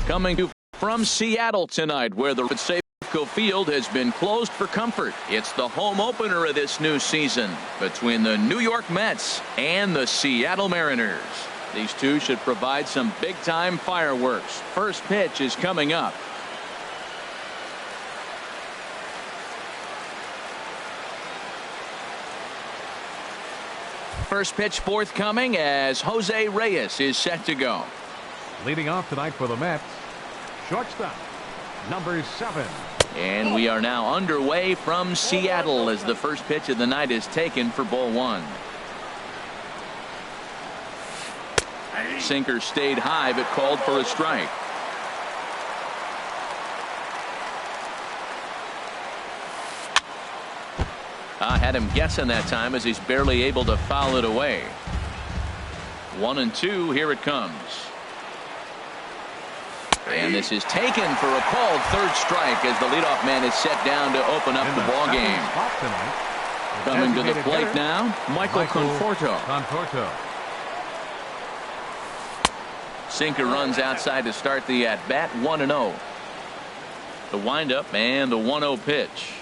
Coming to from Seattle tonight, where the Safeco Field has been closed for comfort. It's the home opener of this new season between the New York Mets and the Seattle Mariners. These two should provide some big-time fireworks. First pitch is coming up. First pitch forthcoming as Jose Reyes is set to go. Leading off tonight for the Mets, shortstop, number 7. And we are now underway from Seattle as the first pitch of the night is taken for ball 1. Sinker stayed high but called for a strike. Had him guessing that time as he's barely able to foul it away. 1-2. Here it comes. And this is taken for a called third strike as the leadoff man is set down to open up the ball game. Coming to the plate now, Michael Conforto. Sinker runs outside to start the at-bat. 1-0. The windup and the 1-0 pitch.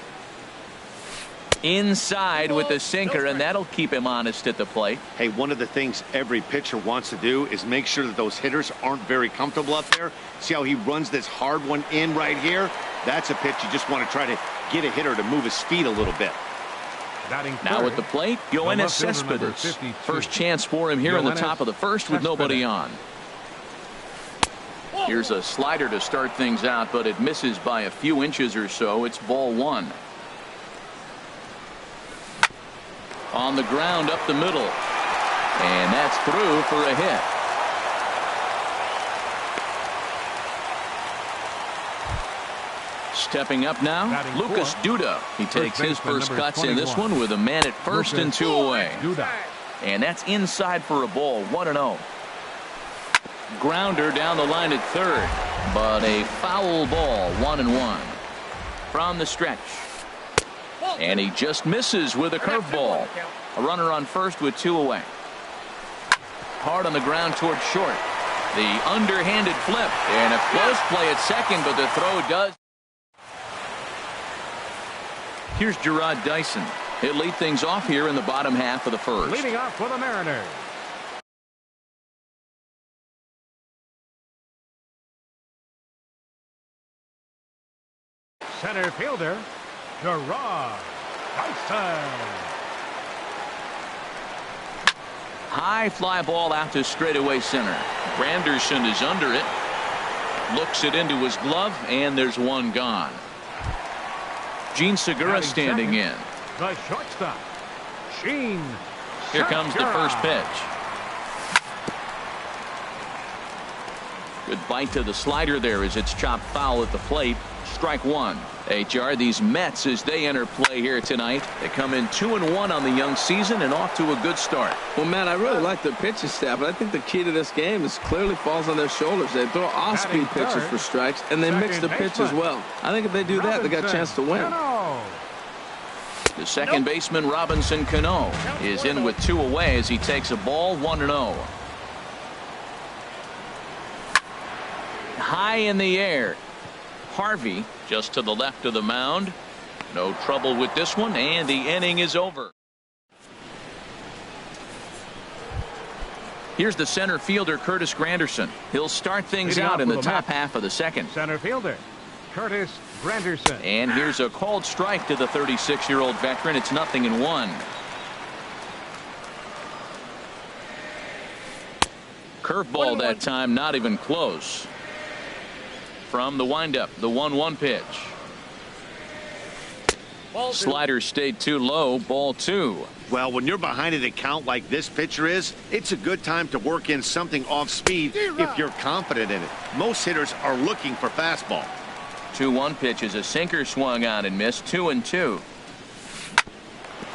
Inside with the sinker, and that'll keep him honest at the plate. Hey, one of the things every pitcher wants to do is make sure that those hitters aren't very comfortable up there. See how he runs this hard one in right here? That's a pitch you just want to try to get a hitter to move his feet a little bit. Now at the plate, Yoenis Cespedes. First chance for him here in the top of the first with nobody on. Here's a slider to start things out, but it misses by a few inches or so. It's ball 1. On the ground up the middle. And that's through for a hit. Stepping up now, Lucas Duda. He takes his first cuts in this one with a man at first and 2 away. And that's inside for a ball. 1-0. Grounder down the line at third, but a foul ball. 1-1 from the stretch. And he just misses with a curveball. A runner on first with 2 away. Hard on the ground toward short. The underhanded flip and a close play at second, but the throw does. Here's Gerard Dyson. He'll lead things off here in the bottom half of the first. Leading off for the Mariners, center fielder Gerard Dyson. High fly ball out to straightaway center. Granderson is under it. Looks it into his glove, and there's one gone. Gene Segura standing in. The shortstop, Gene. Here comes the first pitch. Good bite to the slider there as it's chopped foul at the plate. Strike 1. HR, these Mets, as they enter play here tonight, they come in 2-1 on the young season and off to a good start. Well, Matt, I really like their pitching staff, but I think the key to this game is clearly falls on their shoulders. They throw off-speed pitches for strikes, and they mix the pitch as well. I think if they do that, they got a chance to win. The second baseman, Robinson Cano, is in with 2 away as he takes a ball. 1-0. High in the air. Harvey just to the left of the mound. No trouble with this one, and the inning is over. Here's the center fielder, Curtis Granderson. He'll start things out in the top half of the second. Center fielder, Curtis Granderson. And here's a called strike to the 36-year-old veteran. It's 0-1. Curveball that time, not even close. From the windup, the 1-1 pitch. Slider stayed too low. Ball 2. Well, when you're behind an account like this pitcher is, it's a good time to work in something off speed if you're confident in it. Most hitters are looking for fastball. 2-1 pitch is a sinker swung on and missed. 2-2.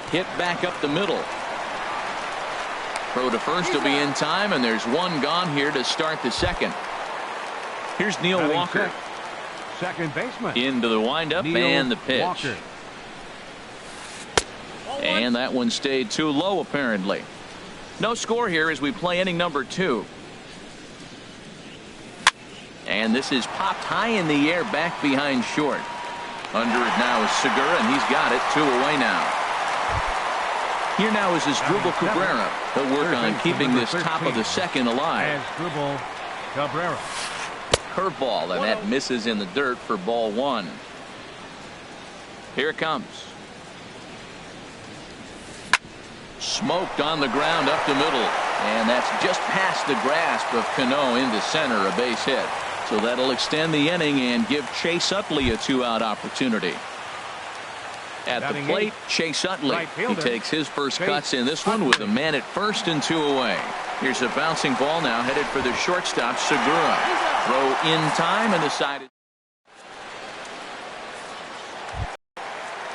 Hit back up the middle. Throw to first will be in time, and there's one gone here to start the second. Here's Neil Walker. Second baseman. Into the windup and the pitch. Walker. And that one stayed too low, apparently. No score here as we play inning number 2. And this is popped high in the air back behind short. Under it now is Segura, and he's got it. 2 away now. Here now is Asdrubal Cabrera. He'll work on keeping this top of the second alive. Asdrubal Cabrera. Curveball, and that misses in the dirt for ball 1. Here it comes. Smoked on the ground up the middle. And that's just past the grasp of Cano into center, a base hit. So that'll extend the inning and give Chase Utley a 2-out opportunity. At the plate, Chase Utley. He takes his first cuts in this one with a man at first and 2 away. Here's a bouncing ball now headed for the shortstop, Segura. Throw in time and decided.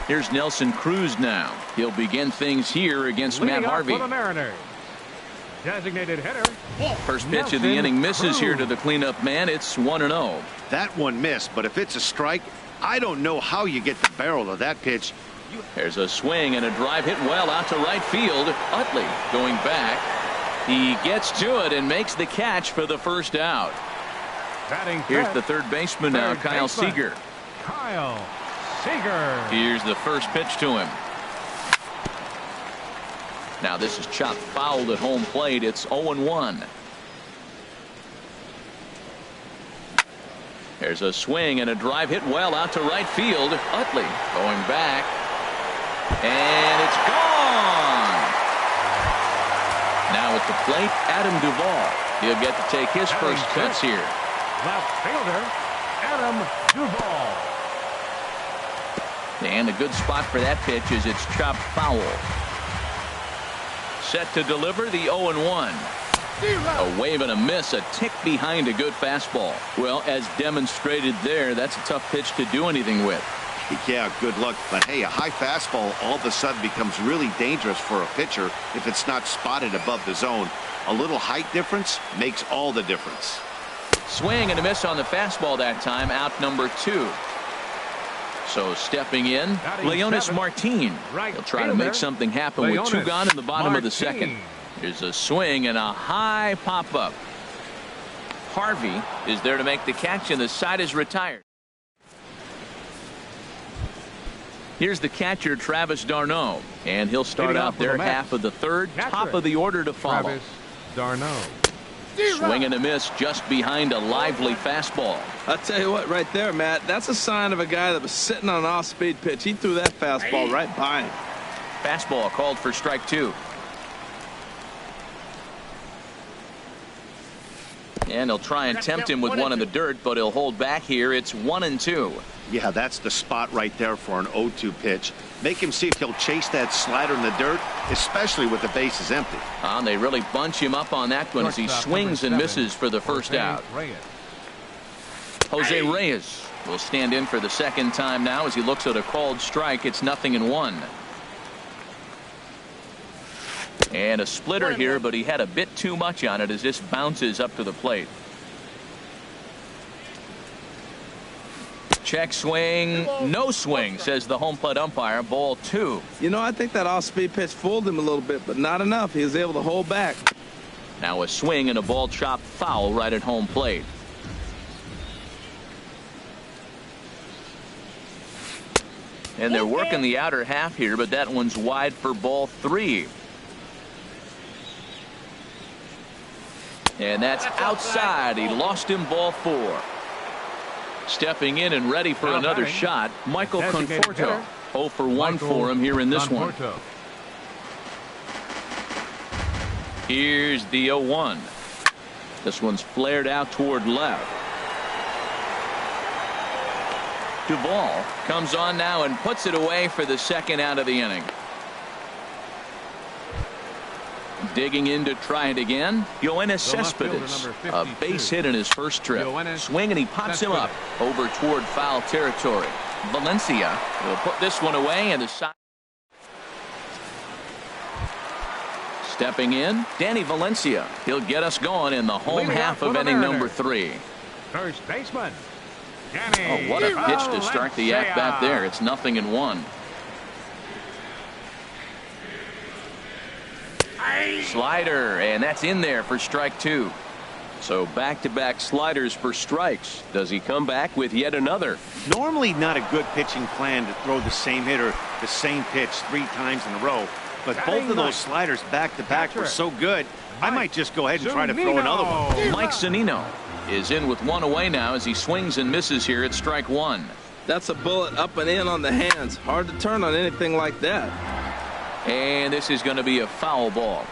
Here's Nelson Cruz now. He'll begin things here against Matt Harvey. For the Mariners. Designated hitter. First pitch of the inning misses here to the cleanup man. It's 1-0. That one missed, but if it's a strike, I don't know how you get the barrel of that pitch. There's a swing and a drive hit well out to right field. Utley going back. He gets to it and makes the catch for the first out. Here's the third baseman now, Kyle Seager. Kyle Seager. Here's the first pitch to him. Now this is chopped foul at home plate. It's 0-1. There's a swing and a drive hit well out to right field. Utley going back. And it's gone. Now at the plate, Adam Duvall. He'll get to take his first cuts here. Left fielder, Adam Duvall. And a good spot for that pitch is it's chopped foul. Set to deliver the 0-1. A wave and a miss, a tick behind a good fastball. Well, as demonstrated there, that's a tough pitch to do anything with. Yeah, good luck. But hey, a high fastball all of a sudden becomes really dangerous for a pitcher if it's not spotted above the zone. A little height difference makes all the difference. Swing and a miss on the fastball that time, out number 2. So stepping in, Leonis Martin. He'll try to make something happen with 2 gone in the bottom of the second. Here's a swing and a high pop-up. Harvey is there to make the catch, and the side is retired. Here's the catcher, Travis d'Arnaud, and he'll start out there half of the third, top of the order to follow. Travis d'Arnaud. Swing and a miss just behind a lively fastball. I'll tell you what, right there, Matt, that's a sign of a guy that was sitting on an off-speed pitch. He threw that fastball right by him. Fastball called for strike 2. And he'll try and tempt him with one in the dirt, but he'll hold back here. It's 1-2. Yeah, that's the spot right there for an 0-2 pitch. Make him see if he'll chase that slider in the dirt, especially with the bases empty. They really bunch him up on that one as he swings and misses for the first out. Jose Reyes will stand in for the second time now as he looks at a called strike. It's 0-1. And a splitter here, but he had a bit too much on it as this bounces up to the plate. Check swing, no swing, says the home plate umpire. Ball 2. You know, I think that off-speed pitch fooled him a little bit, but not enough. He was able to hold back. Now a swing and a ball chopped foul right at home plate. And they're working the outer half here, but that one's wide for ball 3. And that's outside. He lost him, ball 4. Stepping in and ready for another shot, Michael Conforto. 0 for 1 for him here in this one. Here's the 0-1. This one's flared out toward left. Duvall comes on now and puts it away for the second out of the inning. Digging in to try it again, Yoenis Cespedes, a base hit in his first trip. Swing and he pops him up over toward foul territory. Valencia will put this one away, and the side. Stepping in, Danny Valencia. He'll get us going in the home half of inning number 3. First baseman, Oh, what a pitch to start the at-bat there. It's 0-1. Slider, and that's in there for strike 2. So back-to-back sliders for strikes. Does he come back with yet another? Normally not a good pitching plan to throw the same hitter the same pitch 3 times in a row. But both of those sliders back-to-back were so good, I might just go ahead and try to throw another one. Mike Zunino is in with 1 away now as he swings and misses here at strike 1. That's a bullet up and in on the hands. Hard to turn on anything like that. And this is going to be a foul ball.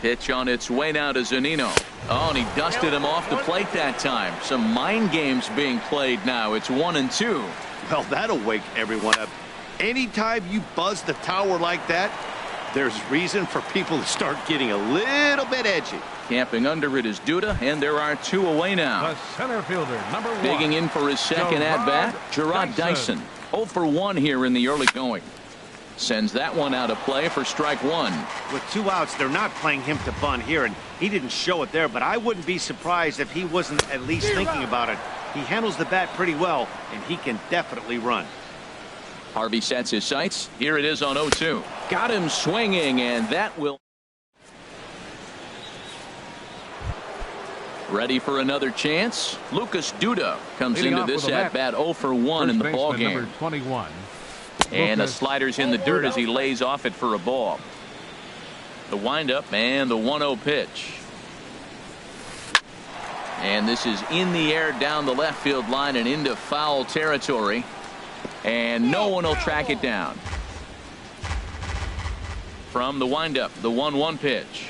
Pitch on its way now to Zunino. Oh, and he dusted him off the plate that time. Some mind games being played now. It's 1-2. Well, that'll wake everyone up. Anytime you buzz the tower like that, there's reason for people to start getting a little bit edgy. Camping under it is Duda, and there are 2 away now. The center fielder, number 1. Digging in for his second at-bat, Gerard Dyson. 0 for 1 here in the early going. Sends that one out of play for strike 1. With 2 outs, they're not playing him to bunt here, and he didn't show it there, but I wouldn't be surprised if he wasn't at least thinking about it. He handles the bat pretty well, and he can definitely run. Harvey sets his sights. Here it is on 0-2. Got him swinging, and that will. Ready for another chance. Lucas Duda comes into this at-bat 0 for 1 in the ball game. Number 21. And the slider's in the dirt as he lays off it for a ball. The windup and the 1-0 pitch. And this is in the air down the left field line and into foul territory. And no one will track it down. From the windup, the 1-1 pitch.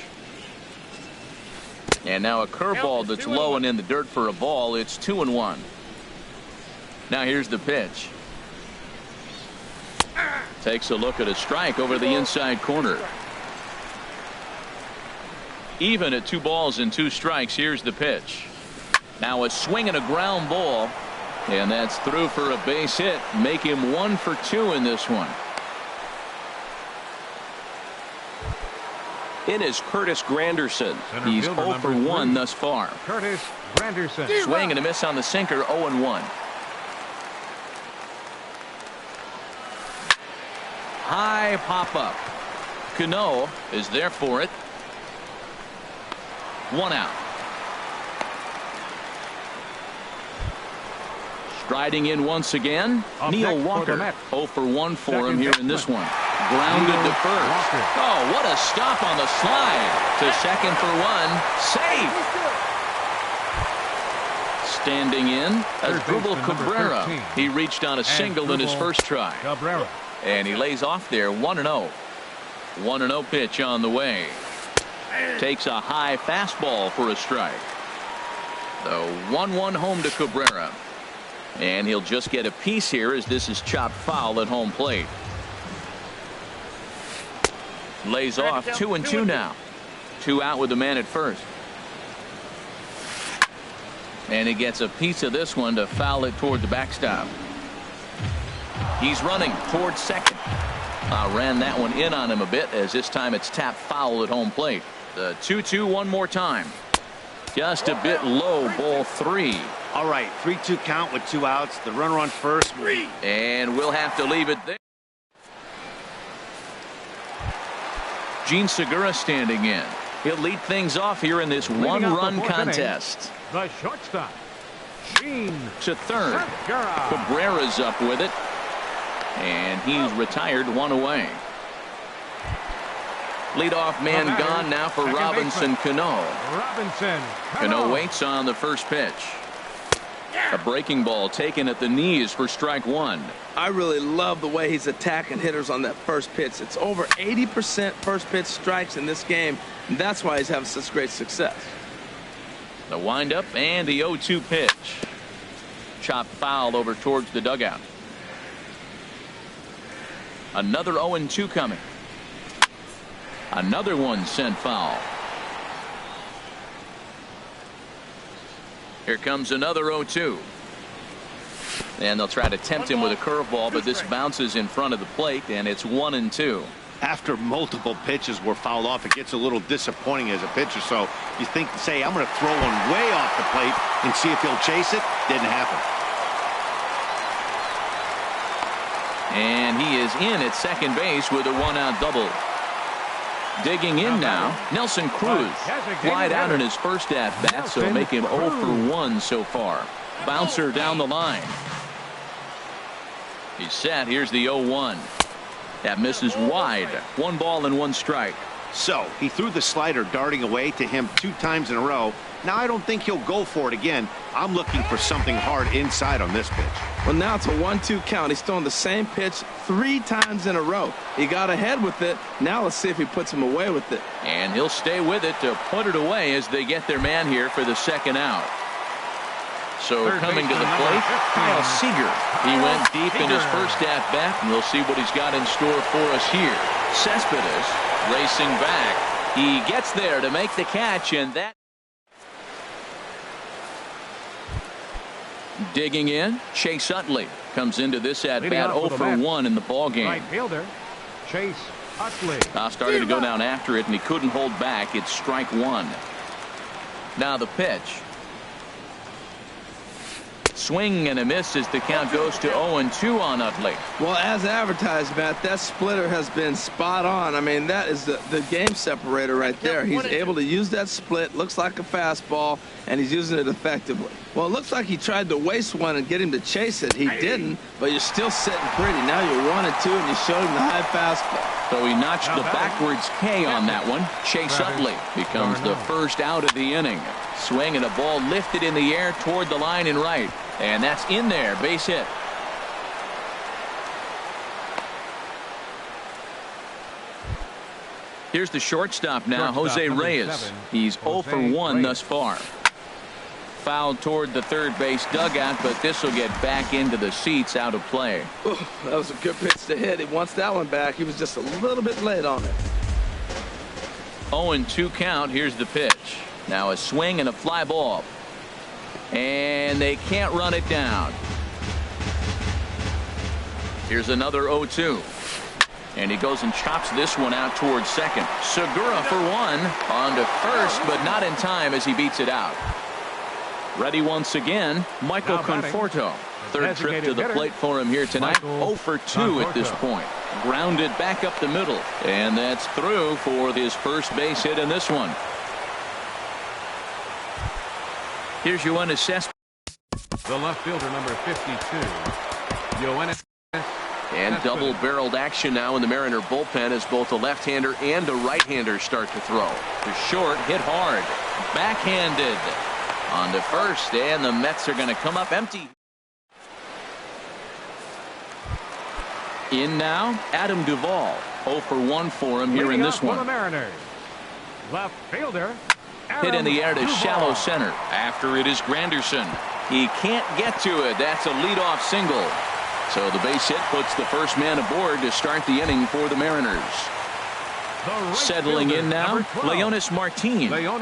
And now a curveball that's low and in the dirt for a ball. It's 2-1. Now here's the pitch. Takes a look at a strike over the inside corner. Even at 2 balls and 2 strikes. Here's the pitch. Now a swing and a ground ball. And that's through for a base hit. Make him 1 for 2 in this one. In is Curtis Granderson. He's 0 for 1 thus far. Curtis Granderson. Swing and a miss on the sinker. 0-1. High pop up. Cano is there for it. 1 out. Striding in once again, Neil Walker. 0 for 1 for him here in this one. Grounded to first. Oh, what a stop on the slide. To second for 1. Safe. Standing in, Asdrubal Cabrera. He reached on a single in his first try. And he lays off there. 1-0. 1-0 pitch on the way. Takes a high fastball for a strike. The 1-1 home to Cabrera. And he'll just get a piece here as this is chopped foul at home plate. Lays off 2-2 now. 2 out with the man at first. And he gets a piece of this one to foul it toward the backstop. He's running towards second. Ran that one in on him a bit as this time it's tapped foul at home plate. The 2-2 one more time. Just a bit low, ball 3. All right, 3-2 count with 2 outs. The runner on first. And we'll have to leave it there. Gene Segura standing in. He'll lead things off here in this 1-run contest. The shortstop, Gene to third. Segura. Cabrera's up with it. And he's retired 1 away. Leadoff man gone now for Robinson Cano. Cano waits on the first pitch. A breaking ball taken at the knees for strike 1. I really love the way he's attacking hitters on that first pitch. It's over 80% first pitch strikes in this game. And that's why he's having such great success. The windup and the 0-2 pitch. Chopped foul over towards the dugout. Another 0-2 coming. Another one sent foul. Here comes another 0-2. And they'll try to tempt him with a curveball, but this bounces in front of the plate, and it's 1-2. After multiple pitches were fouled off, it gets a little disappointing as a pitcher. So you think, say, I'm going to throw one way off the plate and see if he'll chase it. Didn't happen. And he is in at second base with a 1-out double. Digging in now, Nelson Cruz. Flied out in his first at-bat, so it'll make him 0 for 1 so far. Bouncer down the line. He's set. Here's the 0-1. That misses wide. 1 ball and 1 strike. So he threw the slider darting away to him 2 times in a row. Now I don't think he'll go for it again. I'm looking for something hard inside on this pitch. Well, now it's a 1-2 count. He's throwing the same pitch 3 times in a row. He got ahead with it. Now let's see if he puts him away with it. And he'll stay with it to put it away as they get their man here for the second out. So coming to the plate, Kyle Seager. He went deep in his first at-bat, and we'll see what he's got in store for us here. Cespedes racing back. He gets there to make the catch, and that. Digging in, Chase Utley comes into this at-bat 0 for 1 in the ballgame. Right fielder, Chase Utley. Started to go down after it, and he couldn't hold back. It's strike 1. Now the pitch. Swing and a miss as the count goes to 0-2 on Utley. Well, as advertised, Matt, that splitter has been spot on. I mean, that is the game separator right there. He's able to use that split. Looks like a fastball, and he's using it effectively. Well, it looks like he tried to waste one and get him to chase it. He didn't, but you're still sitting pretty. Now you're 1-2, and you showed him the high fastball. So he notched the backwards K on that one. Chase Utley becomes the first out of the inning. Swing and a ball lifted in the air toward the line and right. And that's in there, base hit. Here's the shortstop now, Jose Reyes. He's 0 for 1 thus far. Fouled toward the third base dugout, but this will get back into the seats, out of play. Ooh, that was a good pitch to hit. He wants that one back. He was just a little bit late on it. 0-2 count. Here's the pitch. Now a swing and a fly ball. And they can't run it down. Here's another 0-2. And he goes and chops this one out towards second. Segura for 1. On to first, but not in time as he beats it out. Ready once again, Michael Conforto. Third trip to the plate for him here tonight. 0 for 2 at this point. Grounded back up the middle. And that's through for his first base hit in this one. Here's Yoenis Cespedes. The left fielder, number 52. Yoenis. And double-barreled action now in the Mariner bullpen as both a left-hander and a right-hander start to throw. The short hit hard. Backhanded. On to first, and the Mets are going to come up empty. In now, Adam Duvall. 0 for 1 for him here in this one. The Mariners. Left fielder. Hit in the air to shallow center. After it is Granderson. He can't get to it. That's a leadoff single. So the base hit puts the first man aboard to start the inning for the Mariners. Settling in now, Leonis Martin.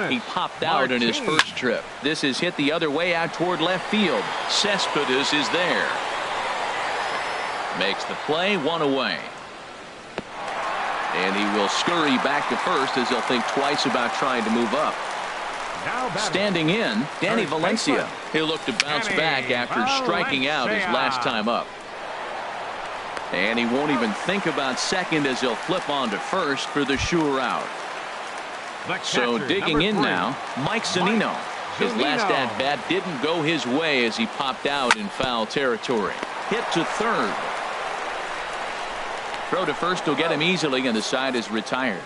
He popped out in his first trip. This is hit the other way out toward left field. Cespedes is there. Makes the play, 1 away. And he will scurry back to first as he'll think twice about trying to move up. Standing in, Danny Valencia. He'll look to bounce back after striking out his last time up. And he won't even think about second as he'll flip on to first for the sure out. So digging in now, Mike Zunino. His last at-bat didn't go his way as he popped out in foul territory. Hit to third. Throw to first will get him easily, and the side is retired.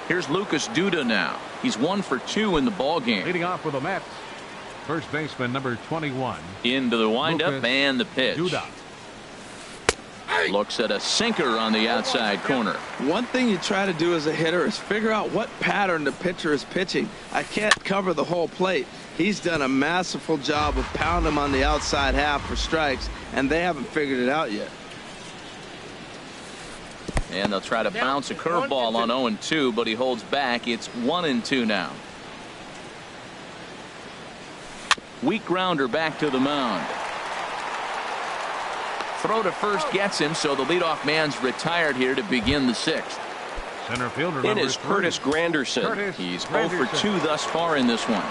Here's Lucas Duda now. He's 1 for 2 in the ball game. Leading off for the Mets, first baseman number 21. Into the windup Lucas and the pitch. Duda. Looks at a sinker on the outside corner. One thing you try to do as a hitter is figure out what pattern the pitcher is pitching. I can't cover the whole plate. He's done a masterful job of pounding him on the outside half for strikes, and they haven't figured it out yet. And they'll try to bounce a curveball on 0-2, but he holds back. It's 1-2 now. Weak grounder back to the mound. Throw to first gets him, so the leadoff man's retired here to begin the 6th. Center fielder It is Curtis Granderson. He's 0 for 2 thus far in this one.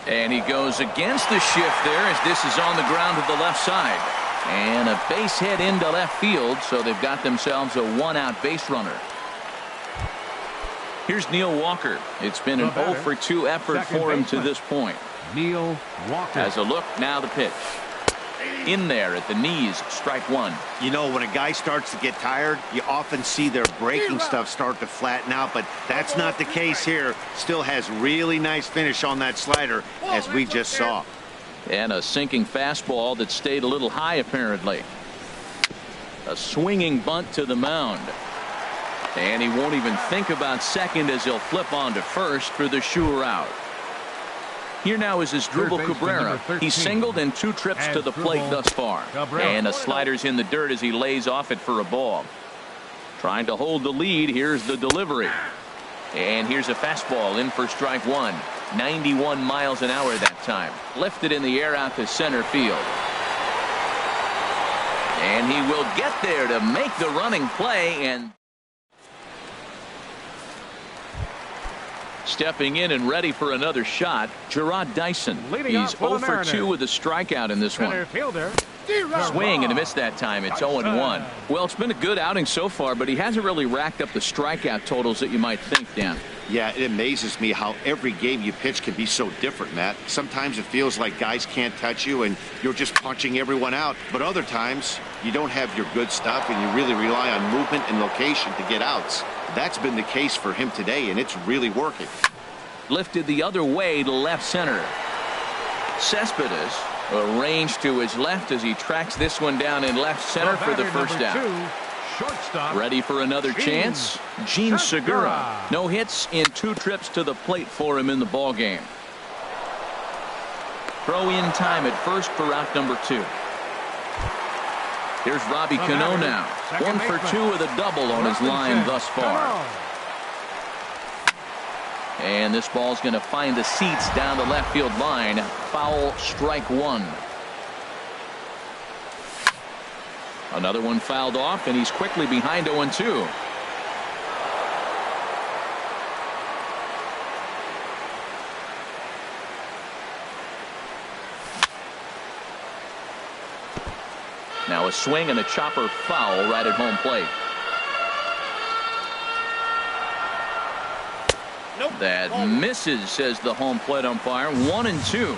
And he goes against the shift there as this is on the ground to the left side. And a base hit into left field, so they've got themselves a one-out base runner. Here's Neil Walker. It's been an 0 for 2 effort for him to this point. Neil Walker. As a look, now the pitch. In there at the knees, strike one. You know, when a guy starts to get tired, you often see their breaking stuff start to flatten out, but that's not the case here. Still has really nice finish on that slider, as we just saw. And a sinking fastball that stayed a little high, apparently. A swinging bunt to the mound. And he won't even think about second as he'll flip on to first for the sure out. Here now is Asdrubal Cabrera. He's singled in 2 trips to the plate thus far. And the slider's in the dirt as he lays off it for a ball. Trying to hold the lead. Here's the delivery. And here's a fastball in for strike one. 91 miles an hour that time. Lifted in the air out to center field. And he will get there to make the running play. And stepping in and ready for another shot, Gerard Dyson. He's 0 for 2 with a strikeout in this one. Swing and a miss that time. It's 0-1. Well, it's been a good outing so far, but he hasn't really racked up the strikeout totals that you might think, Dan. Yeah, it amazes me how every game you pitch can be so different, Matt. Sometimes it feels like guys can't touch you and you're just punching everyone out. But other times you don't have your good stuff and you really rely on movement and location to get outs. That's been the case for him today, and it's really working. Lifted the other way to left center. Cespedes arranged to his left as he tracks this one down in left center for the first out. Shortstop. Ready for another chance? Gene Segura. No hits in 2 trips to the plate for him in the ball game. Throw in time at first for out number 2. Here's Robbie Cano now. 1 for 2 with a double on his line thus far. And this ball's going to find the seats down the left field line. Foul, strike one. Another one fouled off, and he's quickly behind 0-2. Now a swing and a chopper foul right at home plate. That misses, says the home plate umpire. 1-2.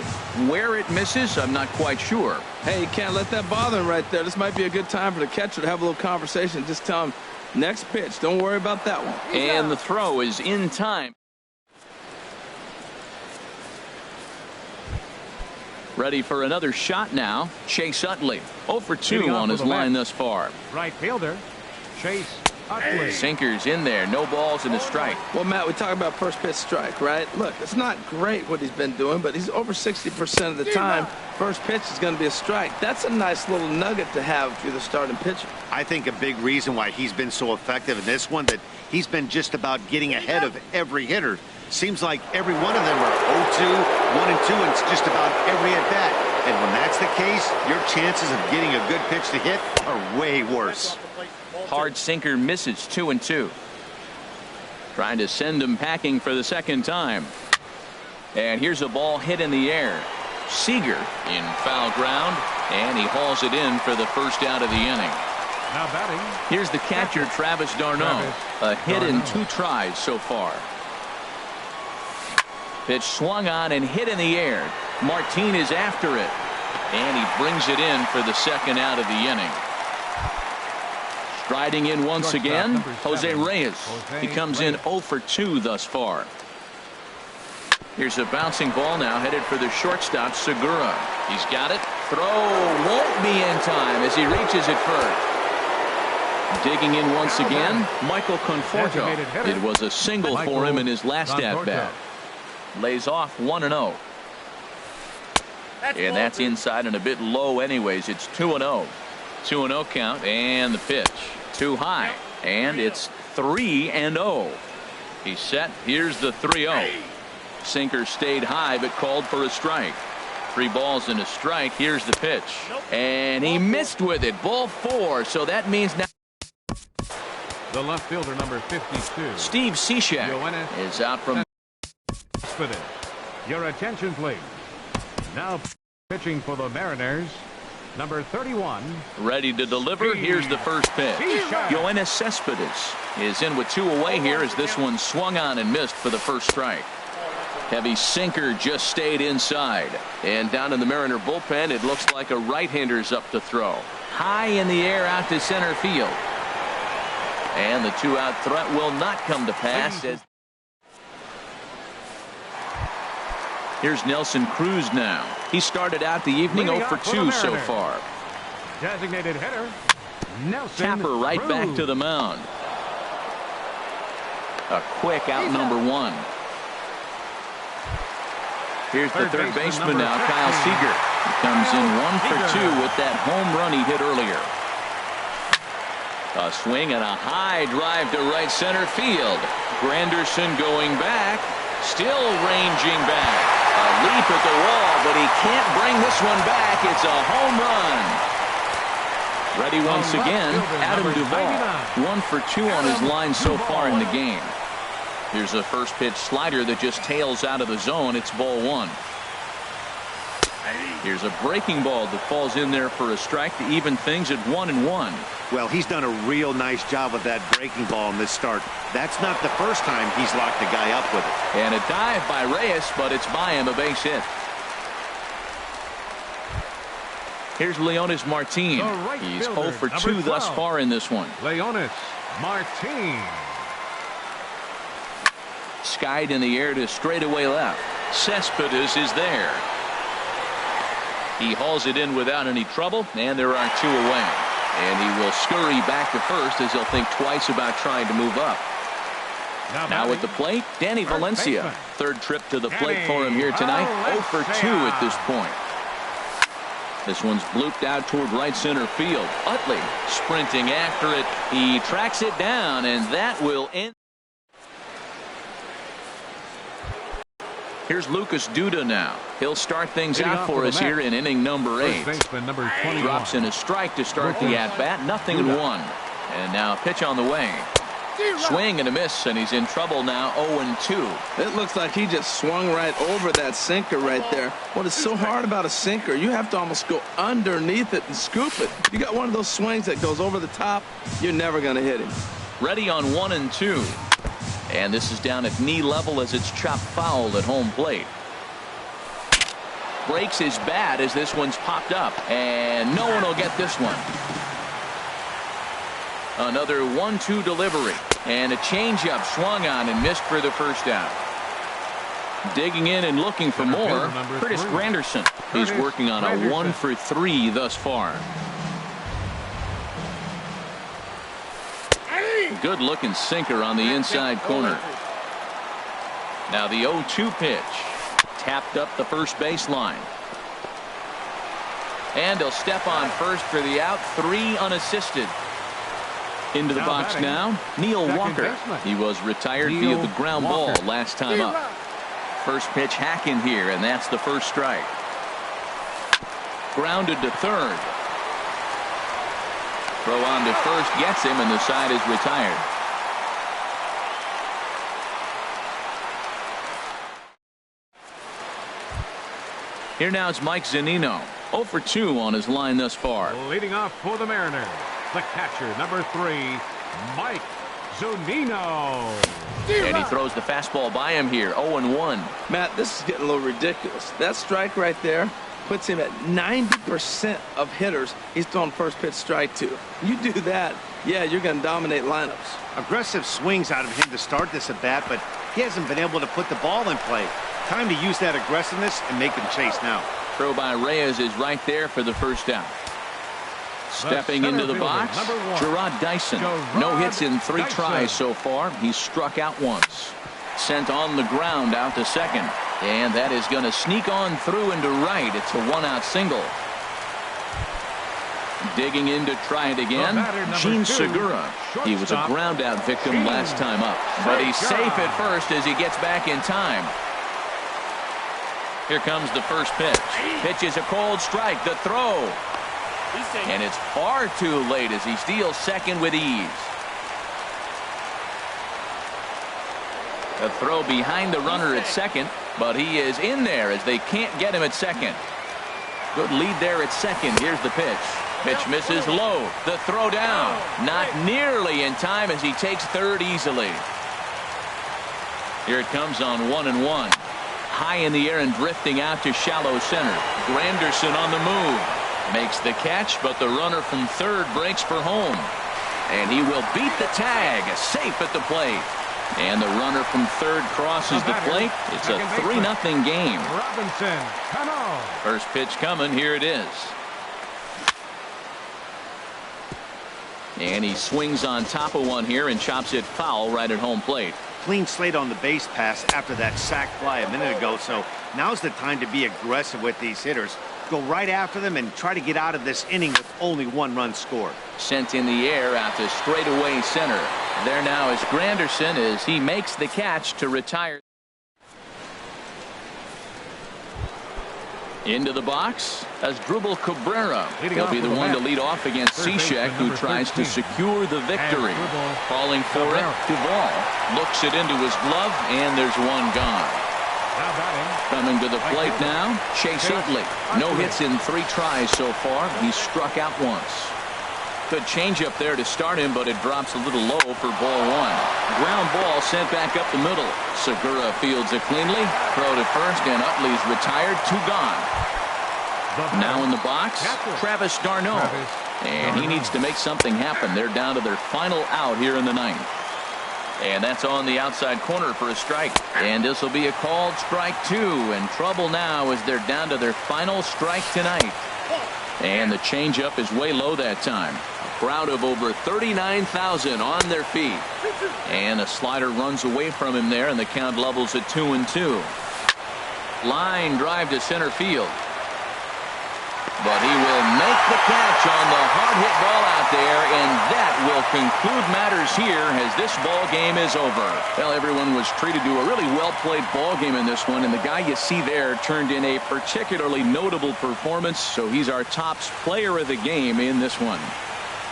Where it misses, I'm not quite sure. Hey, you can't let that bother him right there. This might be a good time for the catcher to have a little conversation. Just tell him, next pitch. Don't worry about that one. And the throw is in time. Ready for another shot now. Chase Utley. 0 for 2 on his line thus far. Right fielder, Chase Utley. Sinkers in there. No balls and a strike. Well, Matt, we talk about first pitch strike, right? Look, it's not great what he's been doing, but he's over 60% of the time. First pitch is going to be a strike. That's a nice little nugget to have if you're the starting pitcher. I think a big reason why he's been so effective in this one, that he's been just about getting ahead of every hitter. Seems like every one of them are 0-2, 1-2, and it's just about every at-bat. And when that's the case, your chances of getting a good pitch to hit are way worse. Hard sinker misses. 2-2. Trying to send him packing for the second time. And here's a ball hit in the air. Seager in foul ground, and he hauls it in for the first out of the inning. Now batting. Here's the catcher, Travis d'Arnaud. A hit in 2 tries so far. Pitch swung on and hit in the air. Martin is after it, and he brings it in for the second out of the inning. Striding in once again, Jose Reyes. He comes in 0 for 2 thus far. Here's a bouncing ball now headed for the shortstop, Segura. He's got it. Throw won't be in time as he reaches it first. Digging in once again, Michael Conforto. It was a single for him in his last at-bat. Lays off 1-0. And that's inside and a bit low anyways. It's 2-0. 2-0 count, and the pitch. Too high, and it's 3-0. He's set. Here's the 3-0. Sinker stayed high but called for a strike. 3 balls and a strike. Here's the pitch, and he missed with it. Ball 4. So that means now The left fielder, number 52. Steve Cishek is out from. Your attention, please. Now pitching for the Mariners, number 31. Ready to deliver. Here's the first pitch. Yoenis Cespedes is in with 2 away here as this one swung on and missed for the first strike. Heavy sinker just stayed inside. And down in the Mariner bullpen, it looks like a right-hander's up to throw. High in the air out to center field. And the 2-out threat will not come to pass. Here's Nelson Cruz now. He started out the evening 0 for 2 so far. Designated hitter, Nelson Tapper right Cruz. back to the mound. A quick out number 1. Here's the third baseman now, Kyle Seager. He comes in 1 for 2 with that home run he hit earlier. A swing and a high drive to right center field. Granderson going back, still ranging back. A leap at the wall, but he can't bring this one back. It's a home run. Ready once again, Adam Duvall. 1 for 2 on his line so far in the game. Here's a first pitch slider that just tails out of the zone. It's ball 1. Here's a breaking ball that falls in there for a strike to even things at 1-1. Well, he's done a real nice job with that breaking ball in this start. That's not the first time he's locked a guy up with it. And a dive by Reyes, but it's by him, a base hit. Here's Leonis Martin. He's 0 for 2 thus far in this one. Leonis Martin. Skied in the air to straightaway left. Cespedes is there. He hauls it in without any trouble, and there are 2 away. And he will scurry back to first as he'll think twice about trying to move up. Now at the plate, Danny Valencia. Third trip to the plate for him here tonight. 0 for 2 at this point. This one's blooped out toward right center field. Utley sprinting after it. He tracks it down, and that will end. Here's Lucas Duda now. He'll start things out for us here in inning number 8. Drops in a strike to start the at-bat. 0-1. And now a pitch on the way. Swing and a miss, and he's in trouble now. 0-2. It looks like he just swung right over that sinker right there. What is so hard about a sinker, you have to almost go underneath it and scoop it. You got one of those swings that goes over the top, you're never going to hit him. Ready on 1-2. And this is down at knee level as it's chopped foul at home plate. Breaks his bat as this one's popped up, and no one will get this one. Another 1-2 delivery, and a changeup swung on and missed for the first out. Digging in and looking for more, Curtis Granderson. He's working on a 1 for 3 thus far. Good looking sinker on the inside corner. Now the 0-2 pitch. Tapped up the first baseline. And he'll step on first for the out. 3 unassisted. Into the box now, Neil Walker. He was retired via the ground ball last time up. First pitch hacking here, and that's the first strike. Grounded to third. Throw on to first gets him, and the side is retired. Here now is Mike Zunino. 0 for 2 on his line thus far. Leading off for the Mariners, the catcher, number 3, Mike Zunino. And he throws the fastball by him here. 0-1. Matt, this is getting a little ridiculous. That strike right there puts him at 90% of hitters he's thrown first pitch strike to. You do that, yeah, you're going to dominate lineups. Aggressive swings out of him to start this at bat, but he hasn't been able to put the ball in play. Time to use that aggressiveness and make him chase now. Throw by Reyes is right there for the first out. Stepping into the box, Gerard Dyson. No hits in 3 tries so far. He's struck out once. Sent on the ground out to second. And that is going to sneak on through into right. It's a 1-out single. Digging in to try it again, Gene Segura. He was a ground out victim last time up. But he's safe at first as he gets back in time. Here comes the first pitch. Pitch is a cold strike. The throw. And it's far too late as he steals second with ease. A throw behind the runner at second, but he is in there as they can't get him at second. Good lead there at second. Here's the pitch. Pitch misses low. The throw down. Not nearly in time as he takes third easily. Here it comes on 1-1. High in the air and drifting out to shallow center. Granderson on the move. Makes the catch, but the runner from third breaks for home. And he will beat the tag. Safe at the plate. And the runner from third crosses the plate. It's a 3-0 game. Robinson, come on. First pitch coming. Here it is. And he swings on top of one here and chops it foul right at home plate. Clean slate on the base pass after that sac fly a minute ago, so now's the time to be aggressive with these hitters. Go right after them and try to get out of this inning with only 1 run scored. Sent in the air out to straightaway center. There now is Granderson as he makes the catch to retire. Into the box as Dribble Cabrera. He'll be the one to lead off against Cishek, who tries to secure the victory. Calling for it, Duvall looks it into his glove, and there's one gone. Coming to the plate now, Chase Utley. No hits in 3 tries so far. He's struck out once. Good changeup there to start him, but it drops a little low for ball 1. Ground ball sent back up the middle. Segura fields it cleanly. Throw to first, and Utley's retired. 2 gone. Now in the box, Travis d'Arnaud. And he needs to make something happen. They're down to their final out here in the 9th. And that's on the outside corner for a strike. And this will be a called strike 2. And trouble now as they're down to their final strike tonight. And the changeup is way low that time. A crowd of over 39,000 on their feet. And a slider runs away from him there, and the count levels at 2-2. Line drive to center field. But he will make the catch on the hard hit ball out there, and that will conclude matters here as this ball game is over. Well, everyone was treated to a really well-played ball game in this one, and the guy you see there turned in a particularly notable performance, so he's our top player of the game in this one.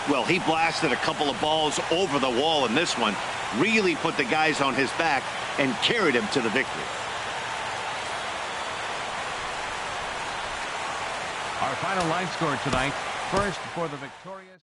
Well, he blasted a couple of balls over the wall in this one, really put the guys on his back and carried him to the victory. Our final line score tonight. First for the victorious.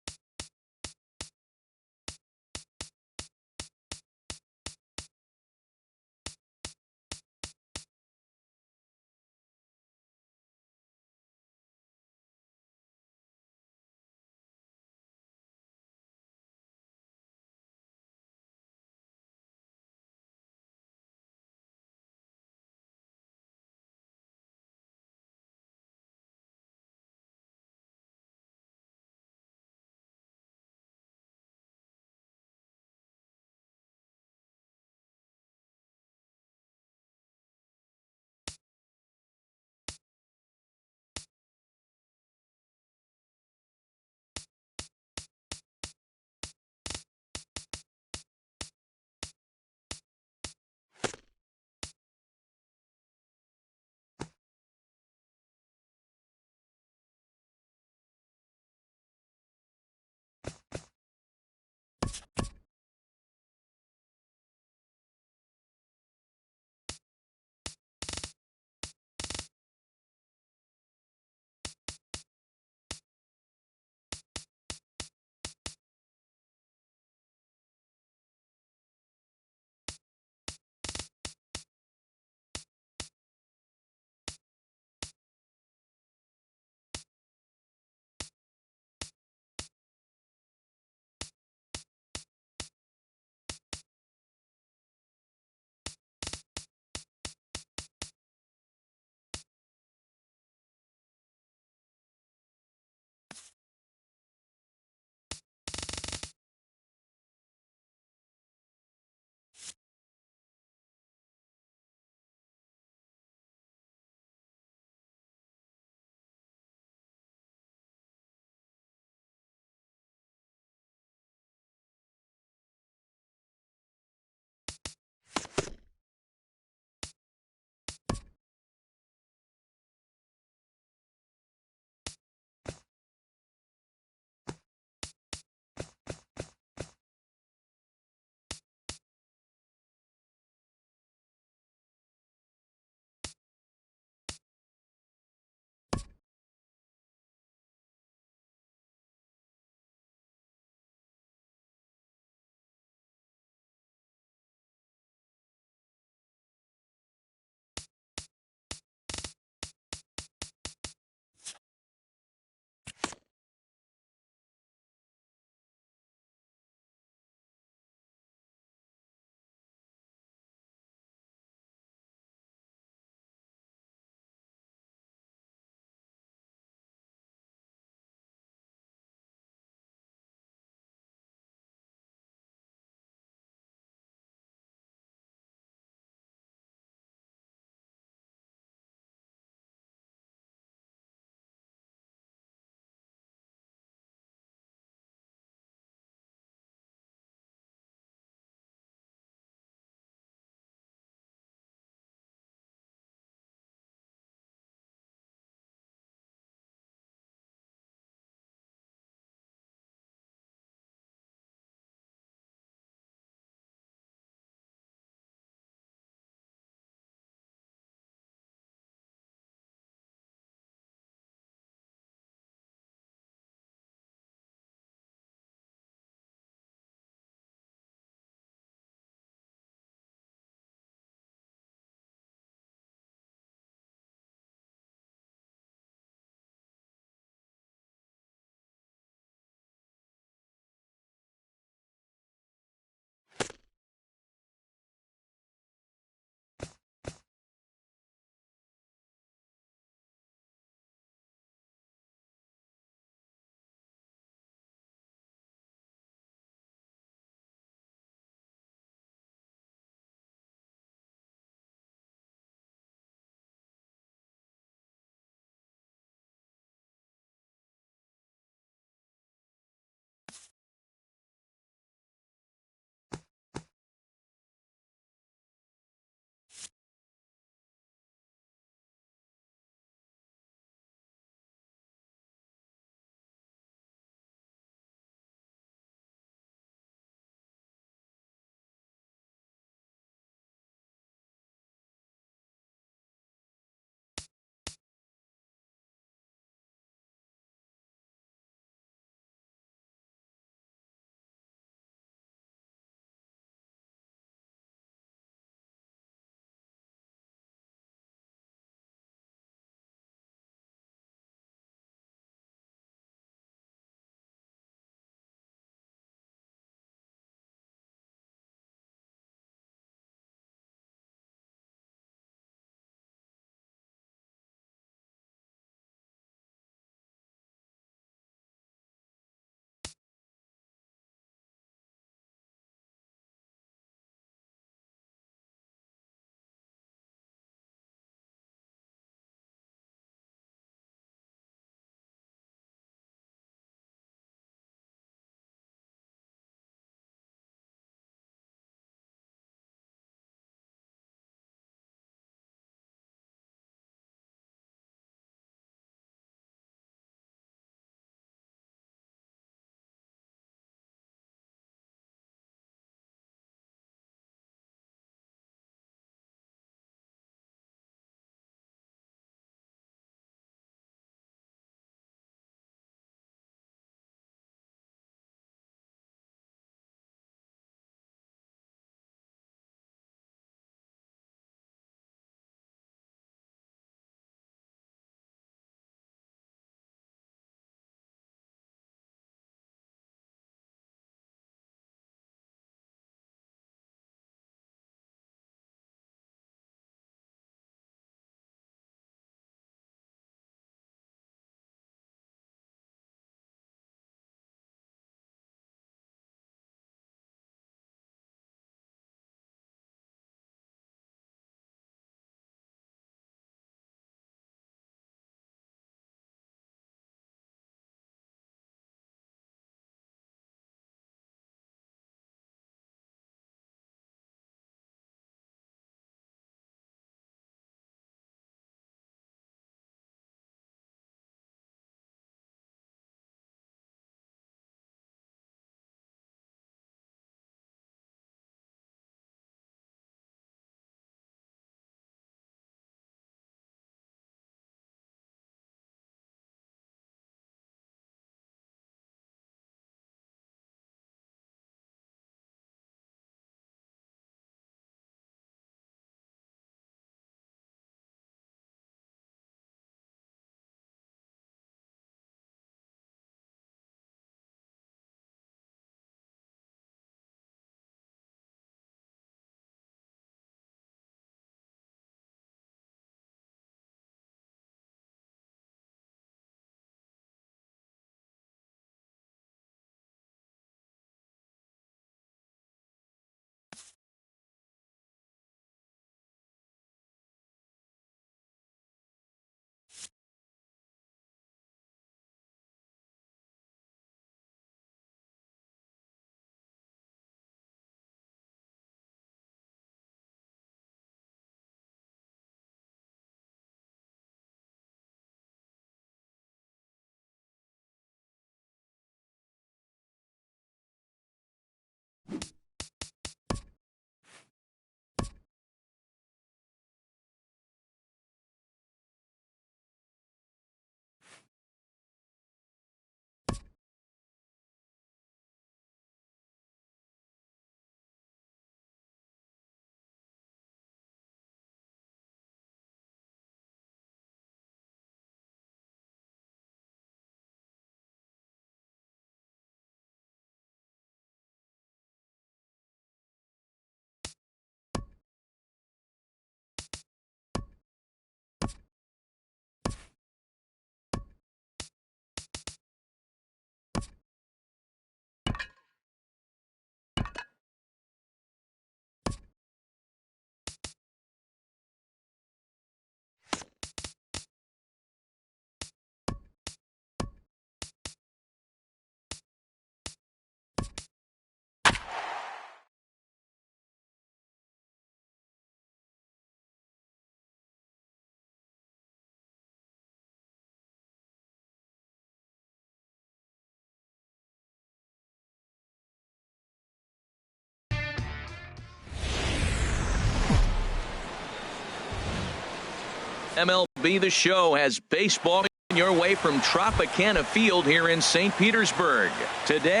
MLB The Show has baseball your way from Tropicana Field here in St. Petersburg. Today,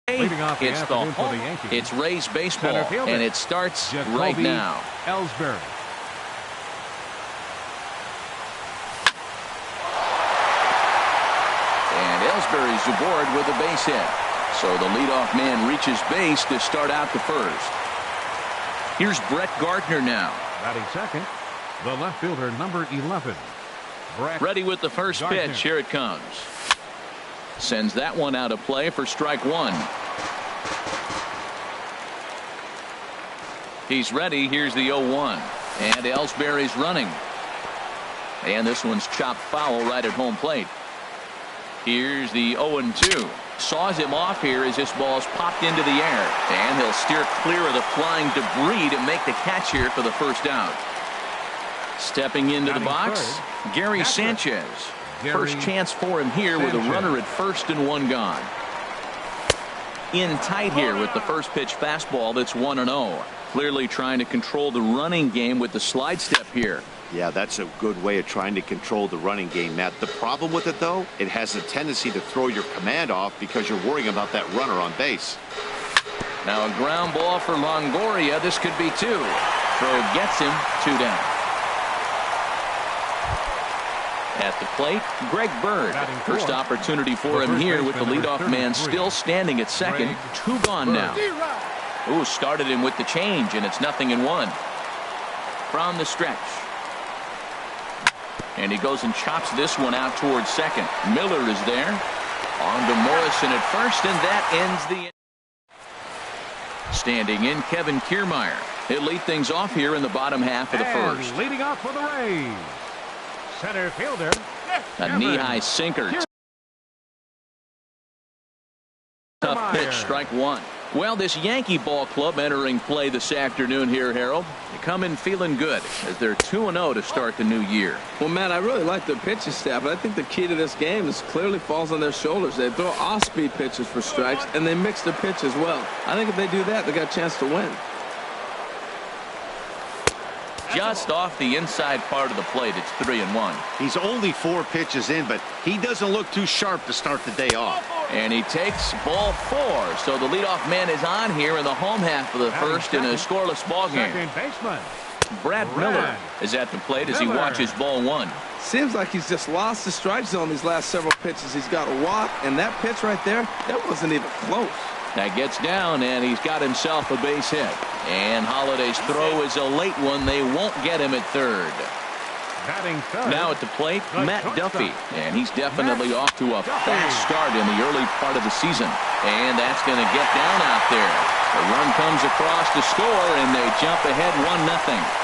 it's the home. It's Rays baseball, and it starts right now. Ellsbury. And Ellsbury's aboard with a base hit. So the leadoff man reaches base to start out the first. Here's Brett Gardner now. Batting second, the left fielder, number 11. Brett Ready with the first Gardner. pitch. Here it comes. Sends that one out of play for strike one. He's ready. Here's the 0-1. And Ellsbury's running. And this one's chopped foul right at home plate. Here's the 0-2. Saws him off here as this ball's popped into the air. And he'll steer clear of the flying debris to make the catch here for the first out. Stepping into the box, Gary Sanchez. First chance for him here with a runner at first and one gone. In tight here with the first pitch fastball that's 1-0. Clearly trying to control the running game with the slide step here. Yeah, that's a good way of trying to control the running game, Matt. The problem with it, though, it has a tendency to throw your command off because you're worrying about that runner on base. Now a ground ball for Longoria. This could be two. Throw gets him, 2 down. At the plate, Greg Bird. First opportunity for him here with the leadoff man still standing at second. 2 gone now. Ooh, started him with the change, and it's 0-1. From the stretch. And he goes and chops this one out towards second. Miller is there. On to Morrison at first, and that ends the inning. Standing in, Kevin Kiermaier. He'll lead things off here in the bottom half of the first. Leading off for the Rays, center fielder. A knee-high sinker. Tough pitch, strike one. Well, this Yankee ball club entering play this afternoon here, Harold. They come in feeling good as they're 2-0 to start the new year. Well, Matt, I really like their pitching staff, but I think the key to this game is clearly falls on their shoulders. They throw off-speed pitches for strikes, and they mix their pitch as well. I think if they do that, they got a chance to win. Just off the inside part of the plate, it's 3-1. He's only 4 pitches in, but he doesn't look too sharp to start the day off. And he takes ball 4. So the leadoff man is on here in the home half of the first in a scoreless ball game. Second baseman Brad Miller is at the plate as he watches ball 1. Seems like he's just lost the strike zone these last several pitches. He's got a walk, and that pitch right there, that wasn't even close. That gets down, and he's got himself a base hit. And Holliday's throw is a late one. They won't get him at third. batting third. Now at the plate, Matt Duffy. And he's definitely off to a fast start in the early part of the season. And that's going to get down out there. The run comes across to score, and they jump ahead 1-0.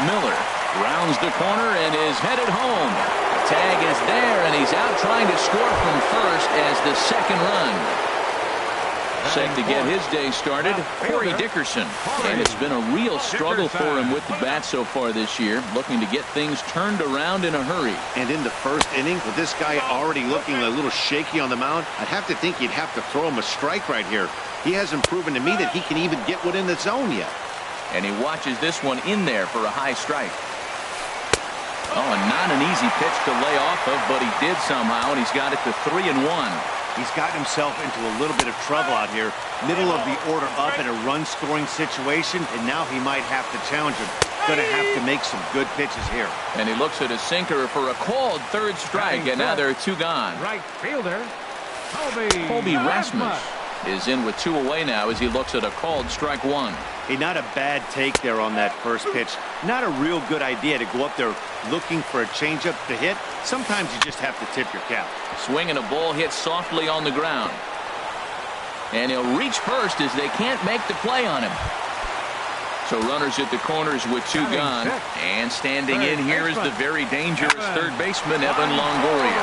Miller rounds the corner and is headed home. The tag is there, and he's out trying to score from first as the second run. Set to get his day started, Corey Dickerson. And it's been a real struggle for him with the bat so far this year, looking to get things turned around in a hurry. And in the first inning, with this guy already looking a little shaky on the mound, I'd have to think you'd have to throw him a strike right here. He hasn't proven to me that he can even get one in the zone yet. And he watches this one in there for a high strike. Oh, and not an easy pitch to lay off of, but he did somehow, and he's got it to 3-1. He's gotten himself into a little bit of trouble out here. Middle of the order up in a run-scoring situation, and now he might have to challenge him. Going to have to make some good pitches here. And he looks at a sinker for a called third strike, and now there are two gone. Right fielder, Colby Rasmus is in with 2 away now as he looks at a called strike one. Hey, not a bad take there on that first pitch. Not a real good idea to go up there looking for a changeup to hit. Sometimes you just have to tip your cap. Swinging a ball hit softly on the ground. And he'll reach first as they can't make the play on him. So runners at the corners with 2 gone. And standing in here is the very dangerous third baseman, Evan Longoria.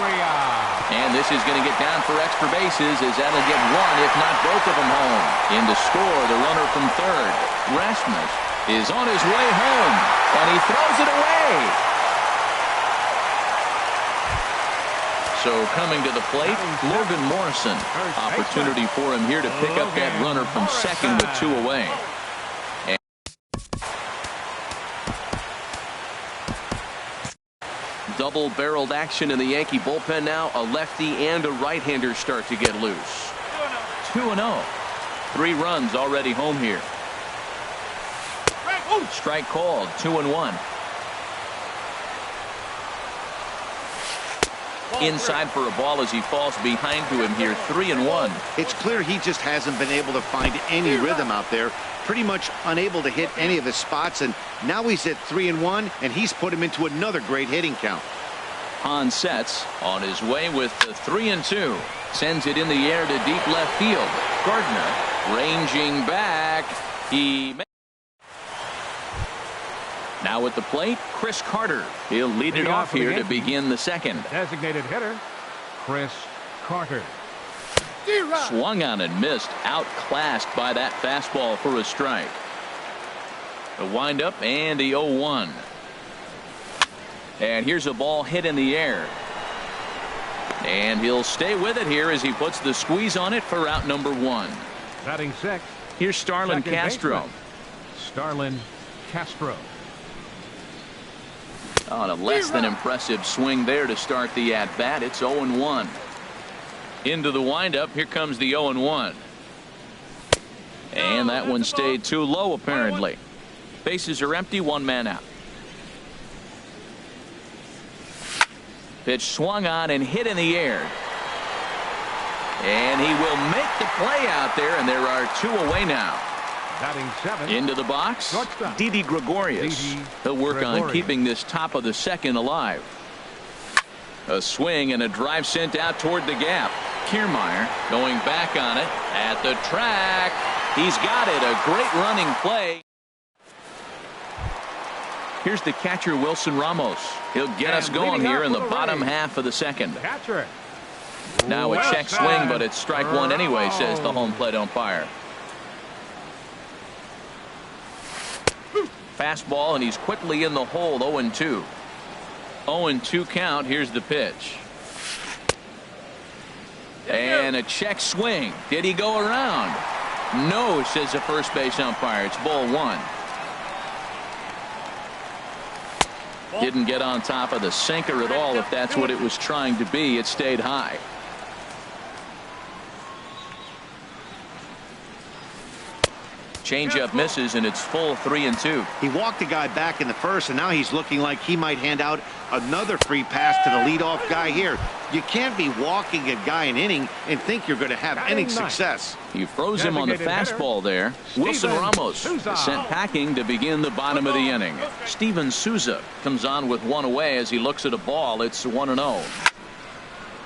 And this is going to get down for extra bases as that'll get one, if not both of them, home. In to score, the runner from third. Rasmus is on his way home, and he throws it away. So coming to the plate, Logan Morrison. Opportunity for him here to pick up that runner from second with 2 away. double-barreled action in the Yankee bullpen now. A lefty and a right-hander start to get loose. 2-0. 3 runs already home here. Strike called. 2-1. Inside for a ball as he falls behind to him here. 3-1. It's clear he just hasn't been able to find any rhythm out there. Pretty much unable to hit any of his spots, and now he's at 3-1, and he's put him into another great hitting count. Hahn sets on his way with the 3-2. Sends it in the air to deep left field. Gardner ranging back. Now at the plate, Chris Carter. He'll lead it off here to begin the second. Designated hitter, Chris Carter. Swung on and missed. Outclassed by that fastball for a strike. The windup and the 0-1. And here's a ball hit in the air. And he'll stay with it here as he puts the squeeze on it for out number 1. Batting 6. Here's Starlin Castro. Baseman. Starlin Castro. On a less than impressive swing there to start the at-bat. It's 0-1. Into the windup. Here comes the 0-1. And that one stayed too low apparently. Bases are empty. 1 man out. Pitch swung on and hit in the air. And he will make the play out there, and there are 2 away now. Batting 7. Into the box, Didi Gregorius. He'll work on keeping this top of the second alive. A swing and a drive sent out toward the gap. Kiermaier going back on it at the track. He's got it. A great running play. Here's the catcher, Wilson Ramos. He'll get us going here in the bottom half of the second. Now a check swing, but it's strike 1 anyway, says the home plate umpire. Fastball, and he's quickly in the hole. 0-2. 0-2 count. Here's the pitch. And a check swing. Did he go around? No, says the first base umpire. It's ball 1. Didn't get on top of the sinker at all, if that's what it was trying to be. It stayed high. Changeup misses, and it's full 3-2. He walked the guy back in the first, and now he's looking like he might hand out another free pass to the leadoff guy here. You can't be walking a guy an inning and think you're going to have any success. He froze him on the fastball there. Wilson Ramos is sent packing to begin the bottom of the inning. Steven Souza comes on with 1 away as he looks at a ball. It's 1-0.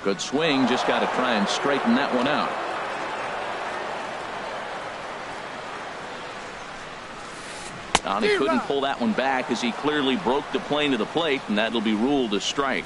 Good swing. Just got to try and straighten that one out. He couldn't pull that one back as he clearly broke the plane of the plate, and that'll be ruled a strike.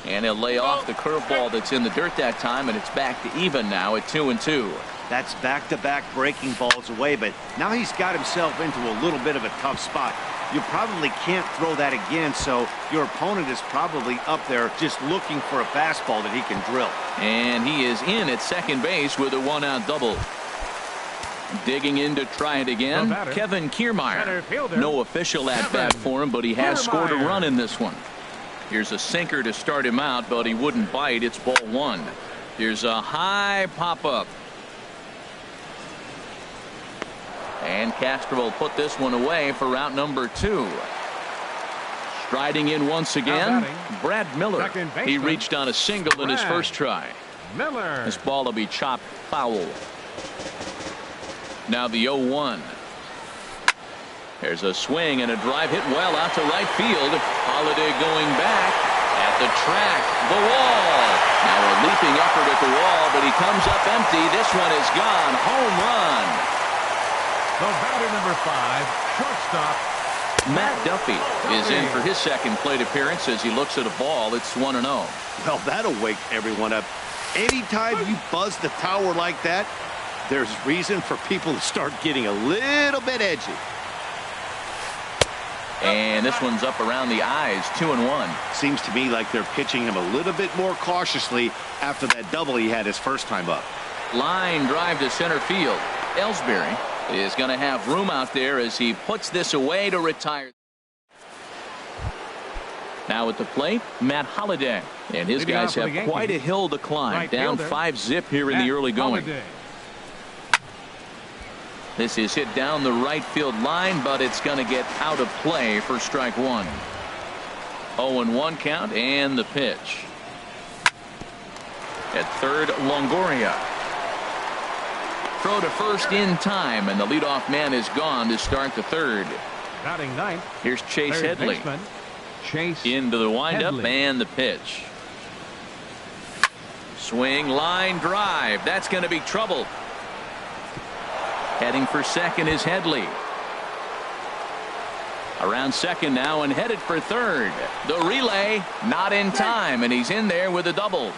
And he'll lay off the curveball that's in the dirt that time, and it's back to even now at 2-2. That's back-to-back breaking balls away, but now he's got himself into a little bit of a tough spot. You probably can't throw that again, so your opponent is probably up there just looking for a fastball that he can drill. And he is in at second base with a 1-out double. Digging in to try it again, Kevin Kiermaier. No official at-bat for him, but he has scored a run in this one. Here's a sinker to start him out, but he wouldn't bite. It's ball 1. Here's a high pop-up. And Castro will put this one away for out number 2. Striding in once again, Brad Miller. He reached on a single in his first try. This ball will be chopped foul. Now the 0-1. There's a swing and a drive hit well out to right field. Holiday going back at the track. The wall. Now a leaping effort at the wall, but he comes up empty. This one is gone. Home run. The batter number 5, shortstop Matt Duffy is in for his second plate appearance as he looks at a ball. It's 1-0. Well, that'll wake everyone up. Anytime you buzz the tower like that, there's reason for people to start getting a little bit edgy. And this one's up around the eyes. 2-1. Seems to me like they're pitching him a little bit more cautiously after that double he had his first time up. Line drive to center field. Ellsbury is going to have room out there as he puts this away to retire. Now at the plate, Matt Holliday. And his guys have quite a hill to climb. Down 5-zip here in the early going. This is hit down the right field line, but it's going to get out of play for strike one. 0-1 count and the pitch. At third, Longoria. Throw to first in time, and the leadoff man is gone to start the third. Batting ninth. Here's Chase Headley. Into the windup and the pitch. Swing, line, drive. That's going to be trouble. Heading for second is Headley. Around second now and headed for third. The relay not in time, and he's in there with a double.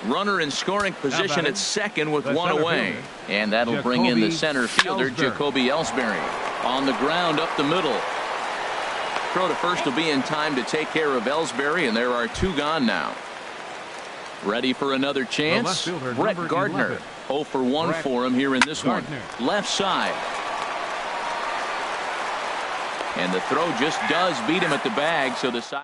Runner in scoring position at second with one away. And that'll bring in the center fielder, Jacoby Ellsbury. On the ground up the middle. Throw to first will be in time to take care of Ellsbury, and there are two gone now. Ready for another chance? Brett Gardner. 0 for 1 for him here in this one. Left side. And the throw just does beat him at the bag, so the side.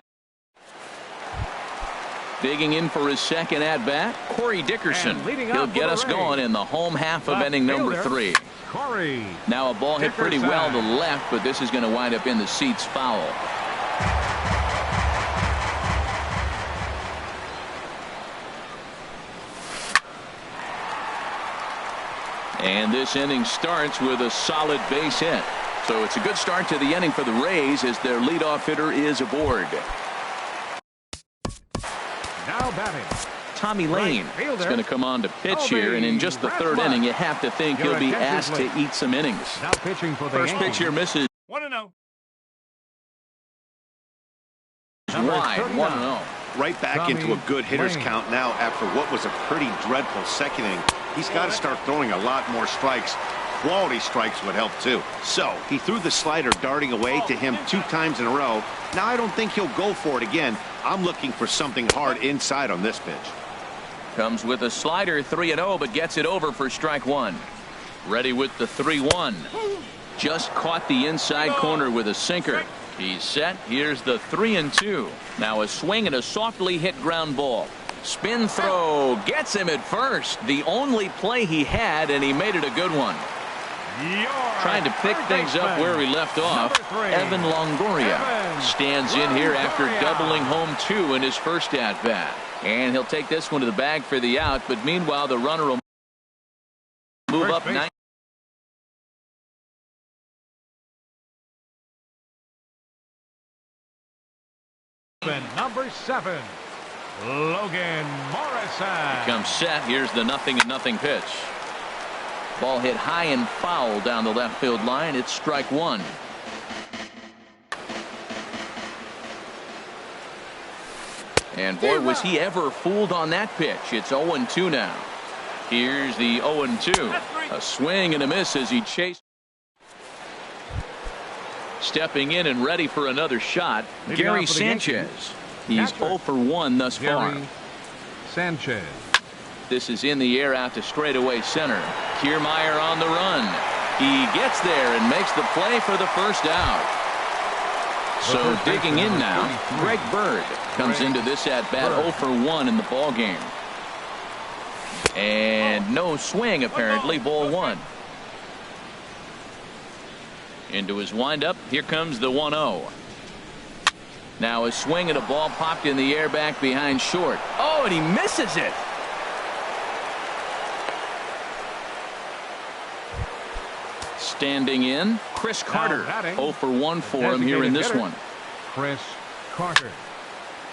Digging in for his second at bat, Corey Dickerson. He'll get us going in the home half of inning number 3. Now a ball hit pretty well to left, but this is going to wind up in the seats foul. And this inning starts with a solid base hit. So it's a good start to the inning for the Rays as their leadoff hitter is aboard. Now batting, Tommy Lane is going to come on to pitch here, and in just the third inning, you have to think he'll be asked to eat some innings. Now pitching for the First pitch here misses. 1-0. Wide, 1-0. Right back into a good hitter's count now after what was a pretty dreadful second inning. He's got to start throwing a lot more strikes. Quality strikes would help too. So he threw the slider darting away to him 2 times in a row. Now I don't think he'll go for it again. I'm looking for something hard inside on this pitch. Comes with a slider, 3-0, but gets it over for strike one. Ready with the 3-1. Just caught the inside corner with a sinker. He's set. Here's the 3-2. Now a swing and a softly hit ground ball. Spin throw gets him at first. The only play he had, and he made it a good one. Trying to pick things up where he left off. Evan Longoria stands in here after doubling home 2 in his first at bat. And he'll take this one to the bag for the out, but meanwhile the runner will move up 9. Number 7, Logan Morrison. Comes set. Here's the 0-0 pitch. Ball hit high and foul down the left field line. It's strike one. And boy, was he ever fooled on that pitch. It's 0-2 now. Here's the 0-2. A swing and a miss as he chased. Stepping in and ready for another shot, Gary Sanchez. He's 0 for 1 thus far. Sanchez. This is in the air out to straightaway center. Kiermaier on the run. He gets there and makes the play for the first out. So digging in now, Greg Bird comes into this at bat 0 for 1 in the ball game. And no swing apparently. Ball 1. Into his windup. Here comes the 1-0. Now a swing and a ball popped in the air back behind short. Oh, and he misses it. Standing in, Chris Carter. 0 for 1 for him here in this one. Chris Carter.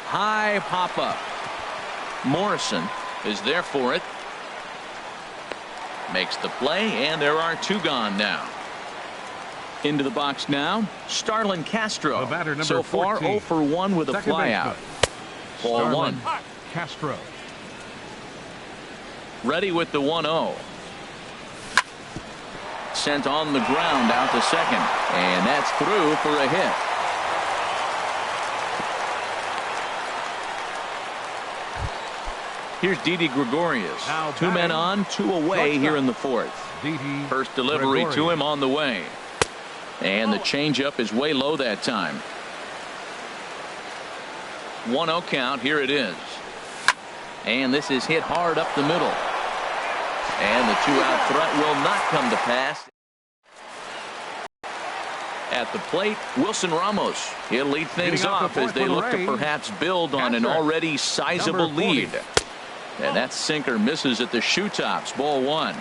High pop up. Morrison is there for it. Makes the play, and there are 2 gone now. Into the box now, Starlin Castro. So far 0 for 1 with a flyout. Ball 1. Castro. Ready with the 1-0. Sent on the ground out to second, and that's through for a hit. Here's Didi Gregorius. 2 men on, 2 away here in the 4th. First delivery to him on the way. And the changeup is way low that time. 1-0 count. Here it is. And this is hit hard up the middle. And the 2-out threat will not come to pass. At the plate, Wilson Ramos. He'll lead things off as they look to perhaps build on an already sizable lead. And that sinker misses at the shoe tops. Ball 1.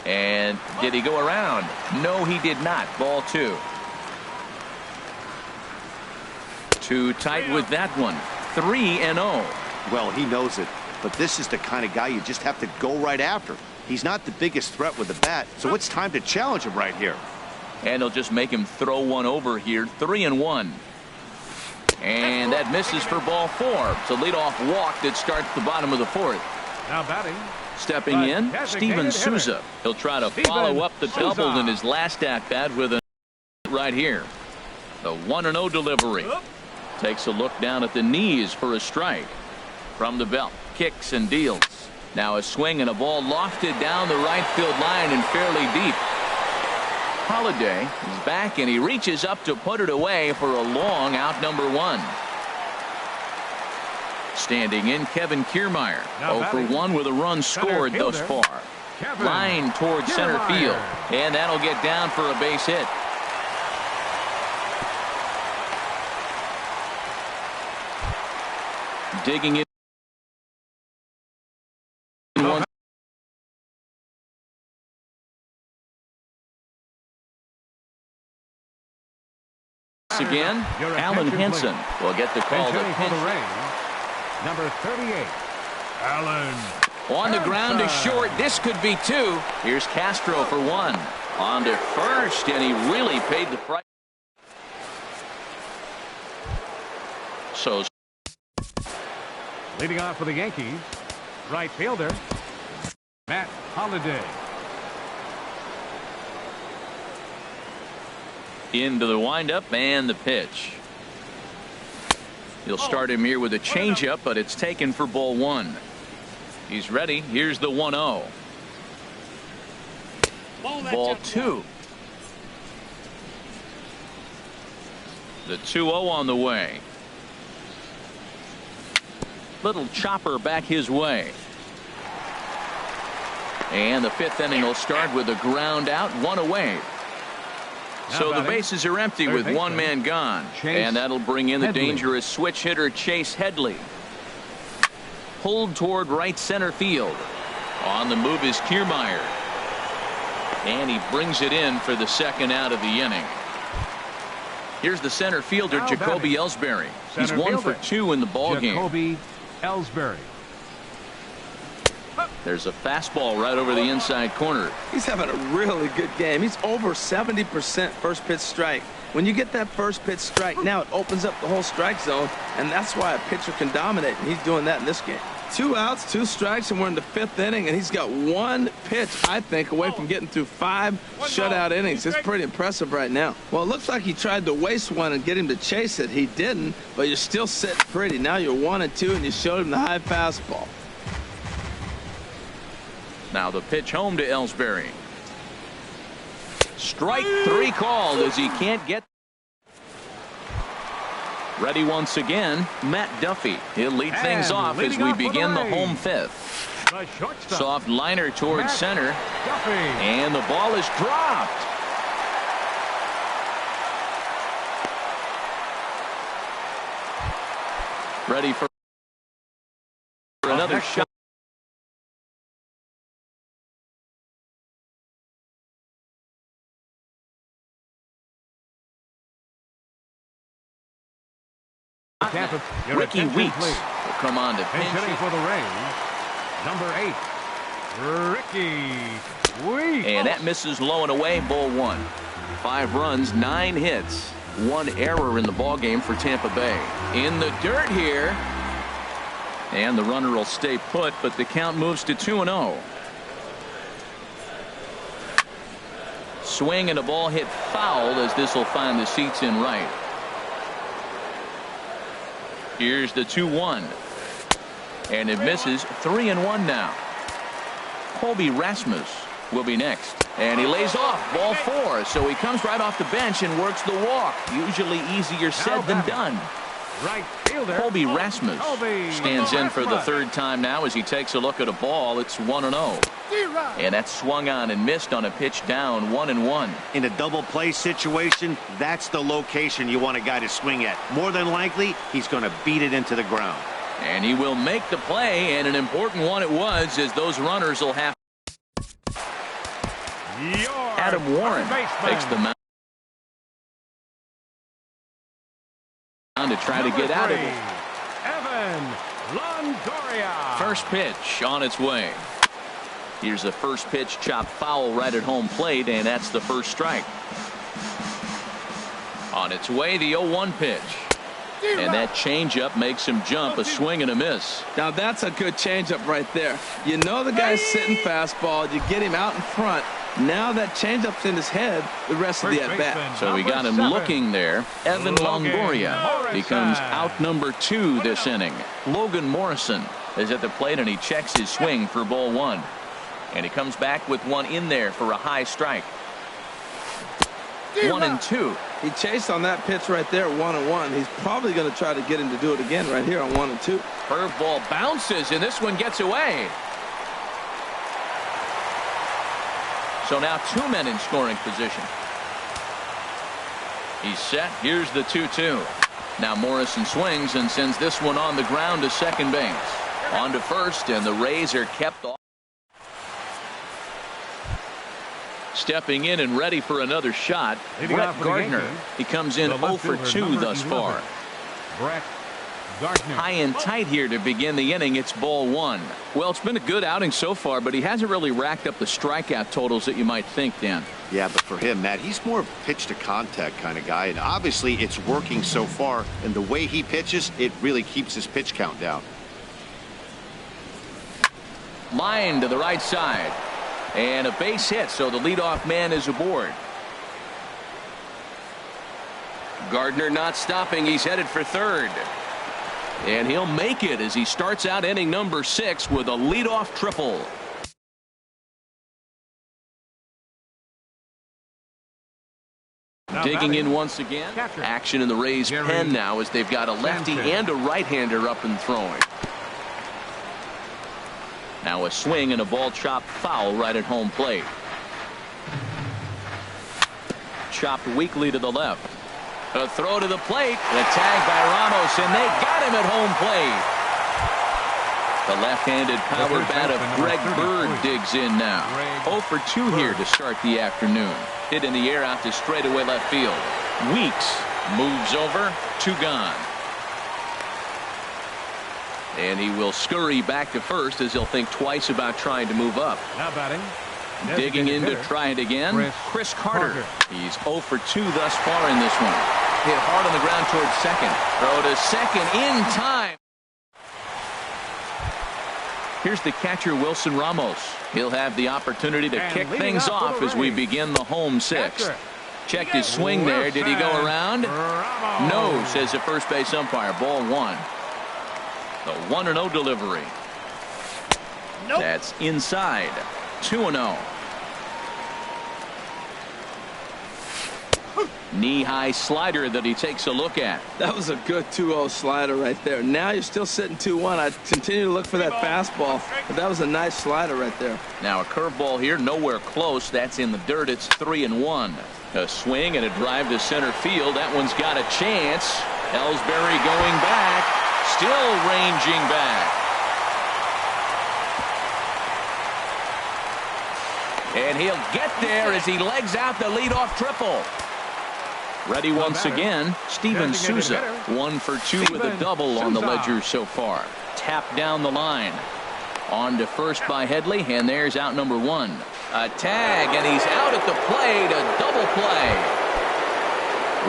And did he go around? No, he did not. Ball 2. Too tight with that one. 3-0. Well, he knows it, but this is the kind of guy you just have to go right after. He's not the biggest threat with the bat, so it's time to challenge him right here. And he'll just make him throw one over here. 3-1. And that misses for ball 4. It's a leadoff walk that starts the bottom of the 4th. Now batting. Stepping in, Steven Souza. He'll try to follow up the double in his last at-bat with a right here. The 1-0 delivery. Takes a look down at the knees for a strike. From the belt, kicks and deals. Now a swing and a ball lofted down the right field line and fairly deep. Holiday is back and he reaches up to put it away for a long out number 1. Standing in, Kevin Kiermaier. 0 for 1 with a run scored thus far. Line towards center field. And that'll get down for a base hit. Digging it once again. Alan Henson will get the call to pitch. Number 38, Alan. On the ground to short. This could be 2. Here's Castro for 1. On to first, and he really paid the price. So Leading off for the Yankees, right fielder, Matt Holliday. into the windup and the pitch. He'll start him here with a changeup, but it's taken for ball 1. He's ready. Here's the 1-0. Ball 2. The 2-0 on the way. Little chopper back his way. And the 5th inning will start with a ground out, 1 away. So the bases are empty with 1 man gone. And that'll bring in the dangerous switch hitter Chase Headley. Pulled toward right center field. On the move is Kiermaier. And he brings it in for the 2nd out of the inning. Here's the center fielder, Jacoby Ellsbury. He's 1 for 2 in the ballgame. Jacoby Ellsbury. There's a fastball right over the inside corner. He's having a really good game. He's over 70% first pitch strike. When you get that first pitch strike, now it opens up the whole strike zone, and that's why a pitcher can dominate, and he's doing that in this game. 2 outs, 2 strikes, and we're in the 5th inning, and he's got 1 pitch, I think, away from getting through 5 shutout innings. It's pretty impressive right now. Well, it looks like he tried to waste one and get him to chase it. He didn't, but you're still sitting pretty. Now you're 1-2, and you showed him the high fastball. Now the pitch home to Ellsbury. Strike 3 called as he can't get. Ready once again, Matt Duffy. He'll lead things off as we begin the home 5th. Soft liner towards center. And the ball is dropped. Ready for another shot. Ricky Weeks will come on to pinch. Hitting for the Rays, number 8, Ricky Weeks. And that misses low and away, ball 1. 5 runs, 9 hits, 1 error in the ball game for Tampa Bay. In the dirt here. And the runner will stay put, but the count moves to 2-0. Swing and a ball hit foul as this will find the seats in right. Here's the 2-1. And it misses. 3-1 now. Colby Rasmus will be next. And he lays off, ball 4. So he comes right off the bench and works the walk. Usually easier said than done. Right fielder Colby Rasmus stands in for the 3rd time now as he takes a look at a ball. It's 1-0. And that's swung on and missed on a pitch down, 1-1. In a double play situation, that's the location you want a guy to swing at. More than likely, he's going to beat it into the ground. And he will make the play, and an important one it was, as those runners will have. Adam Warren takes the mound to try to get out of it. Evan Longoria. First pitch on its way. Here's the first pitch, chopped foul right at home plate, and that's the first strike. On its way, the 0-1 pitch. And that changeup makes him jump, a swing and a miss. Now that's a good changeup right there. You know the guy's sitting fastball. You get him out in front. Now that changeup's in his head the rest of the at-bat. So we got him looking there. Evan Longoria becomes out number 2 this inning. Logan Morrison is at the plate, and he checks his swing for ball 1. And he comes back with one in there for a high strike. 1-2. He chased on that pitch right there, 1-1. He's probably going to try to get him to do it again right here on 1-2. Curveball bounces, and this one gets away. So now 2 men in scoring position. He's set. Here's the 2-2. Now Morrison swings and sends this one on the ground to second base. On to first, and the Rays are kept off. Stepping in and ready for another shot, Brett Gardner. He comes in 0 for 2 thus far. Brett Gardner. High and tight here to begin the inning. It's ball 1. Well, it's been a good outing so far, but he hasn't really racked up the strikeout totals that you might think, Dan. Yeah, but for him, Matt, he's more of a pitch to contact kind of guy, and obviously it's working so far, and the way he pitches, it really keeps his pitch count down. Line to the right side. And a base hit, so the leadoff man is aboard. Gardner not stopping. He's headed for third. And he'll make it as he starts out inning number 6 with a leadoff triple. Digging in once again. Action in the Rays' pen now as they've got a lefty and a right-hander up and throwing. Now a swing and a ball chopped foul right at home plate. Chopped weakly to the left. A throw to the plate. The tag by Ramos, and they got him at home plate. The left-handed power bat of Greg Bird digs in now. 0 for 2 here to start the afternoon. Hit in the air out to straightaway left field. Weeks moves over. 2 gone. And he will scurry back to first as he'll think twice about trying to move up. Now batting. Digging in to try it again. Chris Carter. He's 0 for 2 thus far in this one. Hit hard on the ground towards second. Throw to second in time. Here's the catcher, Wilson Ramos. He'll have the opportunity to kick things off as we begin the home 6th. Checked his swing there. Did he go around? No, says the first base umpire. Ball 1. The 1-0 delivery. That's inside. 2-0. Knee-high slider that he takes a look at. That was a good 2-0 slider right there. Now you're still sitting 2-1. I continue to look for that fastball, but that was a nice slider right there. Now a curveball here, nowhere close. That's in the dirt. It's 3-1. A swing and a drive to center field. That one's got a chance. Ellsbury going back. Still ranging back. And he'll get there as he legs out the leadoff triple. Ready once again, Steven Souza. 1 for 2 with a double on the ledger so far. Tapped down the line. On to first by Headley, and there's out number 1. A tag, and he's out at the plate. A double play.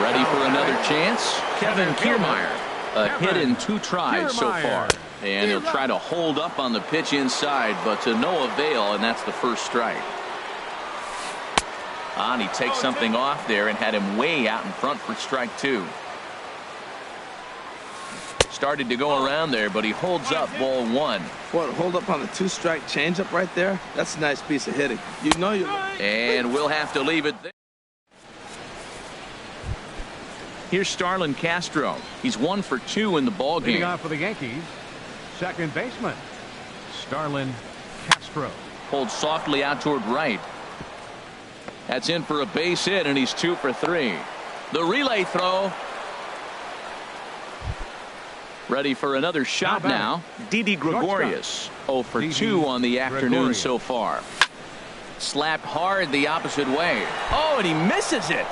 Ready for another chance? Kevin Kiermaier. A hit in 2 tries so far. And he'll try to hold up on the pitch inside, but to no avail, and that's the first strike. And he takes something off there and had him way out in front for strike 2. Started to go around there, but he holds up ball one. What, hold up on the 2-strike changeup right there? That's a nice piece of hitting. You know you. And we'll have to leave it there. Here's Starlin Castro. He's 1 for 2 in the ball game. Leading off for the Yankees, second baseman Starlin Castro. Pulled softly out toward right. That's in for a base hit, and he's 2 for 3. The relay throw. Ready for another shot now. Didi Gregorius 0 for 2 on the afternoon so far. Slapped hard the opposite way. Oh, and he misses it.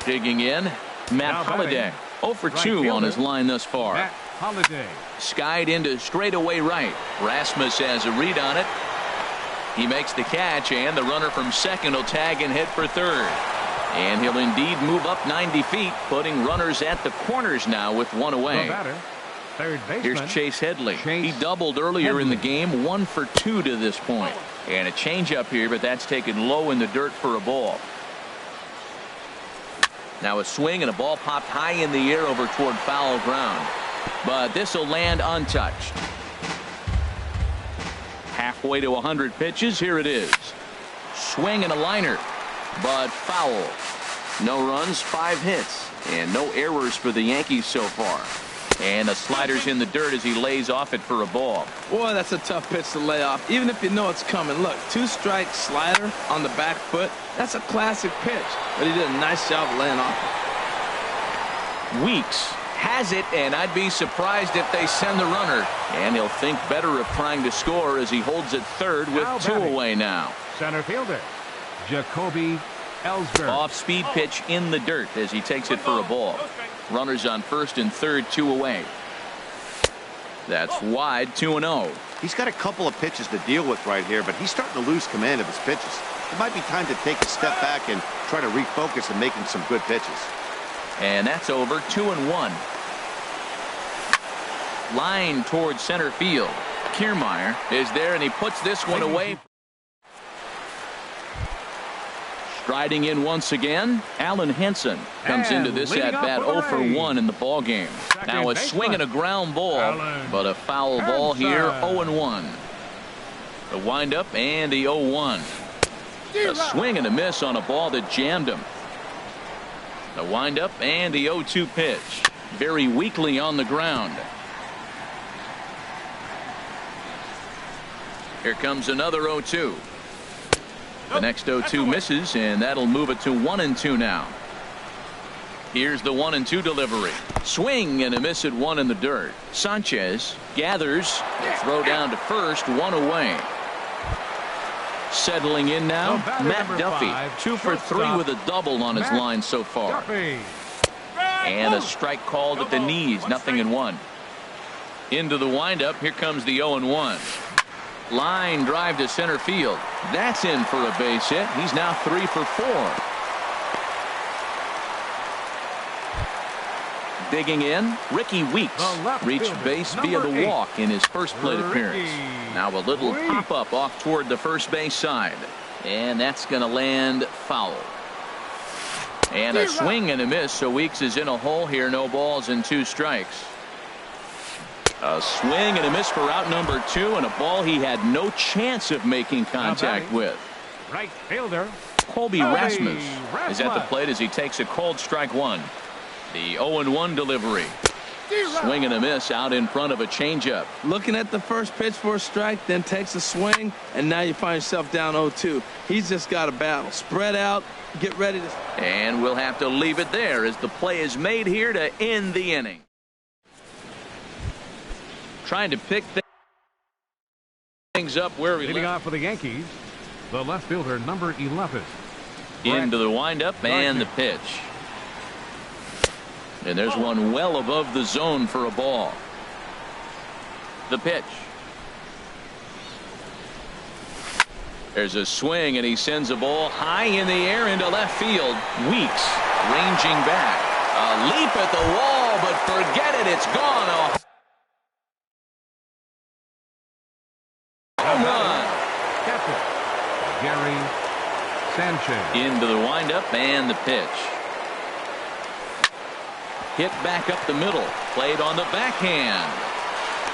Digging in, Matt Holliday 0 for 2 on his line thus far. Matt Holliday. Skied into straightaway right. Rasmus has a read on it. He makes the catch, and the runner from second will tag and hit for third. And he'll indeed move up 90 feet, putting runners at the corners now with 1 away. Third baseman. Here's Chase Headley. He doubled earlier in the game, 1 for 2 to this point. And a changeup here, but that's taken low in the dirt for a ball. Now a swing, and a ball popped high in the air over toward foul ground. But this will land untouched. Halfway to 100 pitches. Here it is. Swing and a liner, but foul. No runs, 5 hits, and no errors for the Yankees so far. And the slider's in the dirt as he lays off it for a ball. Boy, that's a tough pitch to lay off, even if you know it's coming. Look, 2-strike slider on the back foot. That's a classic pitch, but he did a nice job of laying off it. Weeks has it, and I'd be surprised if they send the runner. And he'll think better of trying to score as he holds it third with 2 away now. Center fielder Jacoby Ellsbury. Off-speed pitch in the dirt as he takes it for a ball. Runners on first and third, 2 away. That's wide, 2-0. He's got a couple of pitches to deal with right here, but he's starting to lose command of his pitches. It might be time to take a step back and try to refocus and making some good pitches. And that's over, 2-1. Line towards center field. Kiermaier is there, and he puts this one away. Striding in once again, Alan Henson comes into this at-bat 0 for 1 in the ball game. Now a swing and a ground ball, but a foul ball here, 0-1. The windup and the 0-1. A swing and a miss on a ball that jammed him. The windup and the 0-2 pitch. Very weakly on the ground. Here comes another 0-2. The next 0-2 misses, and that'll move it to 1-2 now. Here's the 1-2 delivery. Swing and a miss at 1 in the dirt. Sanchez gathers. Throw down to first, 1 away. Settling in now, Matt Duffy, 2 for 3 with a double on his line so far. And a strike called at the knees, 0-1. Into the windup, here comes the 0-1. Line drive to center field. That's in for a base hit. He's now 3 for 4. Digging in, Ricky Weeks reached base via the walk in his first plate appearance. Now a little pop-up off toward the first base side. And that's going to land foul. And a swing and a miss, so Weeks is in a hole here. No balls and 2 strikes. A swing and a miss for out number 2, and a ball he had no chance of making contact with. Right fielder Colby Rasmus is at the plate as he takes a cold strike 1. The 0-1 delivery. Swing and a miss out in front of a changeup. Looking at the first pitch for a strike, then takes a swing, and now you find yourself down 0-2. He's just got a battle. Spread out, get ready to. And we'll have to leave it there as the play is made here to end the inning. Trying to pick things up where we leading left. off for the Yankees, the left fielder number 11. Into the windup and the pitch. And there's one well above the zone for a ball. The pitch. There's a swing, and he sends a ball high in the air into left field. Weeks ranging back. A leap at the wall, but forget it. It's gone off. Home run. Catcher Gary Sanchez. Into the windup and the pitch. Hit back up the middle. Played on the backhand.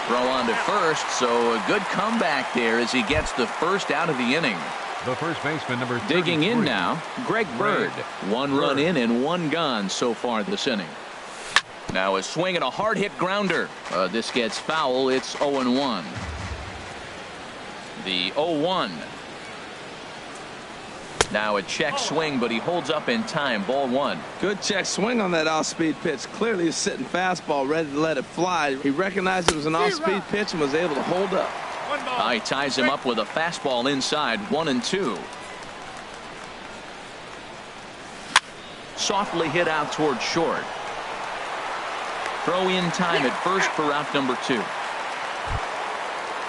Throw on to first, so a good comeback there as he gets the first out of the inning. The first baseman, number 33. Digging in now, Greg Bird. One run in and one gone so far this inning. Now a swing and a hard hit grounder. This gets foul. It's 0-1. The 0-1. Now a check swing, but he holds up in time. Ball one. Good check swing on that off-speed pitch. Clearly a sitting fastball ready to let it fly. He recognized it was an off-speed pitch and was able to hold up. He ties him up with a fastball inside. 1-2. Softly hit out toward short. Throw in time at first for out number 2.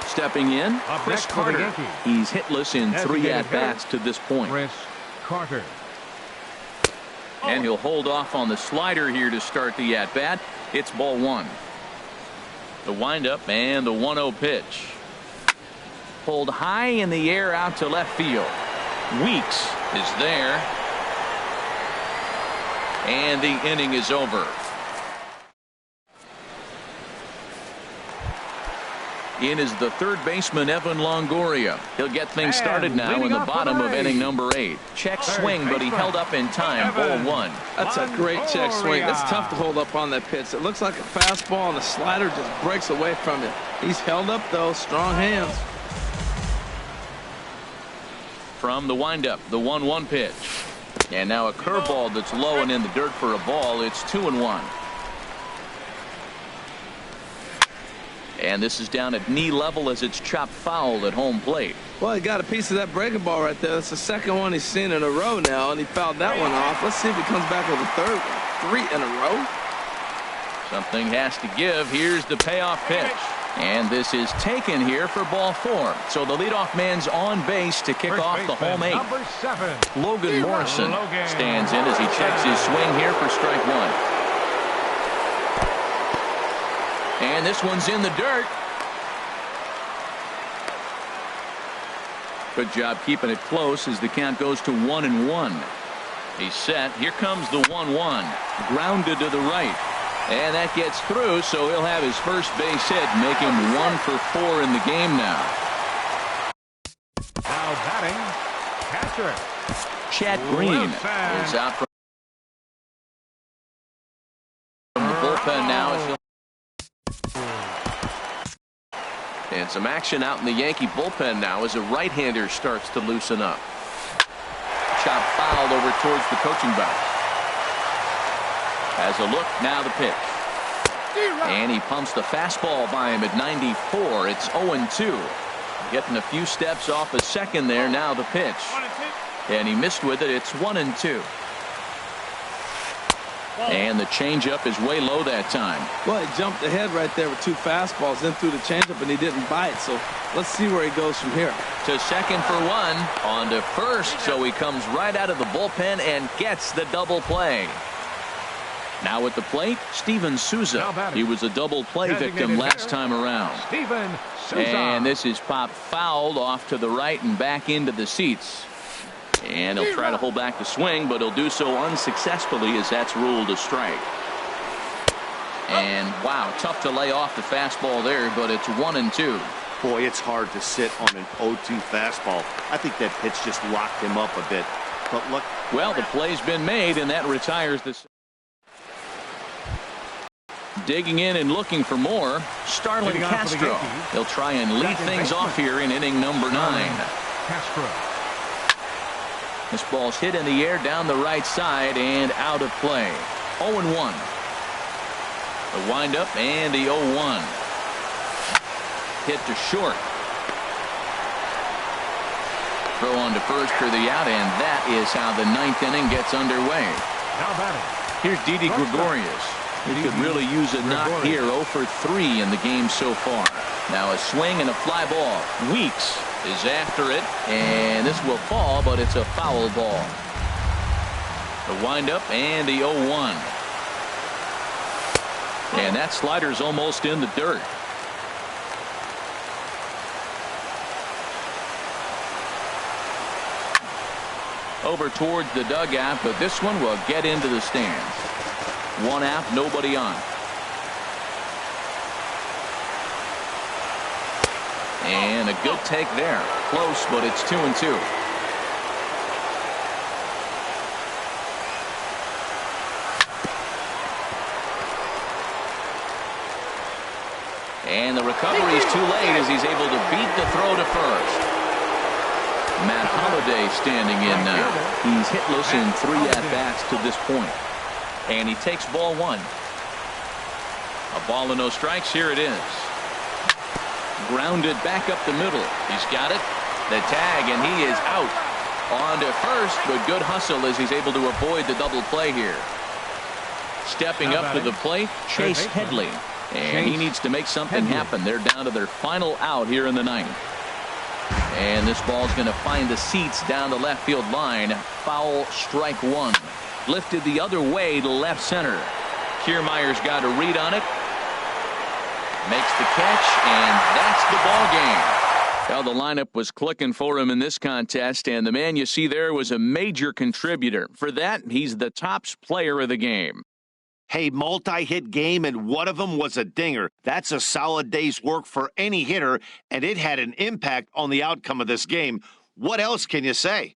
Stepping in, Chris Carter. He's hitless in 3 at-bats to this point. Chris Carter. And he'll hold off on the slider here to start the at-bat. It's ball one. The windup and the 1-0 pitch. Pulled high in the air out to left field. Weeks is there. And the inning is over. In is the third baseman, Evan Longoria. He'll get things started now in the bottom of inning number 8. Check swing, but he held up in time. Ball one. That's a great check swing. It's tough to hold up on that pitch. It looks like a fastball, and the slider just breaks away from it. He's held up, though. Strong hands. From the windup, the 1-1 pitch. And now a curveball that's low and in the dirt for a ball. It's 2-1. And this is down at knee level as it's chopped foul at home plate. Well, he got a piece of that breaking ball right there. That's the second one he's seen in a row now, and he fouled that one off. Let's see if he comes back with a third one. 3 in a row. Something has to give. Here's the payoff pitch. And this is taken here for ball 4. So the leadoff man's on base to kick off the home 8. Number 7. Logan Morrison stands in as he checks his swing here for strike 1. And this one's in the dirt. Good job keeping it close as the count goes to 1-1. He's set. Here comes the 1-1. Grounded to the right. And that gets through, so he'll have his first base hit, make him 1 for 4 in the game now. Now batting, catcher. Chad Green is out from the bullpen now. And some action out in the Yankee bullpen now as a right-hander starts to loosen up. Chop fouled over towards the coaching box. Has a look, now the pitch. And he pumps the fastball by him at 94. It's 0-2. Getting a few steps off a second there, now the pitch. And he missed with it, it's 1-2. And the changeup is way low that time. Well, he jumped ahead right there with 2 fastballs, then threw the changeup, and he didn't bite. So let's see where he goes from here. To second for 1, on to first, so he comes right out of the bullpen and gets the double play. Now at the plate, Steven Souza. He was a double play victim last time around. Steven Souza. And this is popped fouled off to the right and back into the seats. And he'll try to hold back the swing, but he'll do so unsuccessfully as that's ruled a strike. And wow, tough to lay off the fastball there, but it's 1-2. Boy, it's hard to sit on an 0-2 fastball. I think that pitch just locked him up a bit. But look. Well, the play's been made, and that retires the. Digging in and looking for more, Starlin Castro. He'll try and lead things off here in inning number 9. Castro. This ball's hit in the air down the right side and out of play. 0-1. The windup and the 0-1. Hit to short. Throw on to first for the out, and that is how the 9th inning gets underway. Now batting. Here's Didi Gregorius. He could really use a knock here. 0 for 3 in the game so far. Now a swing and a fly ball. Weeks is after it, and this will fall, but it's a foul ball. The windup and the 0-1. And that slider's almost in the dirt. over towards the dugout, but this one will get into the stands. One out, nobody on. And a good take there. Close, but it's 2-2. And the recovery is too late as he's able to beat the throw to first. Matt Holliday standing in now. He's hitless in 3 at-bats to this point. And he takes ball 1. A ball and no strikes. Here it is. Grounded back up the middle. He's got it. The tag, and he is out. On to first, but good hustle as he's able to avoid the double play here. Stepping up to the plate, Chase Headley. And he needs to make something happen. They're down to their final out here in the 9th. And this ball's going to find the seats down the left field line. Foul, strike 1. Lifted the other way to left center. Kiermaier's got a read on it. Makes the catch, and that's the ball game. Well, the lineup was clicking for him in this contest, and the man you see there was a major contributor. For that, he's the tops player of the game. Hey, multi-hit game, and one of them was a dinger. That's a solid day's work for any hitter, and it had an impact on the outcome of this game. What else can you say?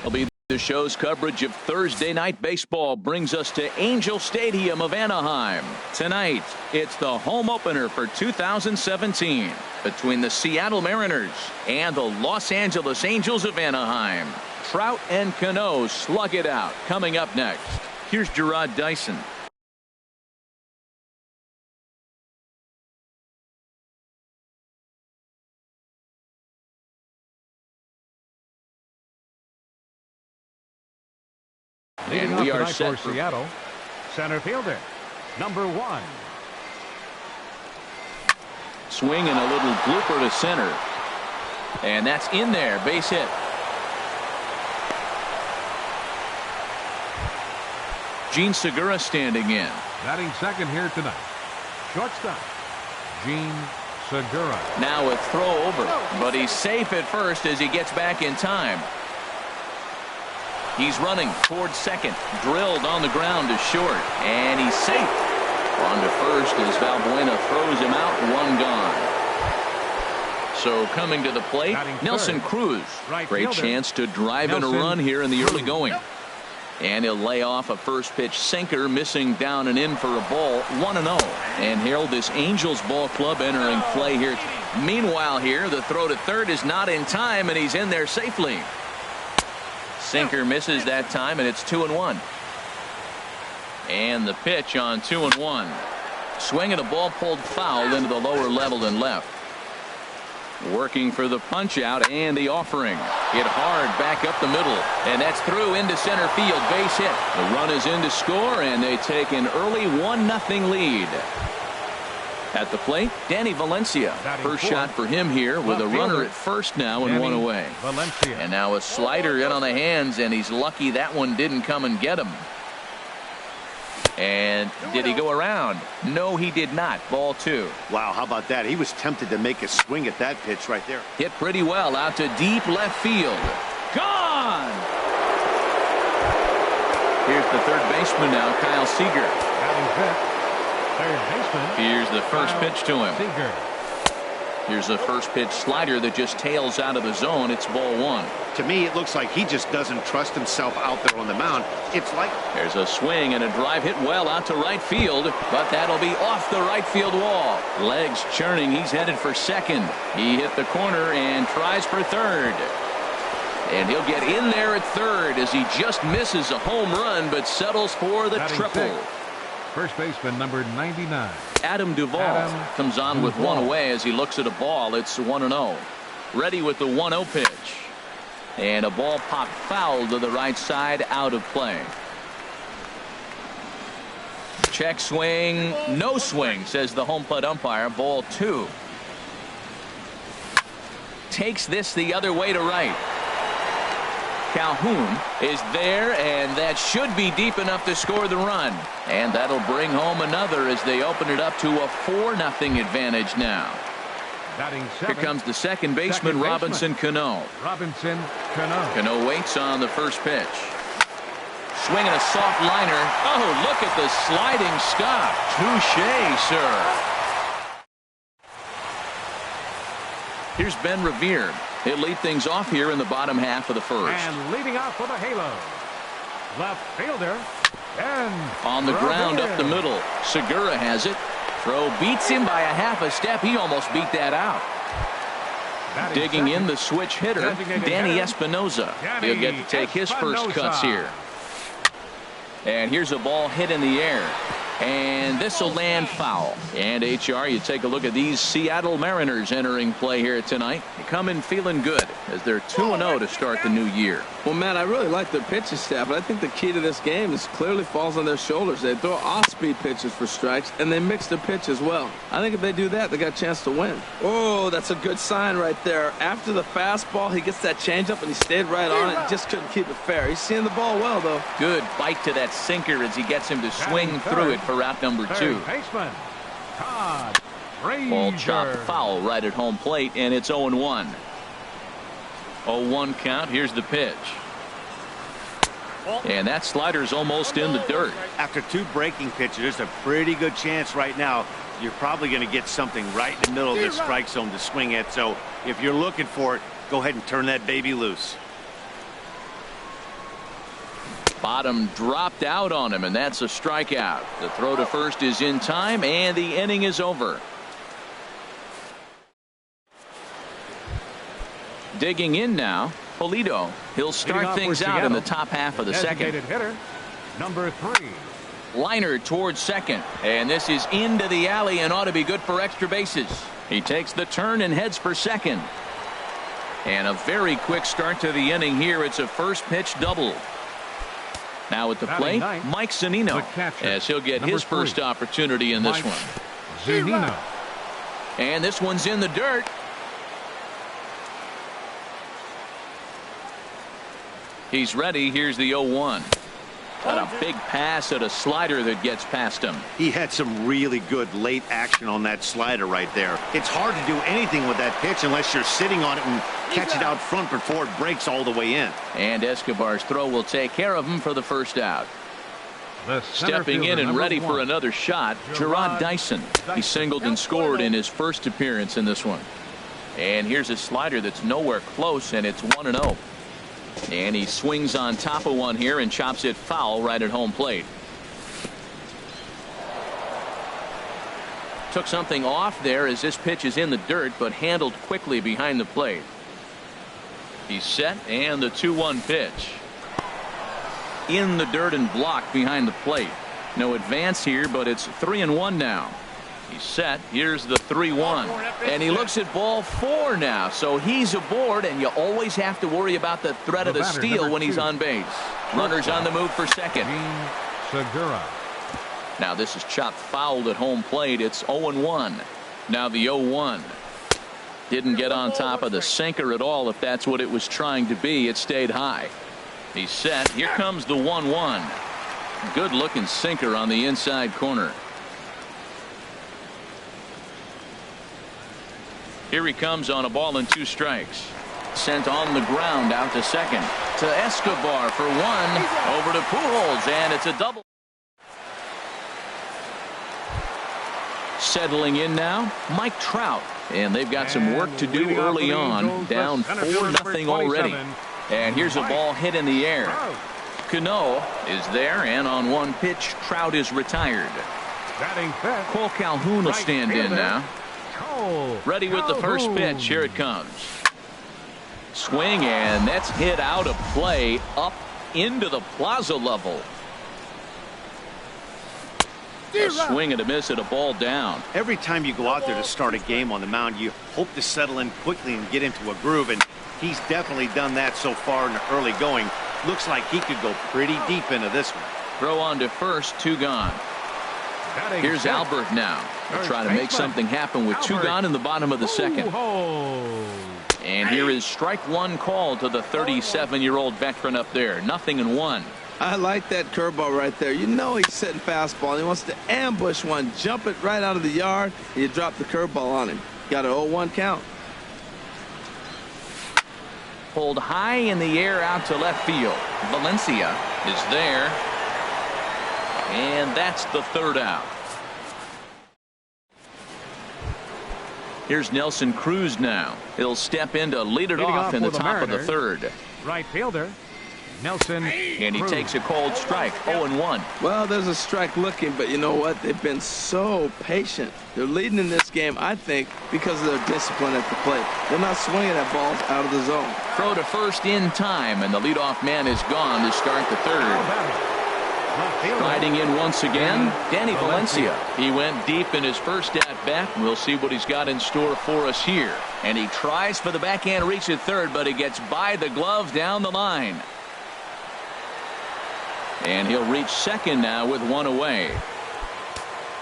Will be the show's coverage of Thursday night baseball brings us to Angel Stadium of Anaheim. Tonight, it's the home opener for 2017 between the Seattle Mariners and the Los Angeles Angels of Anaheim. Trout and Cano slug it out. Coming up next, here's Gerard Dyson. Leading And we are off set for Seattle, center fielder, number 1. Swing and a little blooper to center. And that's in there. Base hit. Gene Segura standing in. Batting second here tonight. Shortstop, Gene Segura. Now a throw over, but he's safe at first as he gets back in time. He's running towards second. Drilled on the ground to short. And he's safe. On to first as Valbuena throws him out. One gone. So coming to the plate, Nelson Cruz. Great chance to drive in a run here in the early going. And he'll lay off a first pitch sinker, missing down and in for a ball. 1-0. And Harold, this Angels ball club entering play here. Meanwhile here, the throw to third is not in time, and he's in there safely. Sinker misses that time, and it's 2-1. And the pitch on 2-1. Swing and a ball pulled foul into the lower level and left. Working for the punch out and the offering. Hit hard back up the middle, and that's through into center field. Base hit. The run is in to score, and they take an early 1-0 lead. At the plate, Danny Valencia. First shot for him here with a runner at first now and one away. And now a slider in on the hands, and he's lucky that one didn't come and get him. And did he go around? No, he did not. Ball 2. Wow, how about that? He was tempted to make a swing at that pitch right there. Hit pretty well out to deep left field. Gone! Here's the third baseman now, Kyle Seager. Here's the first pitch to him. Here's a first pitch slider that just tails out of the zone. It's ball 1. To me, it looks like he just doesn't trust himself out there on the mound. It's like there's a swing and a drive hit well out to right field, but that'll be off the right field wall. Legs churning. He's headed for second. He hit the corner and tries for third. And he'll get in there at third as he just misses a home run, but settles for the triple. First baseman number 99. Adam Duvall comes on with one away as he looks at a ball. It's 1-0. Ready with the 1-0 pitch. And a ball popped foul to the right side, out of play. Check swing. No swing, says the home plate umpire. Ball 2. Takes this the other way to right. Calhoun is there, and that should be deep enough to score the run. And that'll bring home another as they open it up to a 4-0 advantage now. Here comes the second baseman, Robinson Cano. Cano waits on the first pitch. Swinging a soft liner. Oh, look at the sliding stop. Touché, sir. Here's Ben Revere. He'll lead things off here in the bottom half of the first. And leading off with a halo. Left fielder. And on the ground up the middle. Segura has it. Throw beats him by a half a step. He almost beat that out. Digging in the switch hitter, Danny Espinoza. He'll get to take his first cuts here. And here's a ball hit in the air. And this will land foul. And HR, you take a look at these Seattle Mariners entering play here tonight. They come in feeling good as they're 2-0 to start the new year. Well, Matt, I really like their pitching staff, but I think the key to this game is clearly falls on their shoulders. They throw off-speed pitches for strikes, and they mix their pitch as well. I think if they do that, they got a chance to win. Oh, that's a good sign right there. After the fastball, he gets that changeup, and he stayed right on it. Just couldn't keep it fair. He's seeing the ball well, though. Good bite to that sinker as he gets him to swing through it for route number 2. Ball chopped foul right at home plate, and it's 0-1. 0-1 count. Here's the pitch. And that slider's almost in the dirt. After 2 breaking pitches, there's a pretty good chance right now you're probably going to get something right in the middle of this strike zone to swing at. So if you're looking for it, go ahead and turn that baby loose. Bottom dropped out on him, and that's a strikeout. The throw to first is in time, and the inning is over. Digging in now, Polito. He'll start things out in the top half of the second. Hitter, number 3. Liner towards second, and this is into the alley and ought to be good for extra bases. He takes the turn and heads for second. And a very quick start to the inning here. It's a first pitch double. Now at the plate, Mike Zunino, as he'll get his first opportunity in this one. Zunino. And this one's in the dirt. He's ready. Here's the 0-1. Got a big pass at a slider that gets past him. He had some really good late action on that slider right there. It's hard to do anything with that pitch unless you're sitting on it and catch it out front before it breaks all the way in. And Escobar's throw will take care of him for the first out. Stepping in and ready for another shot, Gerard Dyson. He singled and scored in his first appearance in this one. And here's a slider that's nowhere close, and it's 1-0. And he swings on top of one here and chops it foul right at home plate. Took something off there as this pitch is in the dirt, but handled quickly behind the plate. He's set, and the 2-1 pitch. In the dirt and blocked behind the plate. No advance here, but it's 3-1 now. He's set. Here's the 3-1. And he looks at ball 4 now. So he's aboard, and you always have to worry about the threat of the steal when he's on base. Runners on the move for second. Segura. Now this is chopped fouled at home plate. It's 0-1. Now the 0-1. Didn't get on top of the sinker at all. If that's what it was trying to be, it stayed high. He's set. Here comes the 1-1. Good looking sinker on the inside corner. Here he comes on a ball and 2 strikes. Sent on the ground out to second. To Escobar for 1. Over to Pujols, and it's a double. Settling in now, Mike Trout. And they've got some work to do early on. Down 4-0 already. And here's a ball hit in the air. Cano is there, and on one pitch, Trout is retired. Cole Calhoun will stand in now. Ready with the first pitch. Here it comes. Swing, and that's hit out of play up into the plaza level. A swing and a miss at a ball down. Every time you go out there to start a game on the mound, you hope to settle in quickly and get into a groove, and he's definitely done that so far in the early going. Looks like he could go pretty deep into this one. Throw on to first, 2 gone. Here's Albert now. They'll try to make something happen with 2 gone in the bottom of the second. And here is strike one called to the 37-year-old veteran up there. 0-1. I like that curveball right there. You know he's sitting fastball. He wants to ambush one, jump it right out of the yard, and you drop the curveball on him. Got an 0-1 count. Pulled high in the air out to left field. Valencia is there. And that's the third out. Here's Nelson Cruz now. He'll step in to lead it off in the top of the third. Right fielder, Nelson And he Cruz. takes a cold strike. 0-1. Well, there's a strike looking, but you know what? They've been so patient. They're leading in this game, I think, because of their discipline at the plate. They're not swinging at balls out of the zone. Throw to first in time, and the leadoff man is gone to start the third. Riding in once again, Danny Valencia. He went deep in his first at-bat. We'll see what he's got in store for us here. And he tries for the backhand reach at third, but he gets by the glove down the line. And he'll reach second now with one away.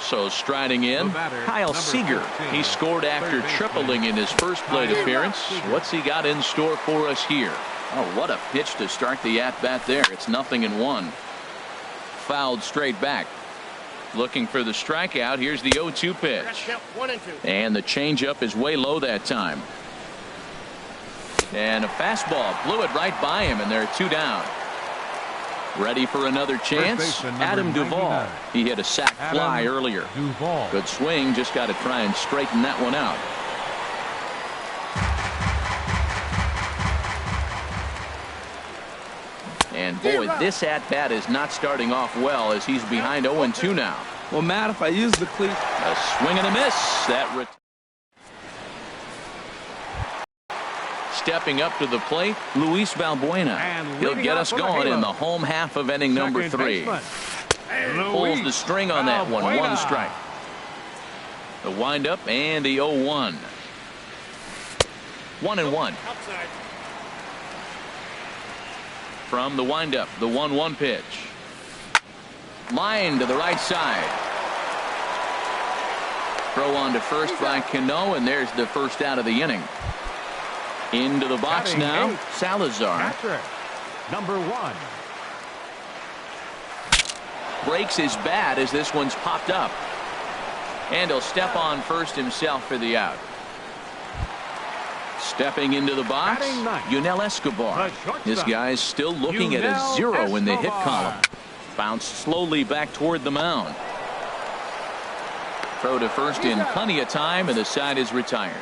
So striding in, Kyle Seager. He scored after tripling in his first plate appearance. What's he got in store for us here? Oh, what a pitch to start the at-bat there. It's 0-1. Fouled straight back. Looking for the strikeout. Here's the 0-2 pitch. And the changeup is way low that time. And a fastball blew it right by him, and there are two down. Ready for another chance? Adam Duvall. He hit a sac fly earlier. Good swing. Just got to try and straighten that one out. And boy, this at-bat is not starting off well as he's behind 0-2 now. Well, Matt, if I use the cleat. A swing and a miss. Stepping up to the plate, Luis Valbuena. He'll get us going in the home half of inning number 3. Pulls the string on that one. One strike. The windup and the 0-1. 1-1. From the windup, the 1-1 pitch. Line to the right side. Throw on to first by Cano, and there's the first out of the inning. Into the box now, Salazar. Number 1. Breaks his bat as this one's popped up. And he'll step on first himself for the out. Stepping into the box, Yunel Escobar. This guy's still looking at a 0 in the hit column. Bounced slowly back toward the mound. Throw to first in plenty of time, and the side is retired.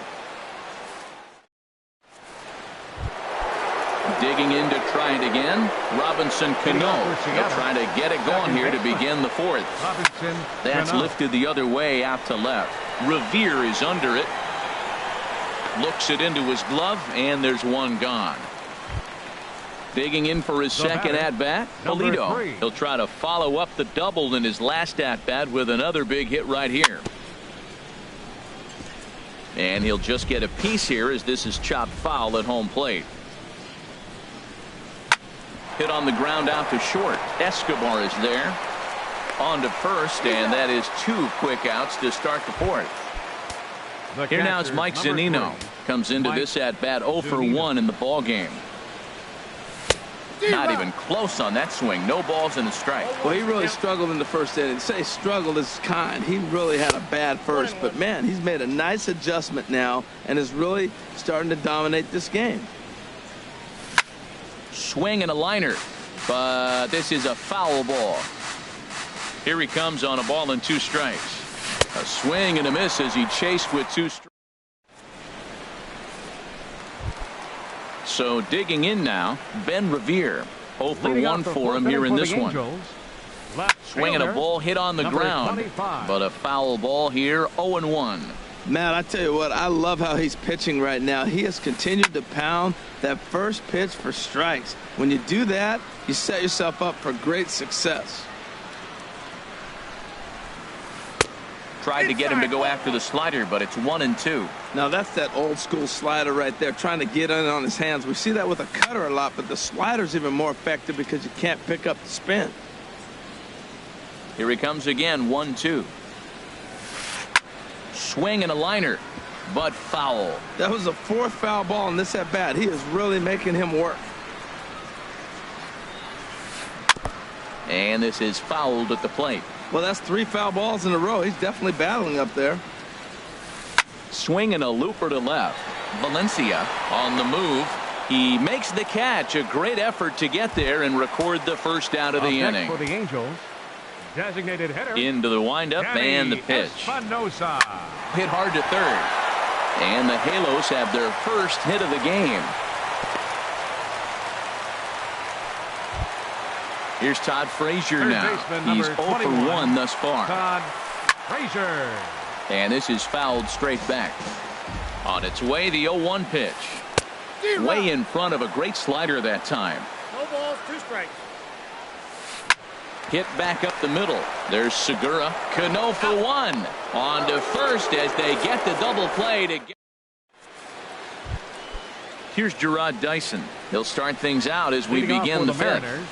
Digging in to try it again, Robinson Cano. He'll try to get it going here to begin the fourth. That's lifted the other way out to left. Revere is under it. Looks it into his glove, and there's one gone. Digging in for his second at-bat, Polito. He'll try to follow up the double in his last at-bat with another big hit right here. And he'll just get a piece here as this is chopped foul at home plate. Hit on the ground out to short. Escobar is there. On to first, and that is 2 quick outs to start the fourth. Here now is Mike Zunino. Comes into this at-bat 0 for 1 in the ball game. Not even close on that swing. No balls and a strike. Well, he really struggled in the first inning. Say struggled is kind. He really had a bad first, but man, he's made a nice adjustment now and is really starting to dominate this game. Swing and a liner, but this is a foul ball. Here he comes on a ball and 2 strikes. A swing and a miss as he chased with 2 strikes. So digging in now, Ben Revere. 0 for 1 for him here in this one. Swinging a ball hit on the ground, but a foul ball here. 0-1. Matt, I tell you what, I love how he's pitching right now. He has continued to pound that first pitch for strikes. When you do that, you set yourself up for great success. Tried to get him to go after the slider, but it's 1-2. Now that's that old school slider right there, trying to get in on his hands. We see that with a cutter a lot, but the slider's even more effective because you can't pick up the spin. Here he comes again, 1-2. Swing and a liner. but foul. That was the 4th foul ball in this at bat. He is really making him work. And this is fouled at the plate. Well, that's 3 foul balls in a row. He's definitely battling up there. Swing and a looper to left. Valencia on the move. He makes the catch. A great effort to get there and record the first out of the inning. For the Angels, designated hitter into the windup and the pitch. Espinosa. Hit hard to third. And the Halos have their first hit of the game. Here's Todd Frazier now. He's 0 for 1 thus far. Todd Frazier. And this is fouled straight back. On its way, the 0-1 pitch. Way in front of a great slider that time. No balls, 2 strikes. Hit back up the middle. There's Segura. Cano for 1. On to first as they get the double play to get. Here's Gerard Dyson. He'll start things out as we begin the 5th.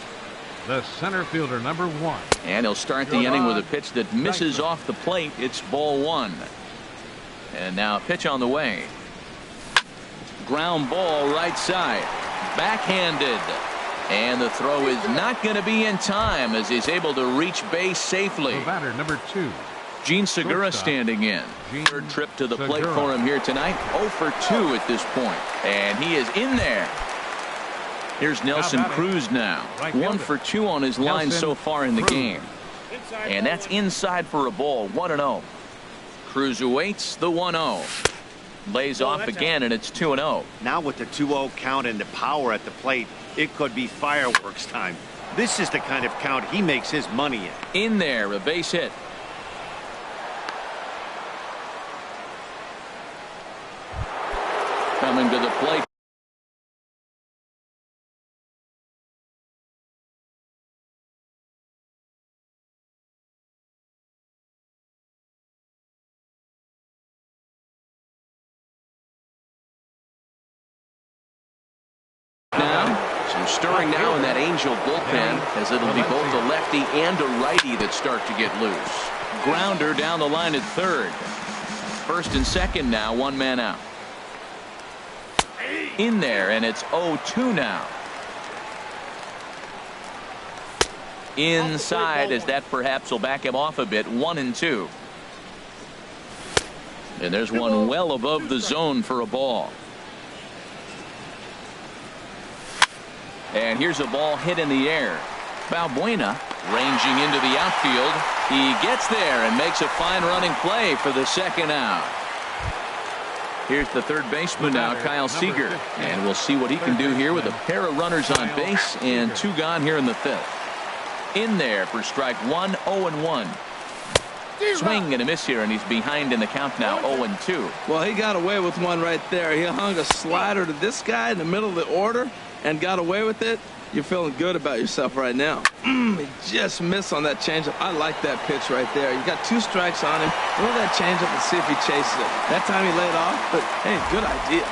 The center fielder, number 1. And he'll start the inning with a pitch that misses off the plate. It's ball 1. And now a pitch on the way. Ground ball right side. Backhanded. And the throw is not going to be in time as he's able to reach base safely. The batter, number 2. Gene Segura standing in. Third trip to the plate for him here tonight. 0 for 2 at this point. And he is in there. Here's Nelson Cruz now. 1 for 2 on his line so far in the game. And that's inside for a ball. 1-0. Cruz awaits the 1-0. Lays off again, and it's 2-0. Now with the 2-0 count and the power at the plate, it could be fireworks time. This is the kind of count he makes his money In there, a base hit. Coming to the plate. Stirring now in that Angel bullpen as it'll be both a lefty and a righty that start to get loose. Grounder down the line at third. First and second now, 1 man out. In there, and it's 0-2 now. Inside as that perhaps will back him off a bit. 1-2. And there's one well above the zone for a ball. And here's a ball hit in the air. Balbuena ranging into the outfield. He gets there and makes a fine running play for the second out. Here's the third baseman now, Kyle Seager. And we'll see what he can do here with a pair of runners on base and 2 gone here in the 5th. In there for strike 1, 0-1. Swing and a miss here, and he's behind in the count now, 0-2. Well, he got away with one right there. He hung a slider to this guy in the middle of the order and got away with it. You're feeling good about yourself right now. He just missed on that changeup. I like that pitch right there. You got 2 strikes on him. Throw that changeup and see if he chases it. That time he laid off, but hey, good idea.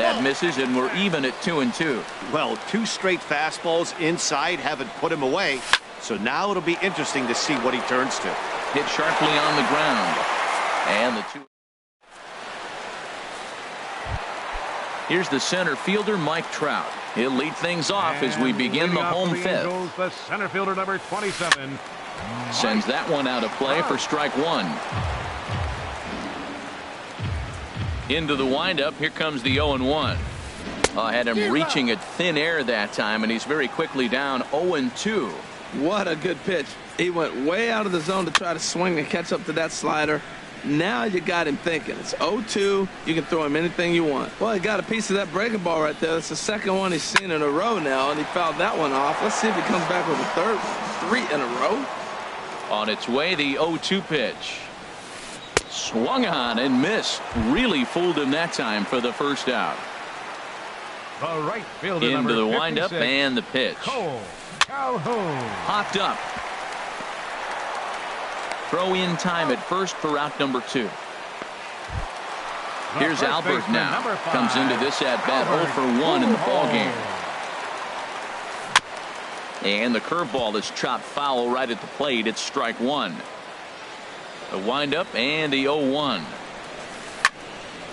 That misses, and we're even at 2-2. Well, 2 straight fastballs inside haven't put him away. So now it'll be interesting to see what he turns to. Hit sharply on the ground. And the 2. Here's the center fielder, Mike Trout. He'll lead things off as we begin the home 5th. Angels, the center fielder, number 27. Sends that one out of play for strike 1. Into the windup. Here comes the 0-1. Had him reaching at thin air that time, and he's very quickly down 0-2. What a good pitch. He went way out of the zone to try to swing and catch up to that slider. Now you got him thinking. It's 0-2. You can throw him anything you want. Well, he got a piece of that breaking ball right there. That's the second one he's seen in a row now, and he fouled that one off. Let's see if he comes back with a third one. 3 in a row. On its way, the 0-2 pitch. Swung on and missed. Really fooled him that time for the first out. The right fielder, into the windup and the pitch. Cole Calhoun. Hopped up. Throw in time at first for out number 2. Here's Albert now. Comes into this at bat 0 for 1 in the ball game. And the curveball is chopped foul right at the plate. It's strike 1. The windup and the 0-1.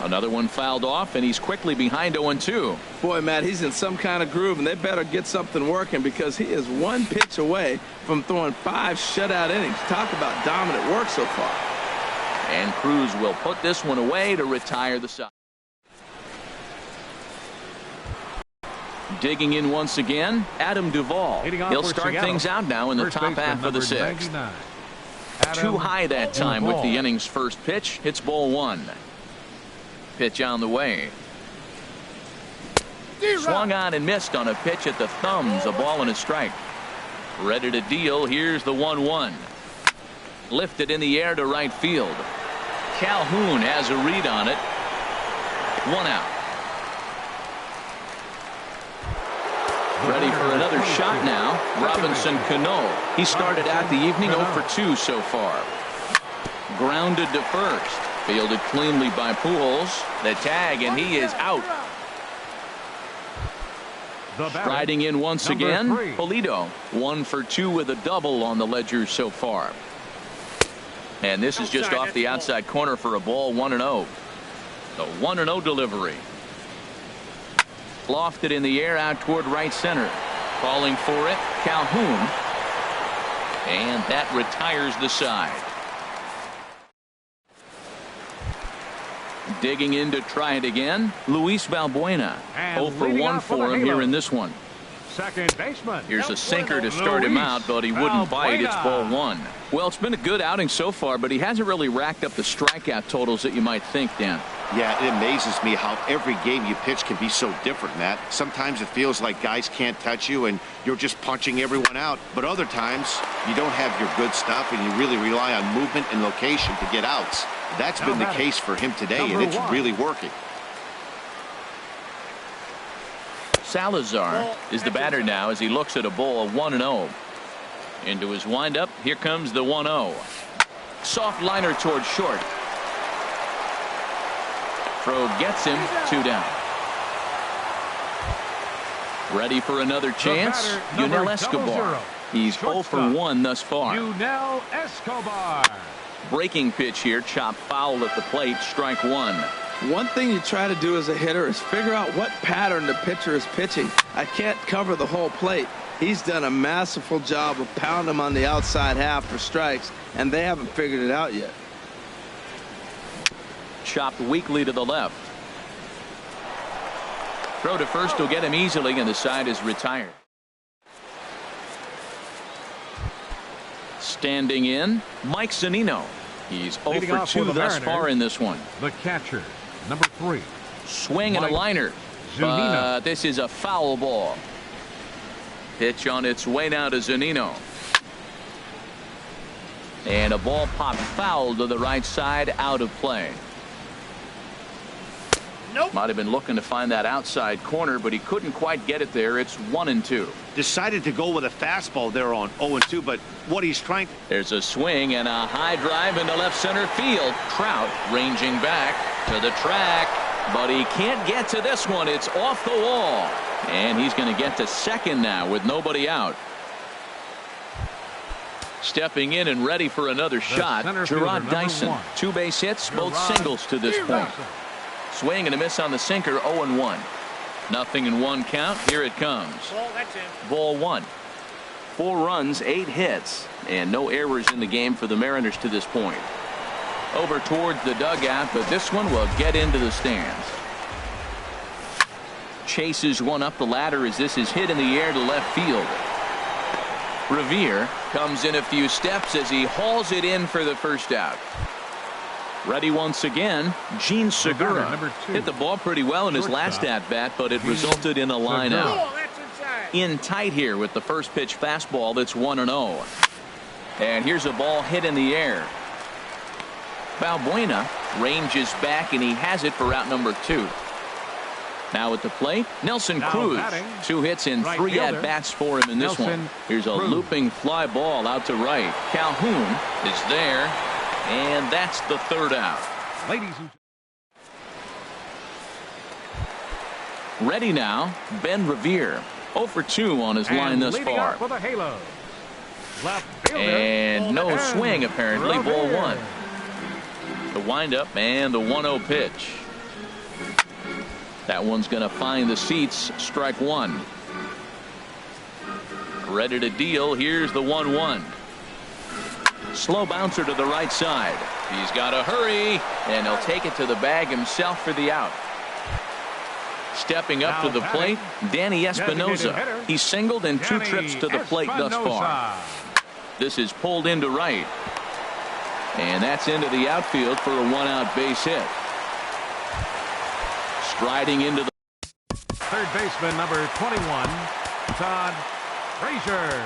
Another one fouled off, and he's quickly behind 0-2. Boy, Matt, he's in some kind of groove, and they better get something working because he is one pitch away from throwing 5 shutout innings. Talk about dominant work so far. And Cruz will put this one away to retire the side. Digging in once again, Adam Duvall. He'll start things out now in the top half of the 6th. Too high that time with the inning's first pitch. Hits ball 1. Pitch on the way. Swung on and missed on a pitch at the thumbs. A ball and a strike. Ready to deal. Here's the 1-1. Lifted in the air to right field. Calhoun has a read on it. 1 out. Ready for another shot now. Robinson Cano. He started out the evening 0 for 2 so far. Grounded to first. Fielded cleanly by Pujols. The tag, and he is out. Striding in once again, Polito. 1 for 2 with a double on the ledger so far. And this is just off the outside corner for a ball. 1-0. The 1-0 delivery. Lofted in the air out toward right center. Calling for it, Calhoun. And that retires the side. Digging in to try it again, Luis Valbuena. 0 for 1 for him here in this one. Second baseman. Here's a sinker to start him out, but he wouldn't bite. It's ball 1. Well, it's been a good outing so far, but he hasn't really racked up the strikeout totals that you might think, Dan. Yeah, it amazes me how every game you pitch can be so different, Matt. Sometimes it feels like guys can't touch you and you're just punching everyone out. But other times you don't have your good stuff and you really rely on movement and location to get outs. That's been the case for him today, and it's really working. Salazar is the batter now as he looks at a ball 1-0. Into his windup. Here comes the 1-0. Soft liner towards short. Throw gets him. 2 down. Ready for another chance. Yunel Escobar. He's 0 for 1 thus far. Yunel Escobar. Breaking pitch here. Chopped foul at the plate. Strike 1. One thing you try to do as a hitter is figure out what pattern the pitcher is pitching. I can't cover the whole plate. He's done a masterful job of pounding him on the outside half for strikes, and they haven't figured it out yet. Chopped weakly to the left. Throw to first will get him easily, and the side is retired. Standing in, Mike Zunino. He's 0 for 2 thus far in this one. The catcher, number 3. Swing and a liner. But this is a foul ball. Pitch on its way now to Zunino. And a ball popped foul to the right side, out of play. Nope. Might have been looking to find that outside corner, but he couldn't quite get it there. It's 1-2. Decided to go with a fastball there on 0-2, but what he's trying. There's a swing and a high drive into left center field. Trout ranging back to the track, but he can't get to this one. It's off the wall, and he's going to get to second now with nobody out. Stepping in and ready for another shot, Gerard Dyson. 2 base hits, both singles to this point. Swing and a miss on the sinker. 0-1. Nothing in 1 count. Here it comes. Ball 1. 4 runs, 8 hits, and no errors in the game for the Mariners to this point. Over towards the dugout, but this one will get into the stands. Chases one up the ladder as this is hit in the air to left field. Revere comes in a few steps as he hauls it in for the first out. Ready once again, Gene Segura. Hit the ball pretty well in his last at-bat, but it resulted in a line out. In tight here with the first pitch fastball that's 1-0. And here's a ball hit in the air. Valbuena ranges back, and he has it for out number 2. Now at the plate, Nelson Cruz. 2 hits and 3 at-bats for him in this one. Here's a looping fly ball out to right. Calhoun is there. And that's the 3rd out. Ladies and ready now, Ben Revere. 0 for 2 on his line thus far. And no swing apparently. Ball 1. The windup and the 1-0 pitch. That one's going to find the seats. Strike one. Ready to deal. Here's the 1-1. Slow bouncer to the right side. He's got to hurry, and he'll take it to the bag himself for the out. Stepping up to the plate, Danny Espinosa. He's singled in 2 trips to the plate thus far. This is pulled into right. And that's into the outfield for a 1-out base hit. Striding into the third baseman, number 21, Todd Frazier.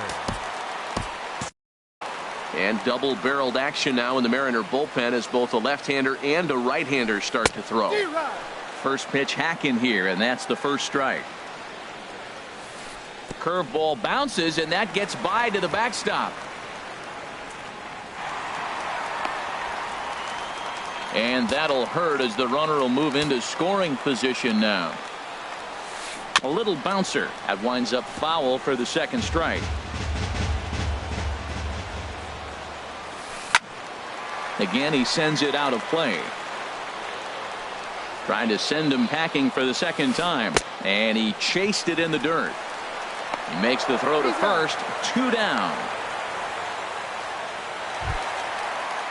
And double-barreled action now in the Mariner bullpen as both a left-hander and a right-hander start to throw. First pitch hack in here, and that's the first strike. Curveball bounces, and that gets by to the backstop. And that'll hurt as the runner will move into scoring position now. A little bouncer. That winds up foul for the second strike. Again, he sends it out of play. Trying to send him packing for the second time. And he chased it in the dirt. He makes the throw to first. 2 down.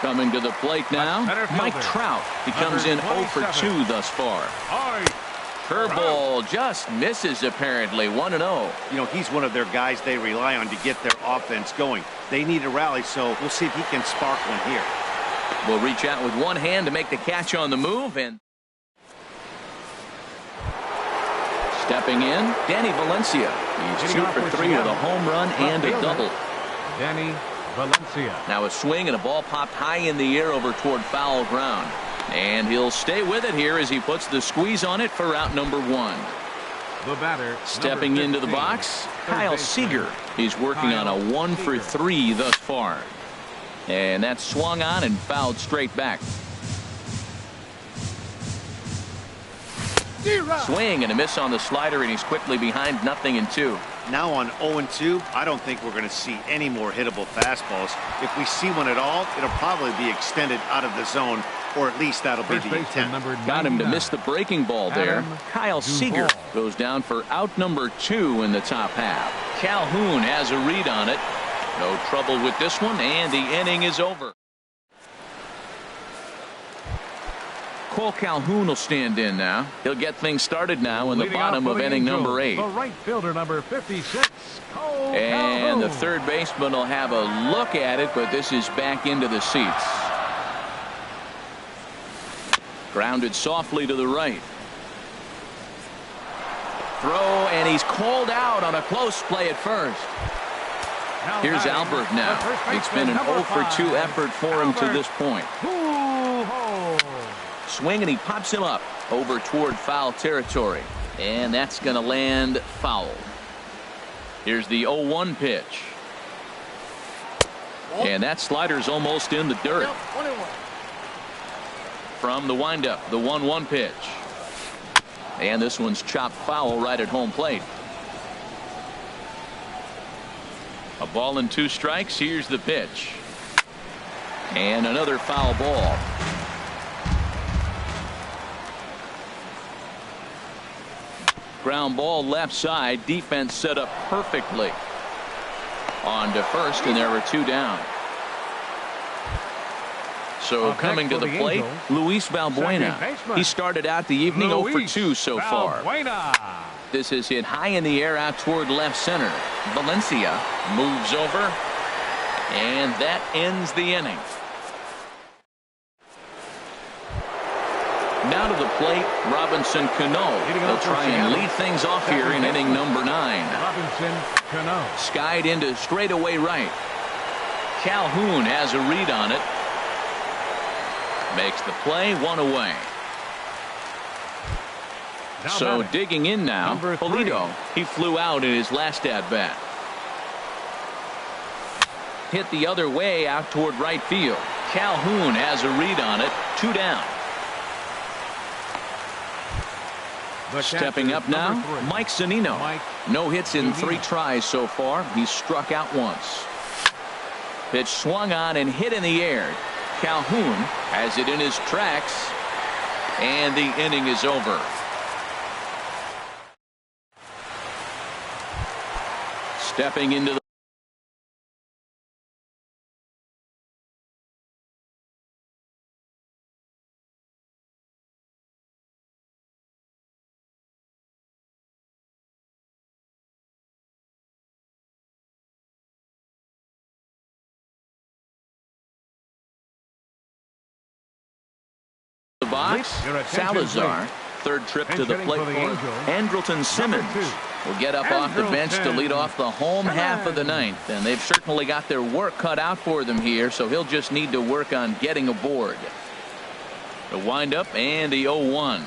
Coming to the plate now, Mike Trout. He comes in 0 for 2 thus far. Curveball just misses apparently. 1-0. You know, he's one of their guys they rely on to get their offense going. They need a rally, so we'll see if he can spark one here. Will reach out with one hand to make the catch on the move, and stepping in, Danny Valencia. He's 2 for 3 with a home run and a double. Danny Valencia. Now a swing and a ball popped high in the air over toward foul ground. And he'll stay with it here as he puts the squeeze on it for out number 1. The batter, stepping into the box, Kyle Seager. He's working on a 1 for 3 thus far. And that's swung on and fouled straight back. Swing and a miss on the slider, and he's quickly behind 0-2. Now on 0-2, I don't think we're going to see any more hittable fastballs. If we see one at all, it'll probably be extended out of the zone, or at least that'll be the intent. Got him to miss the breaking ball there. Kyle Seager goes down for out number 2 in the top half. Calhoun has a read on it. No trouble with this one, and the inning is over. Cole Calhoun will stand in now. He'll get things started now in the bottom of inning number 8. The right fielder, number 56, Cole and Calhoun. The third baseman will have a look at it, but this is back into the seats. Grounded softly to the right. Throw, and he's called out on a close play at first. Here's Albert now. It's been an 0 for 2 effort for him to this point. Swing, and he pops him up over toward foul territory. And that's going to land foul. Here's the 0-1 pitch. And that slider's almost in the dirt. From the windup, the 1-1 pitch. And this one's chopped foul right at home plate. A ball and 2 strikes. Here's the pitch. And another foul ball. Ground ball left side. Defense set up perfectly. On to first, and there were 2 down. So coming to the plate, Luis Valbuena. He started out the evening 0 for 2 so far. This is hit high in the air out toward left center. Valencia moves over, and that ends the inning. Now to the plate, Robinson Cano. He'll try and lead things off here in inning number 9. Robinson Cano. Skied into straightaway right. Calhoun has a read on it. Makes the play, 1 away. So digging in now, Polito. He flew out in his last at-bat. Hit the other way out toward right field. Calhoun has a read on it. 2 down. Stepping up now, Mike Zunino. No hits in 3 tries so far. He's struck out once. Pitch swung on and hit in the air. Calhoun has it in his tracks, and the inning is over. Stepping into the box. Salazar, third trip to the plate for Andrelton Simmons, will get up off the bench to lead off the home half of the ninth, and they've certainly got their work cut out for them here, so he'll just need to work on getting aboard. The windup and the 0-1.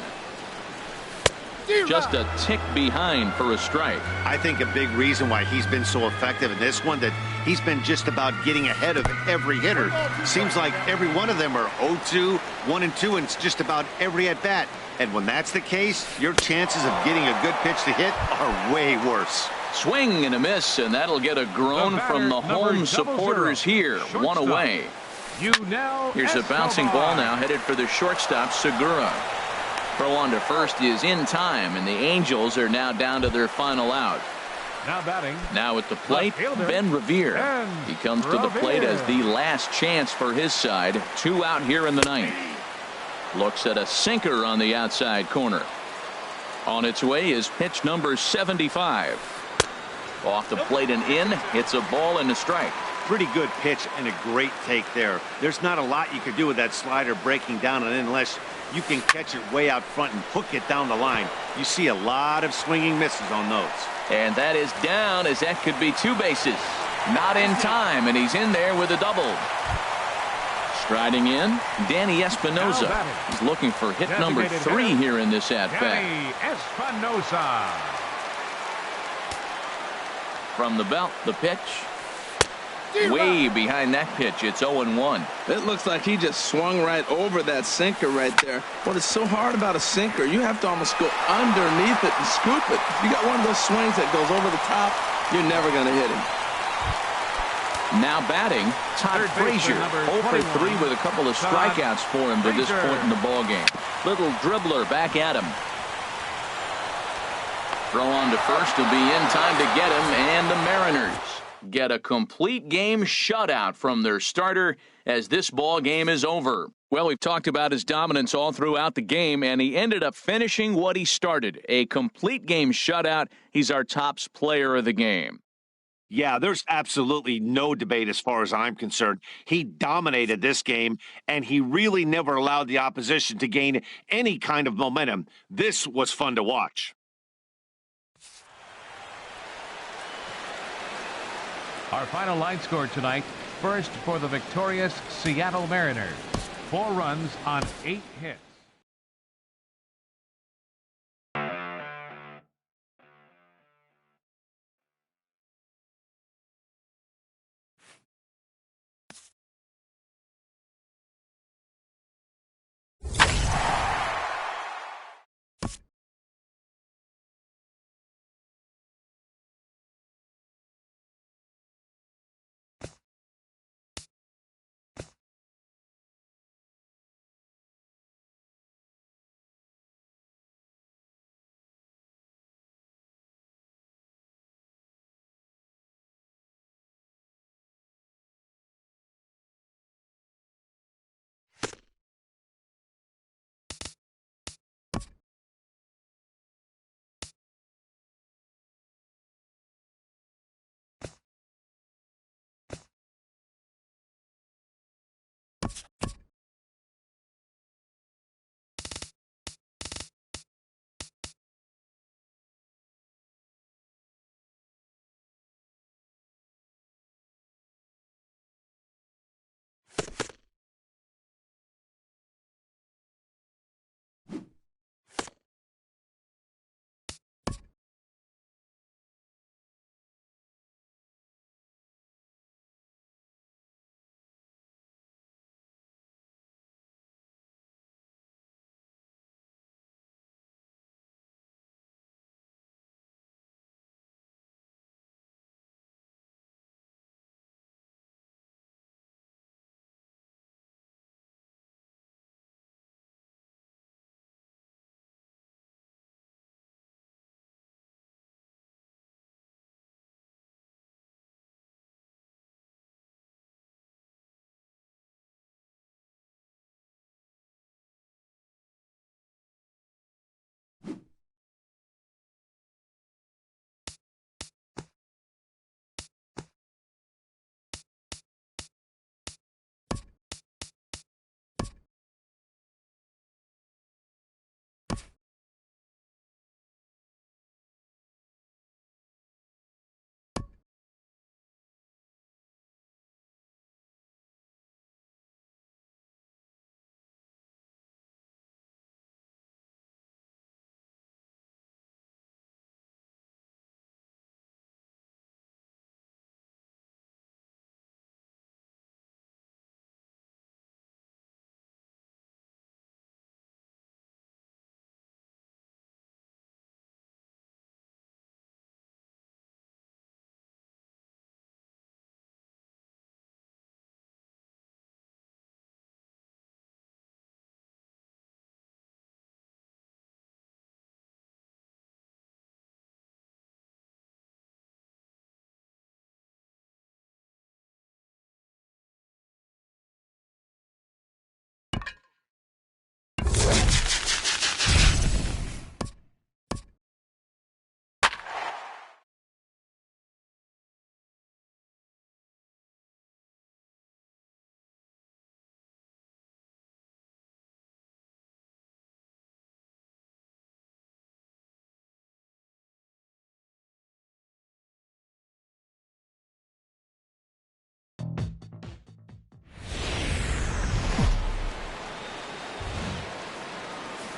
Just a tick behind for a strike. I think a big reason why he's been so effective in this one, that he's been just about getting ahead of every hitter. Seems like every one of them are 0-2, 1-2, and it's just about every at bat. And when that's the case, your chances of getting a good pitch to hit are way worse. Swing and a miss, and that'll get a groan from the home supporters here. One away. Here's a bouncing ball now headed for the shortstop, Segura. Throw on to first is in time, and the Angels are now down to their final out. Now batting. Now at the plate, Ben Revere. He comes to the plate as the last chance for his side. 2 out here in the ninth. Looks at a sinker on the outside corner. On its way is pitch number 75. Off the plate and in. It's a ball and a strike. Pretty good pitch and a great take there. There's not a lot you could do with that slider breaking down and in unless you can catch it way out front and hook it down the line. You see a lot of swinging misses on those. And that is down, as that could be 2 bases. Not in time, and he's in there with a double. Striding in, Danny Espinosa. He's looking for hit number 3 here in this at-bat. Danny Espinosa. From the belt, the pitch. Way behind that pitch. It's 0-1. It looks like he just swung right over that sinker right there. What is so hard about a sinker, you have to almost go underneath it and scoop it. If you got one of those swings that goes over the top, you're never going to hit him. Now batting, Todd Frazier. 0 for 3 with a couple of strikeouts for him to this point in the ballgame. Little dribbler back at him. Throw on to first will be in time to get him, and the Mariners get a complete game shutout from their starter as this ball game is over. Well, we've talked about his dominance all throughout the game, and he ended up finishing what he started. A complete game shutout. He's our tops player of the game. Yeah, there's absolutely no debate as far as I'm concerned. He dominated this game, and he really never allowed the opposition to gain any kind of momentum. This was fun to watch. Our final line score tonight. First for the victorious Seattle Mariners. 4 runs on 8 hits.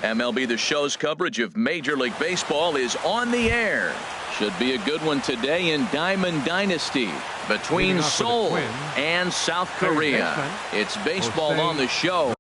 MLB The Show's coverage of Major League Baseball is on the air. Should be a good one today in Diamond Dynasty between Seoul and South Korea. It's baseball on the show.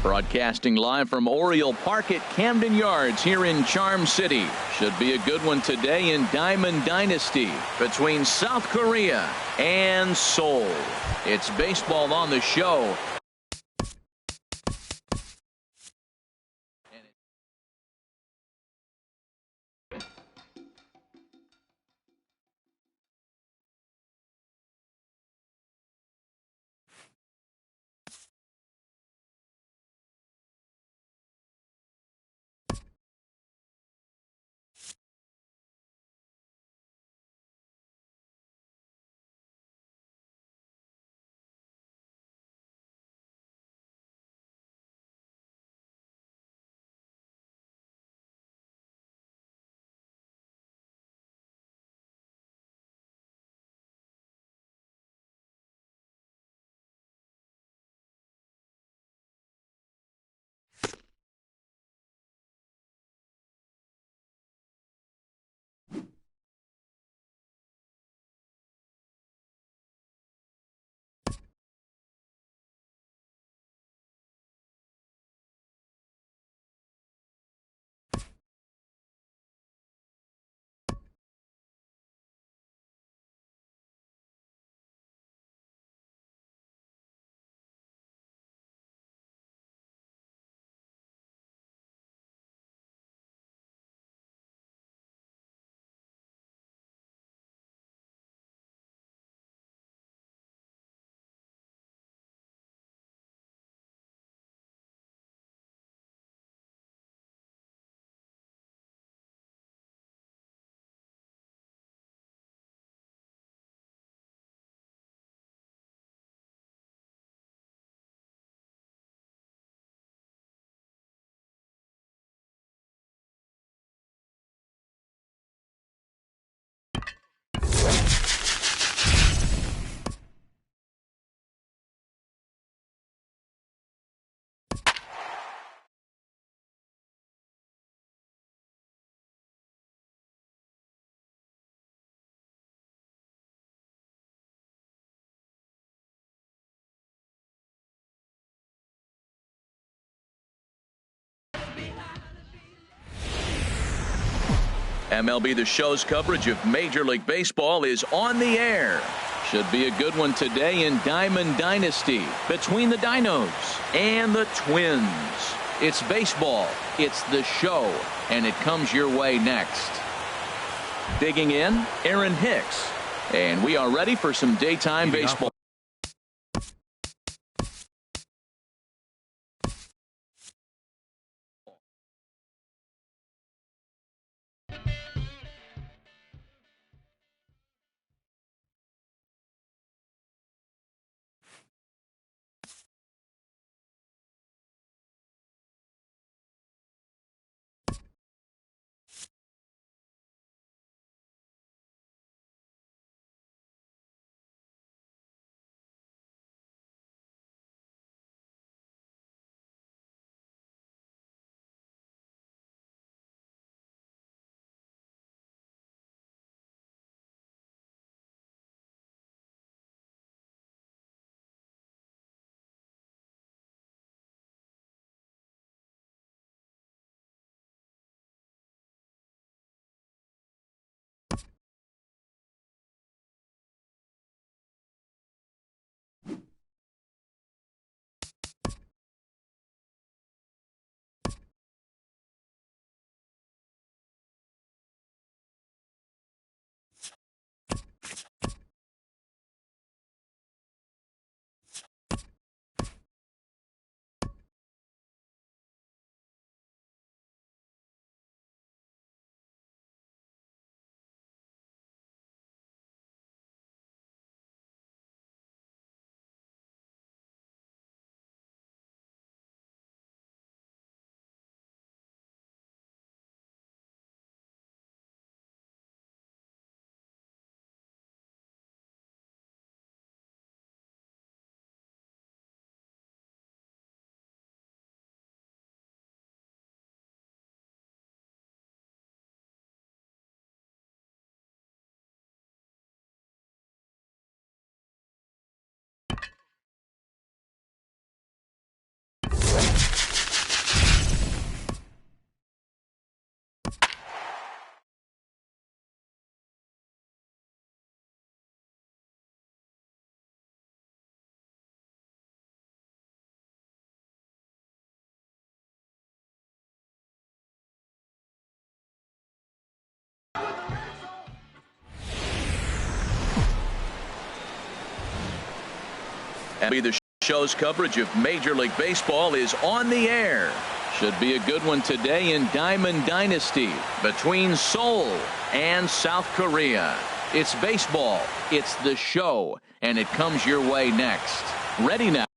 Broadcasting live from Oriole Park at Camden Yards here in Charm City. Should be a good one today in Diamond Dynasty between South Korea and Seoul. It's baseball on the show. MLB The Show's coverage of Major League Baseball is on the air. Should be a good one today in Diamond Dynasty between the Dinos and the Twins. It's baseball, it's The Show, and it comes your way next. Digging in, Aaron Hicks. And we are ready for some daytime baseball. MLB The Show's coverage of Major League Baseball is on the air. Should be a good one today in Diamond Dynasty between Seoul and South Korea. It's baseball, it's The Show, and it comes your way next. Ready now.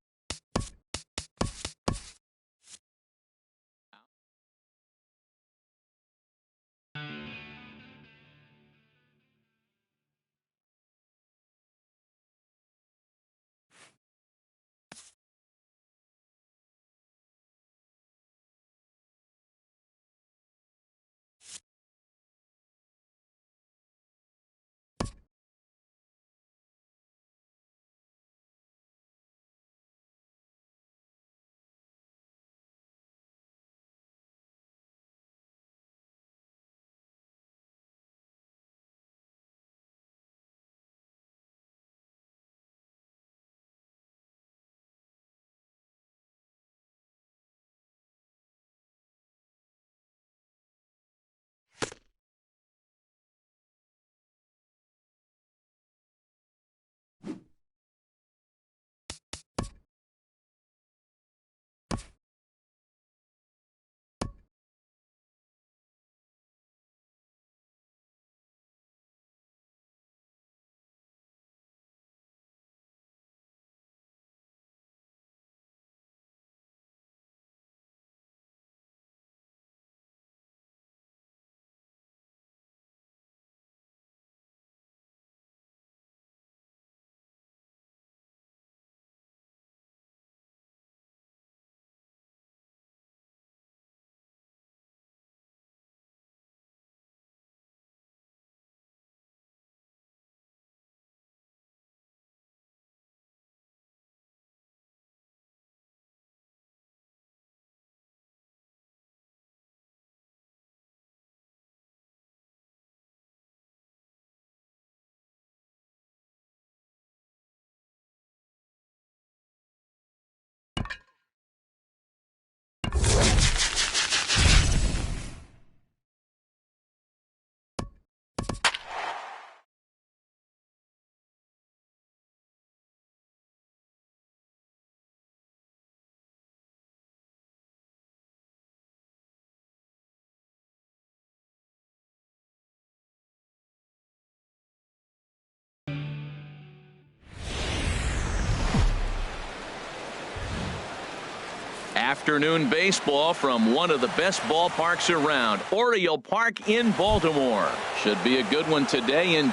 Afternoon baseball from one of the best ballparks around, Oriole Park in Baltimore. Should be a good one today in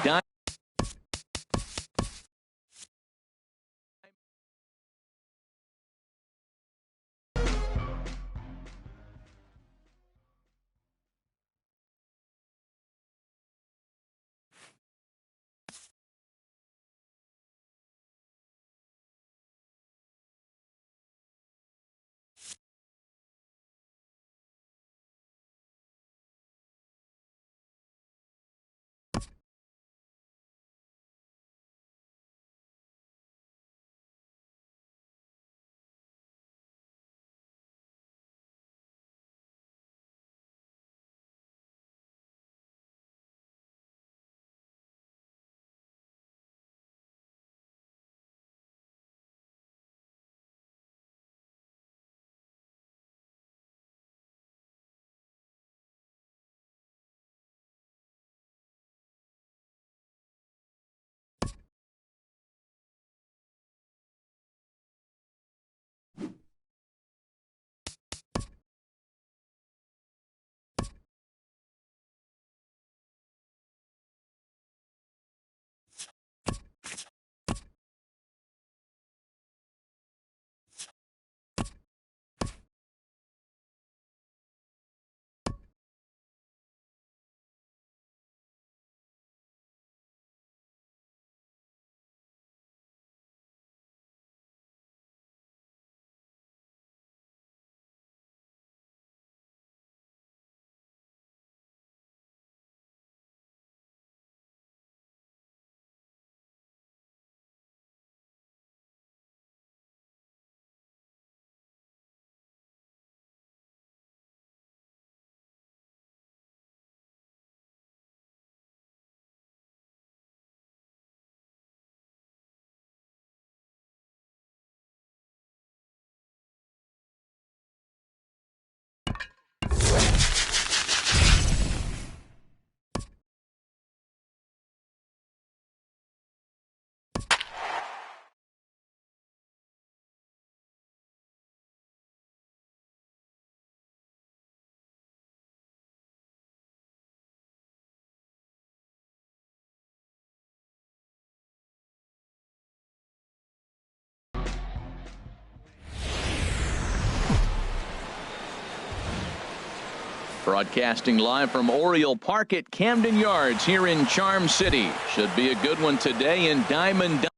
broadcasting live from Oriole Park at Camden Yards here in Charm City. Should be a good one today in Diamond.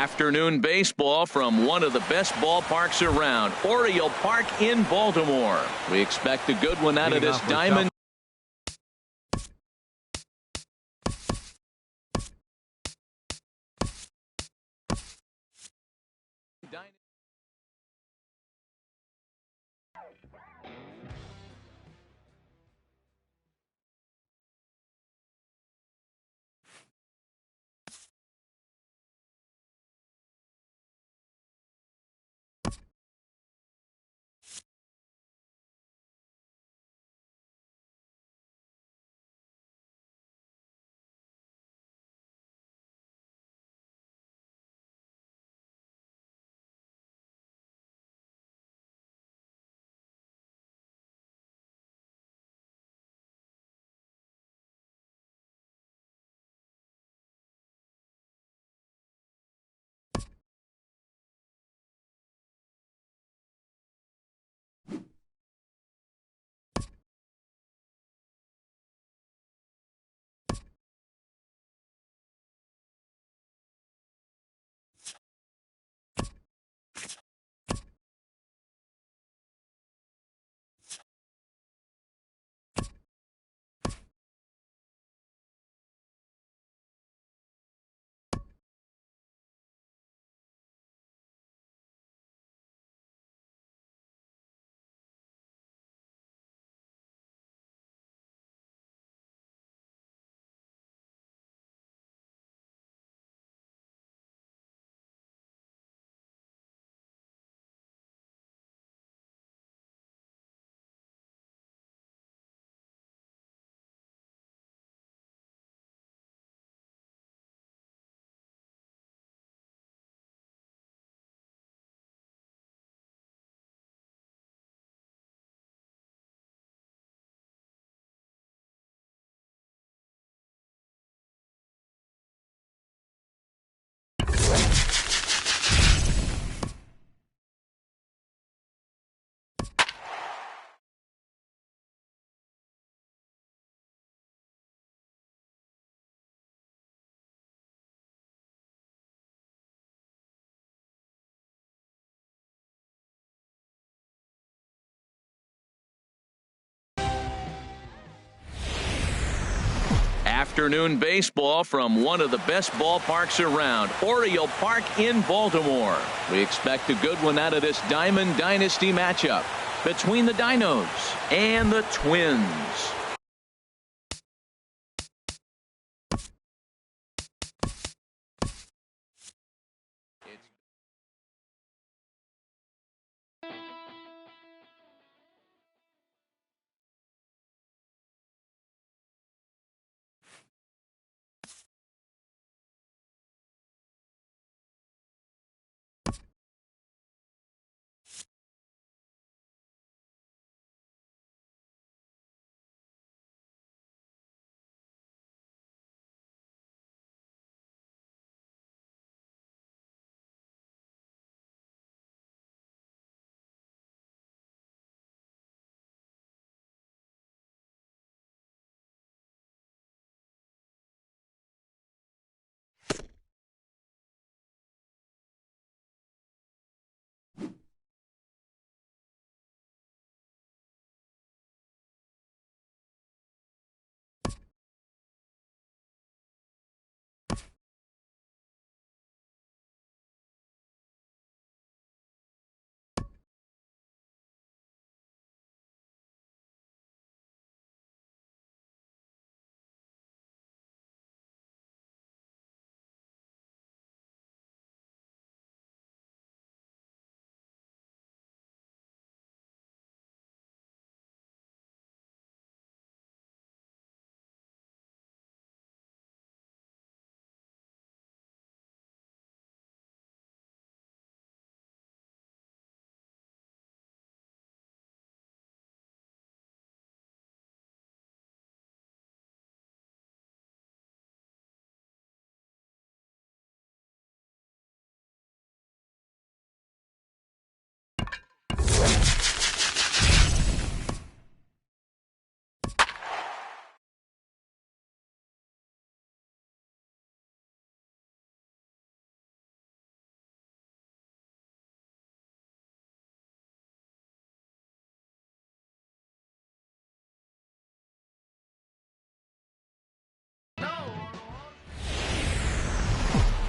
Afternoon baseball from one of the best ballparks around, Oriole Park in Baltimore. We expect a good one out of this diamond. Afternoon baseball from one of the best ballparks around, Oriole Park in Baltimore. We expect a good one out of this Diamond Dynasty matchup between the Dinos and the Twins.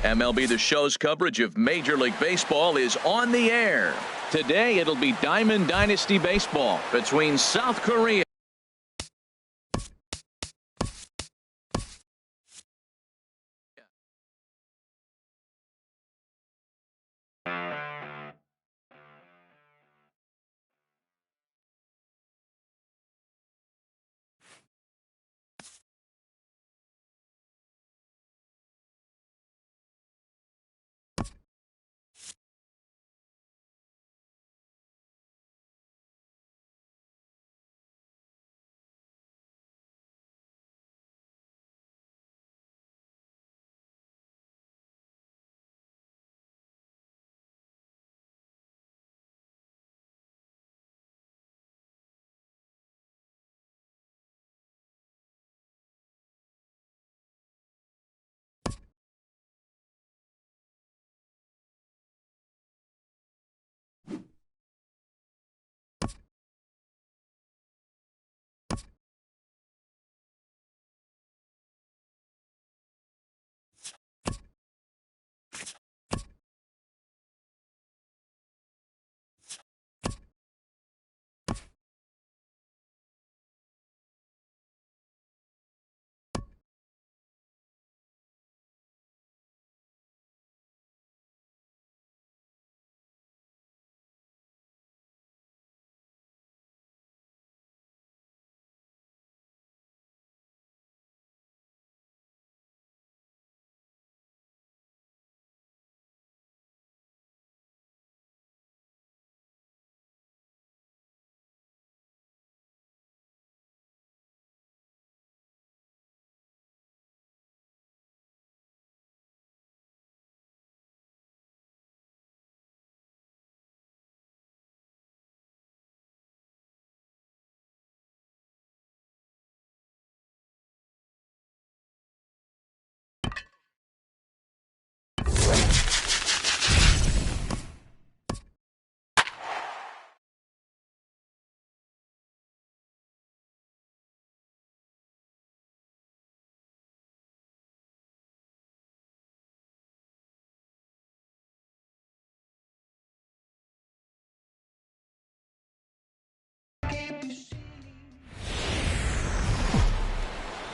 MLB The Show's coverage of Major League Baseball is on the air. Today it'll be Diamond Dynasty Baseball between South Korea.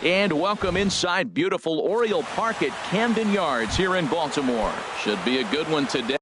And welcome inside beautiful Oriole Park at Camden Yards here in Baltimore. Should be a good one today.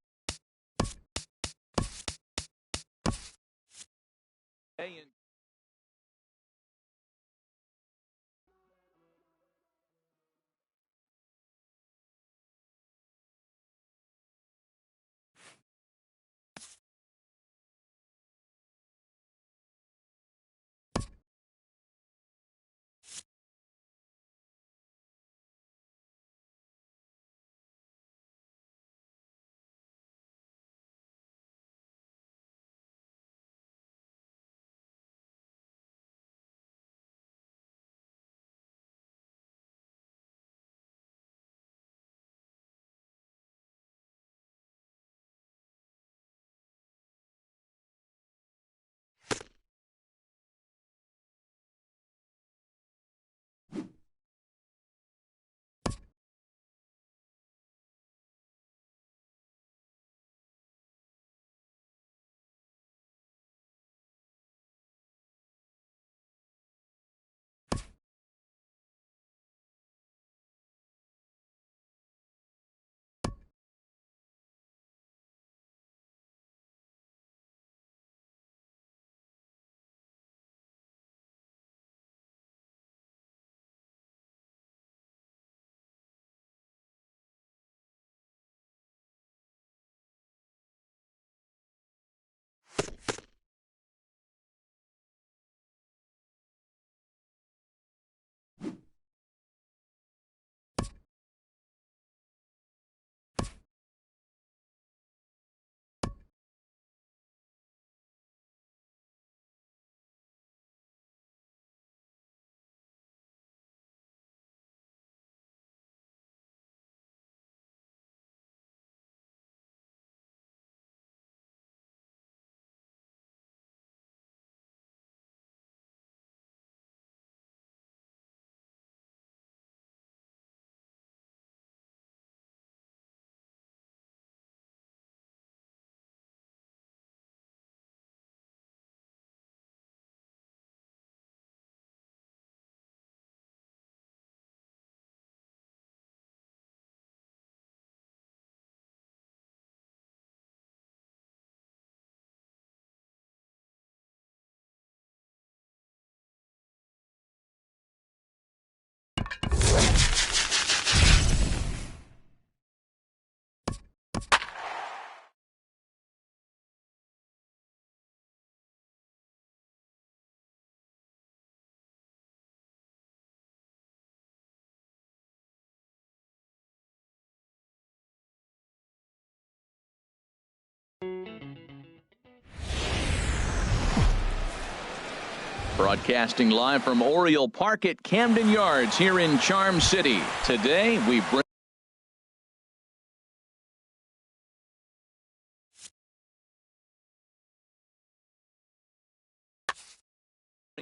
Broadcasting live from Oriole Park at Camden Yards here in Charm City. Today we bring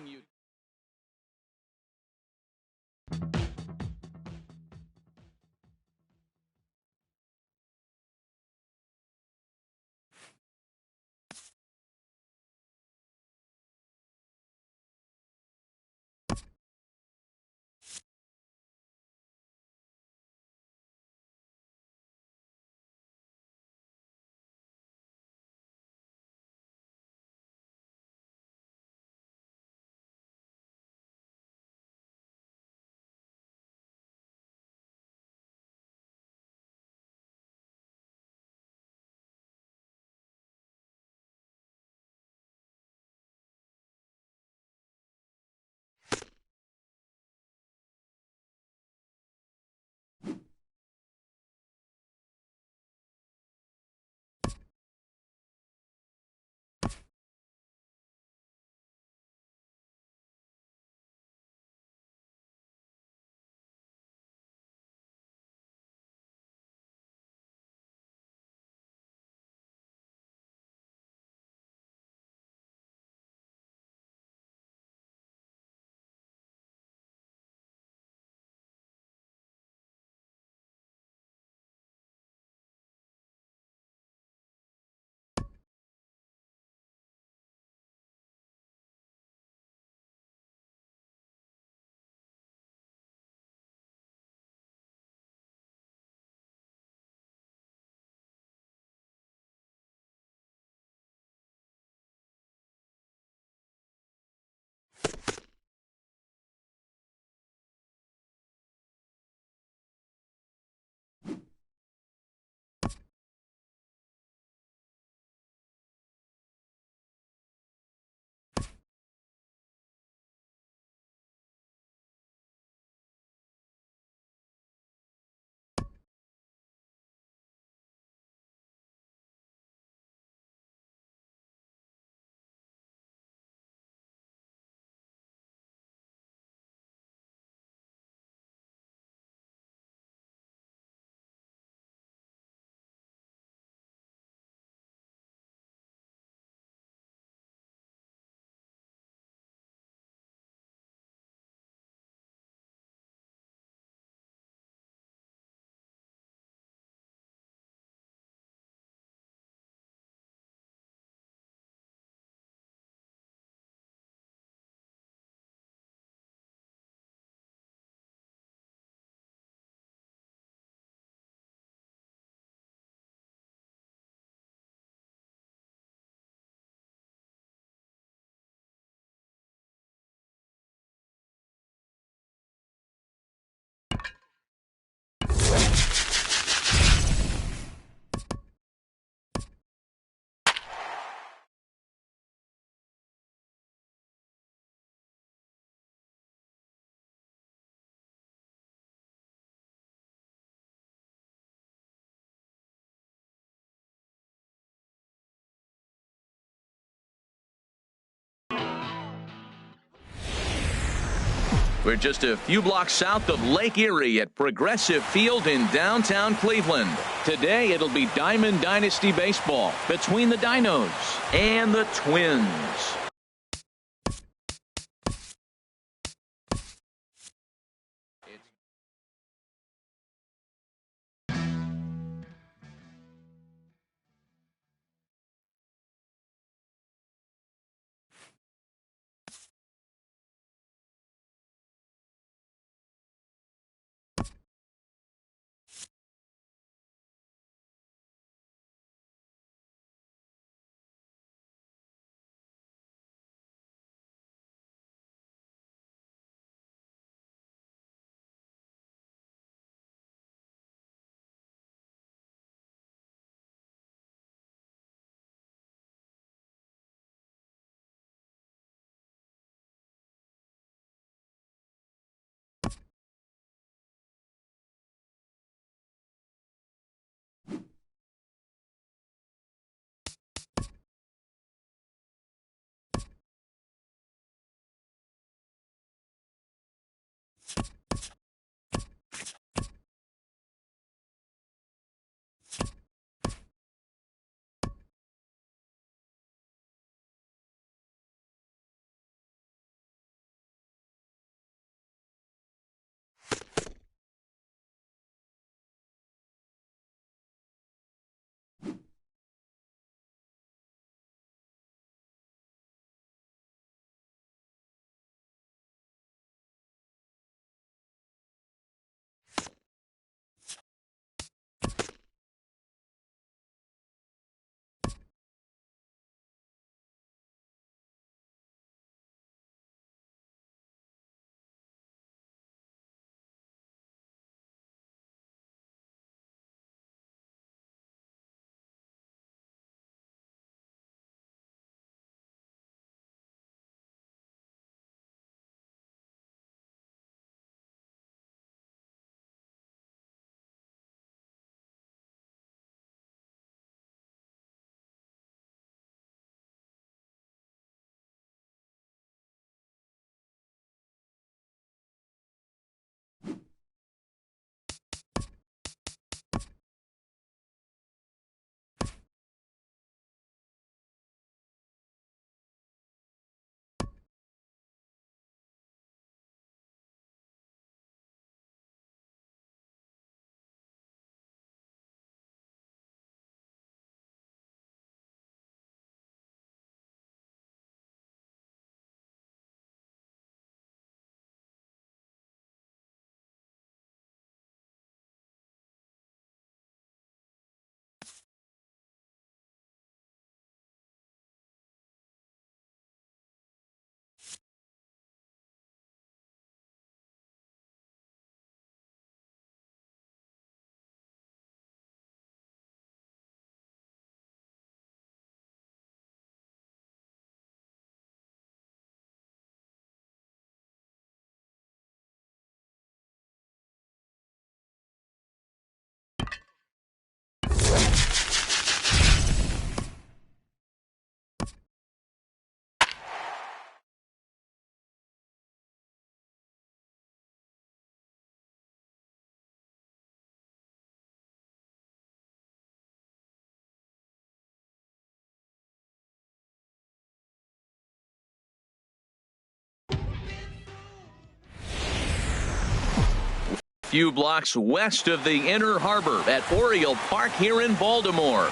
you We're just a few blocks south of Lake Erie at Progressive Field in downtown Cleveland. Today it'll be Diamond Dynasty baseball between the Dinos and the Twins. Few blocks west of the Inner Harbor at Oriole Park here in Baltimore.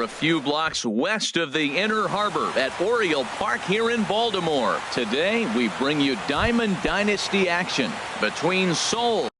A few blocks west of the Inner Harbor at Oriole Park here in Baltimore. Today, we bring you Diamond Dynasty action between Seoul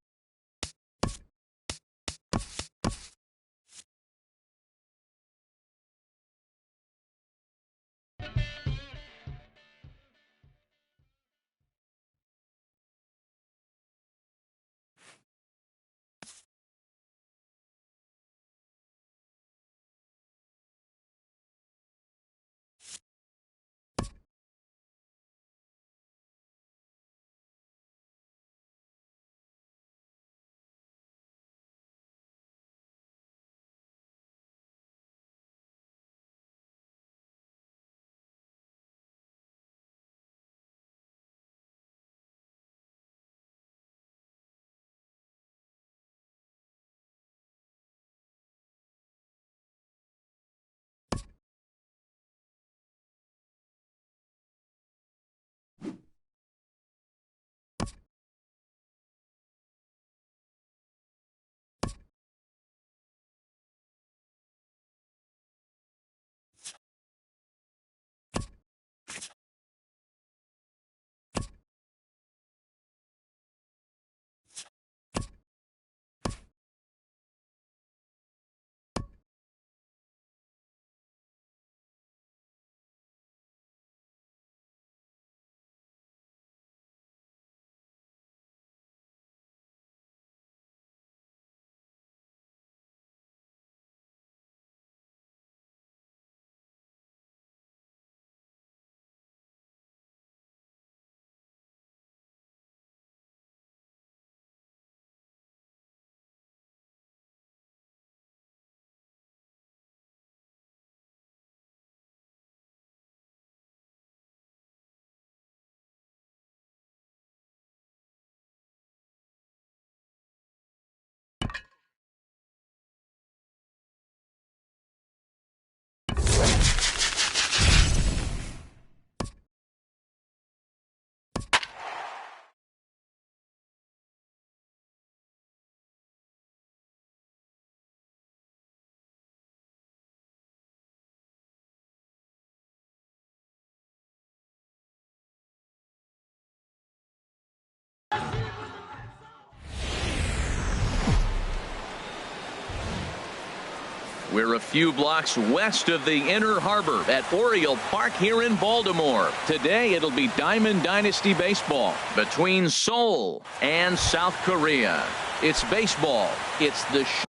We're a few blocks west of the Inner Harbor at Oriole Park here in Baltimore. Today it'll be Diamond Dynasty baseball between Seoul and South Korea. It's baseball. It's the show.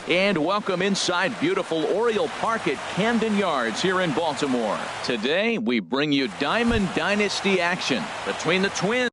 And welcome inside beautiful Oriole Park at Camden Yards here in Baltimore. Today, we bring you Diamond Dynasty action between the Twins.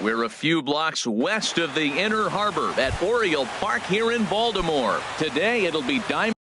We're a few blocks west of the Inner Harbor at Oriole Park here in Baltimore. Today it'll be Diamond.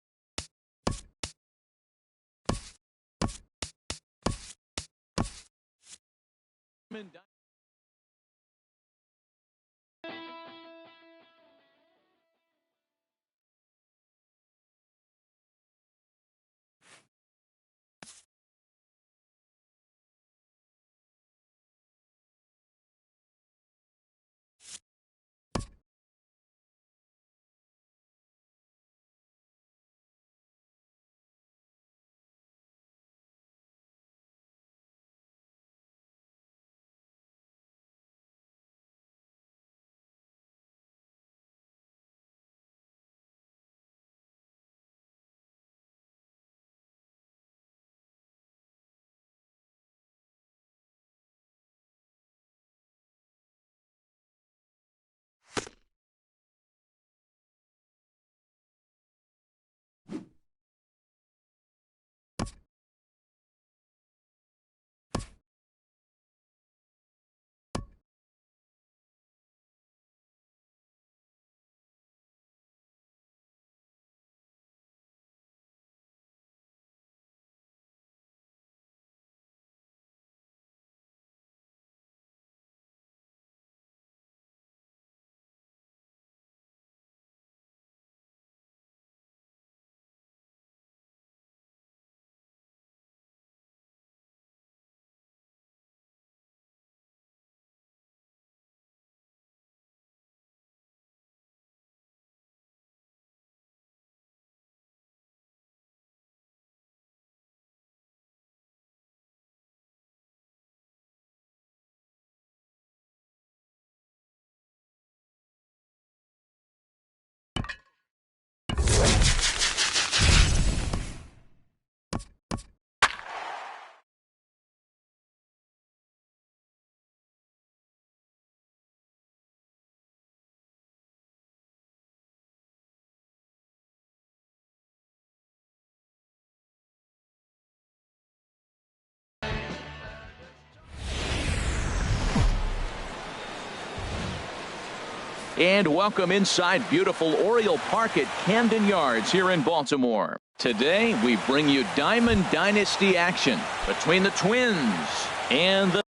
And welcome inside beautiful Oriole Park at Camden Yards here in Baltimore. Today we bring you Diamond Dynasty action between the Twins and the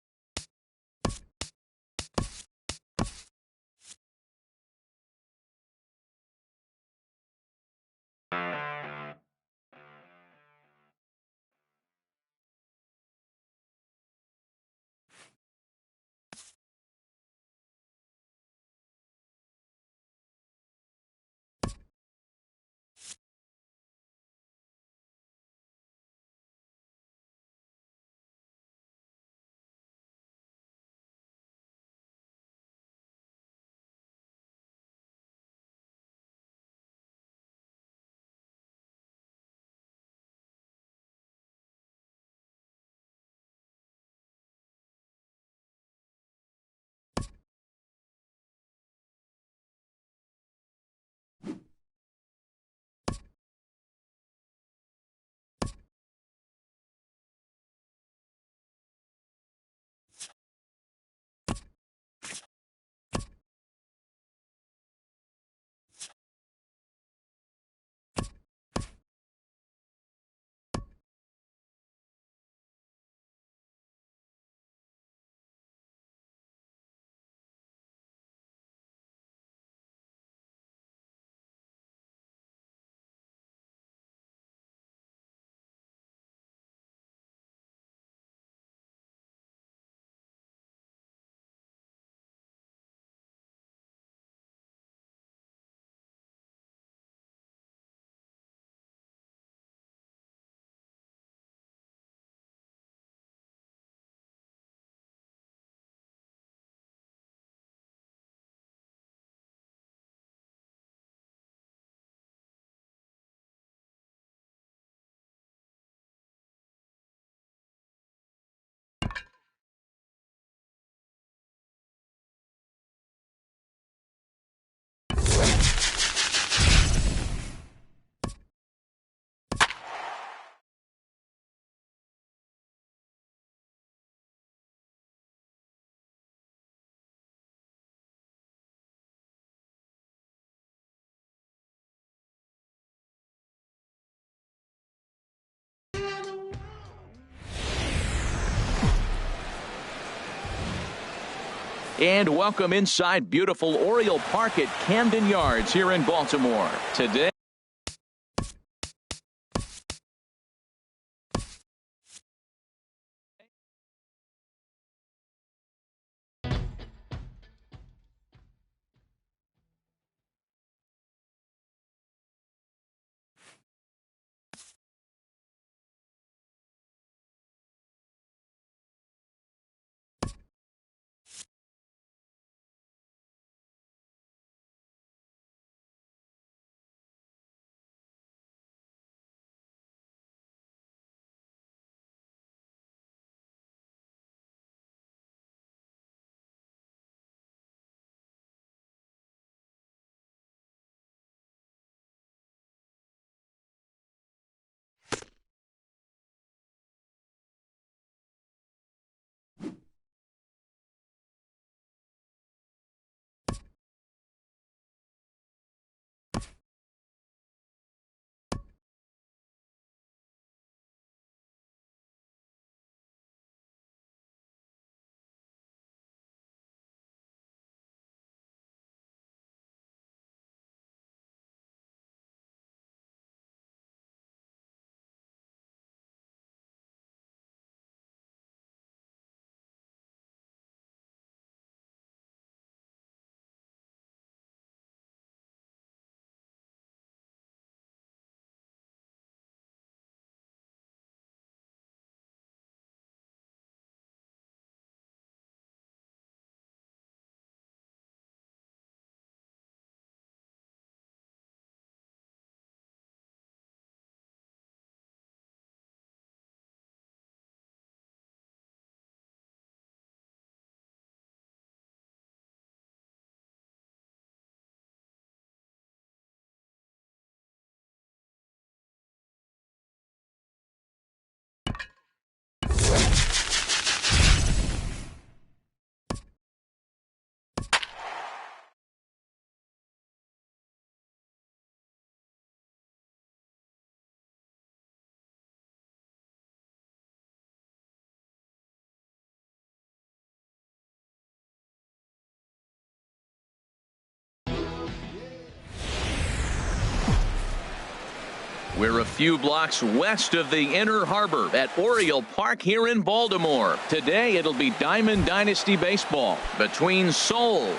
And welcome inside beautiful Oriole Park at Camden Yards here in Baltimore. Today, we're a few blocks west of the Inner Harbor at Oriole Park here in Baltimore. Today it'll be Diamond Dynasty Baseball between Seoul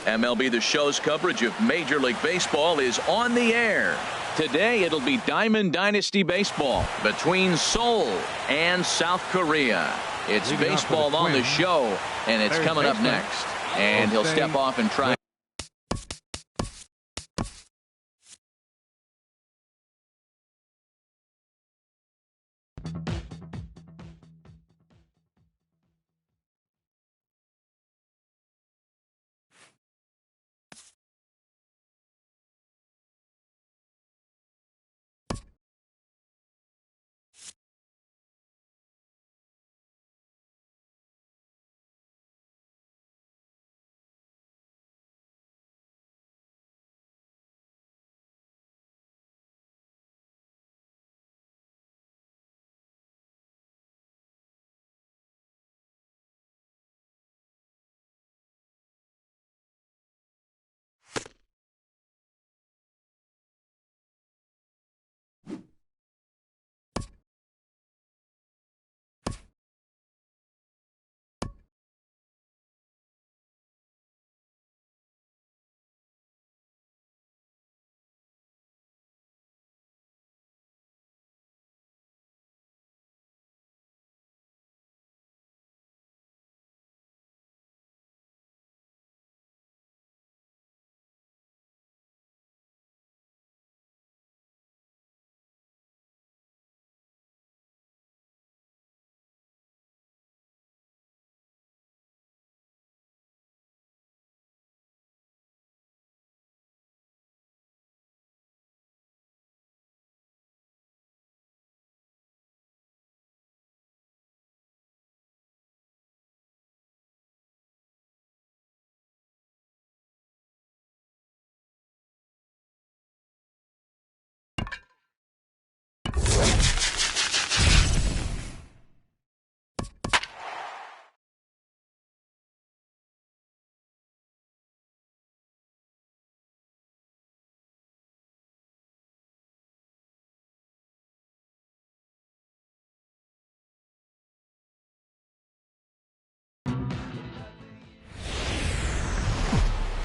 MLB The Show's coverage of Major League Baseball is on the air. Today it'll be Diamond Dynasty Baseball between Seoul and South Korea. It's Leading off for the baseball on the Twins, show, and it's third coming up baseman, next. And he'll step off and try.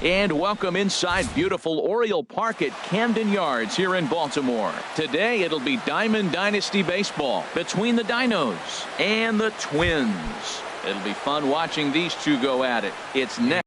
And welcome inside beautiful Oriole Park at Camden Yards here in Baltimore. Today it'll be Diamond Dynasty Baseball between the Dinos and the Twins. It'll be fun watching these two go at it. It's next.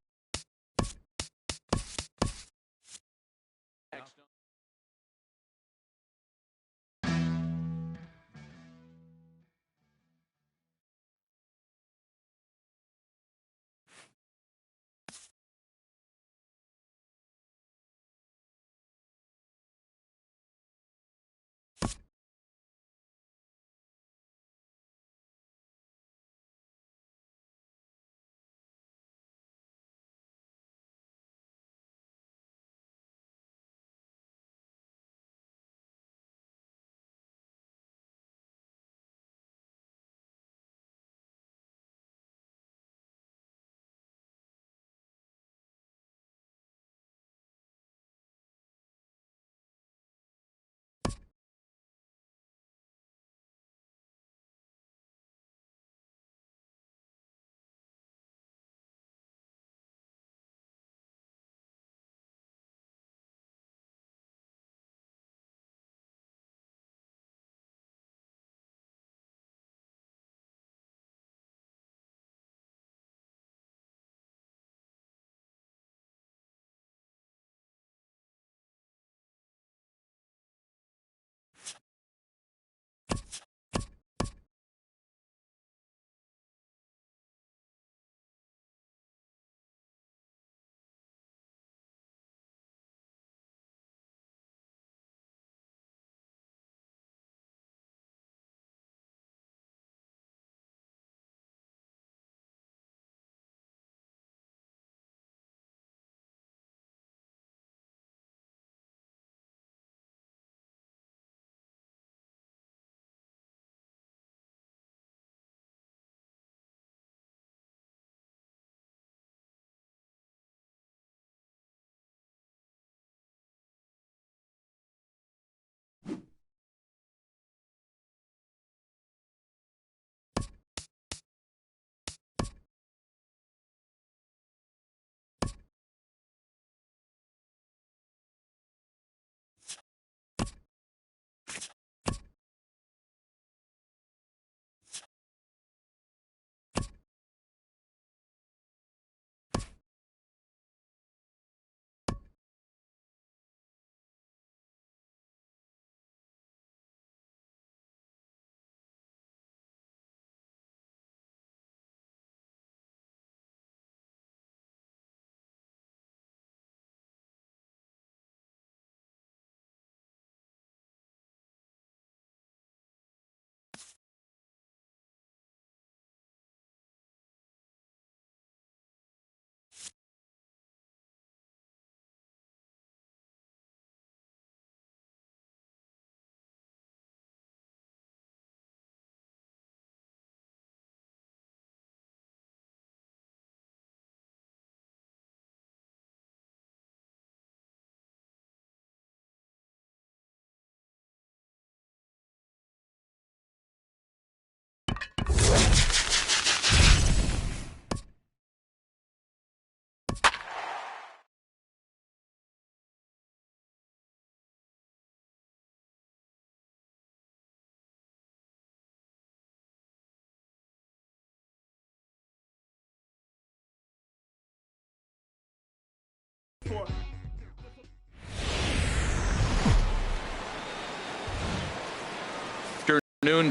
Afternoon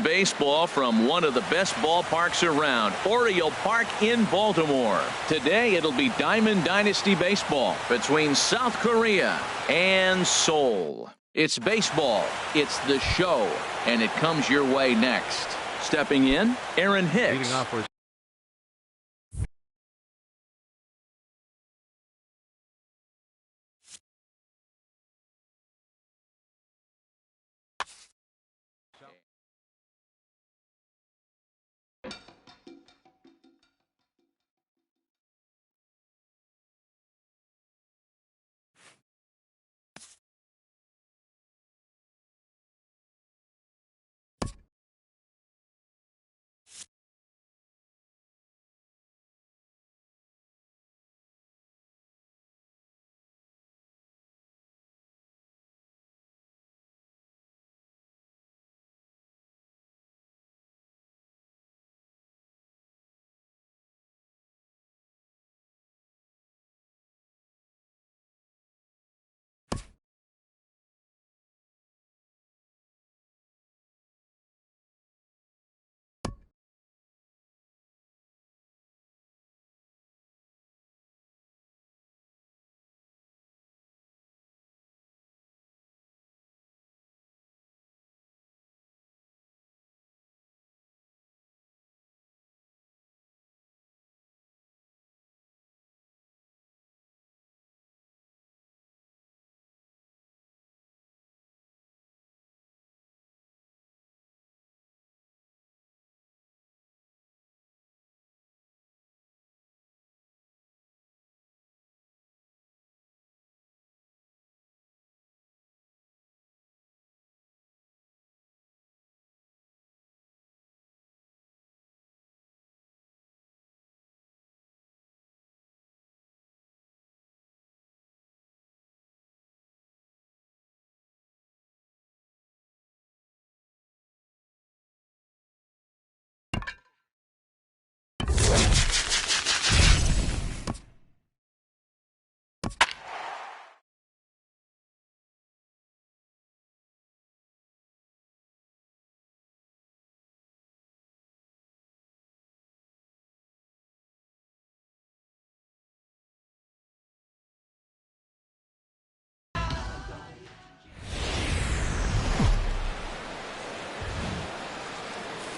baseball from one of the best ballparks around, Oriole Park in Baltimore. Today it'll be Diamond Dynasty baseball between South Korea and Seoul. It's baseball, it's the show, and it comes your way next. Stepping in, Aaron Hicks. Leading off for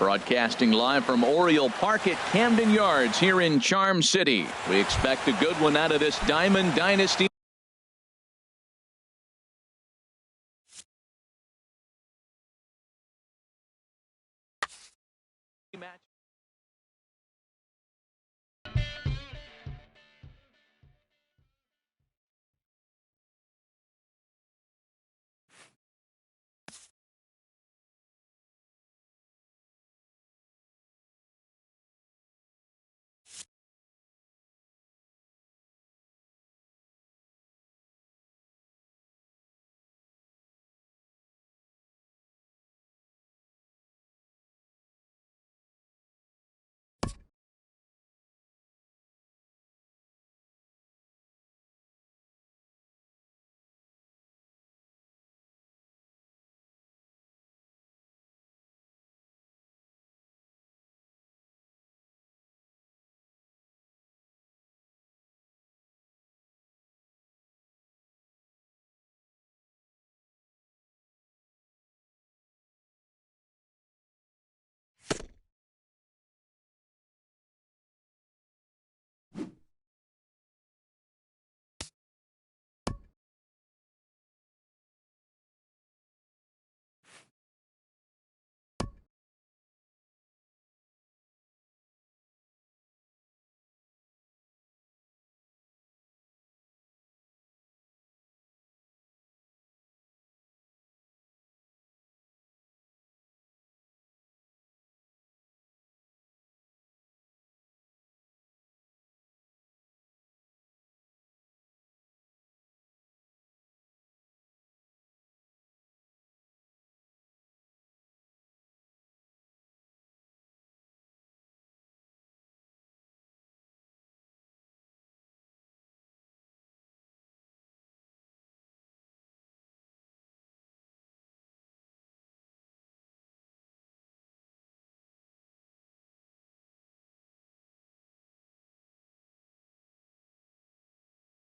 broadcasting live from Oriole Park at Camden Yards here in Charm City. We expect a good one out of this Diamond Dynasty match.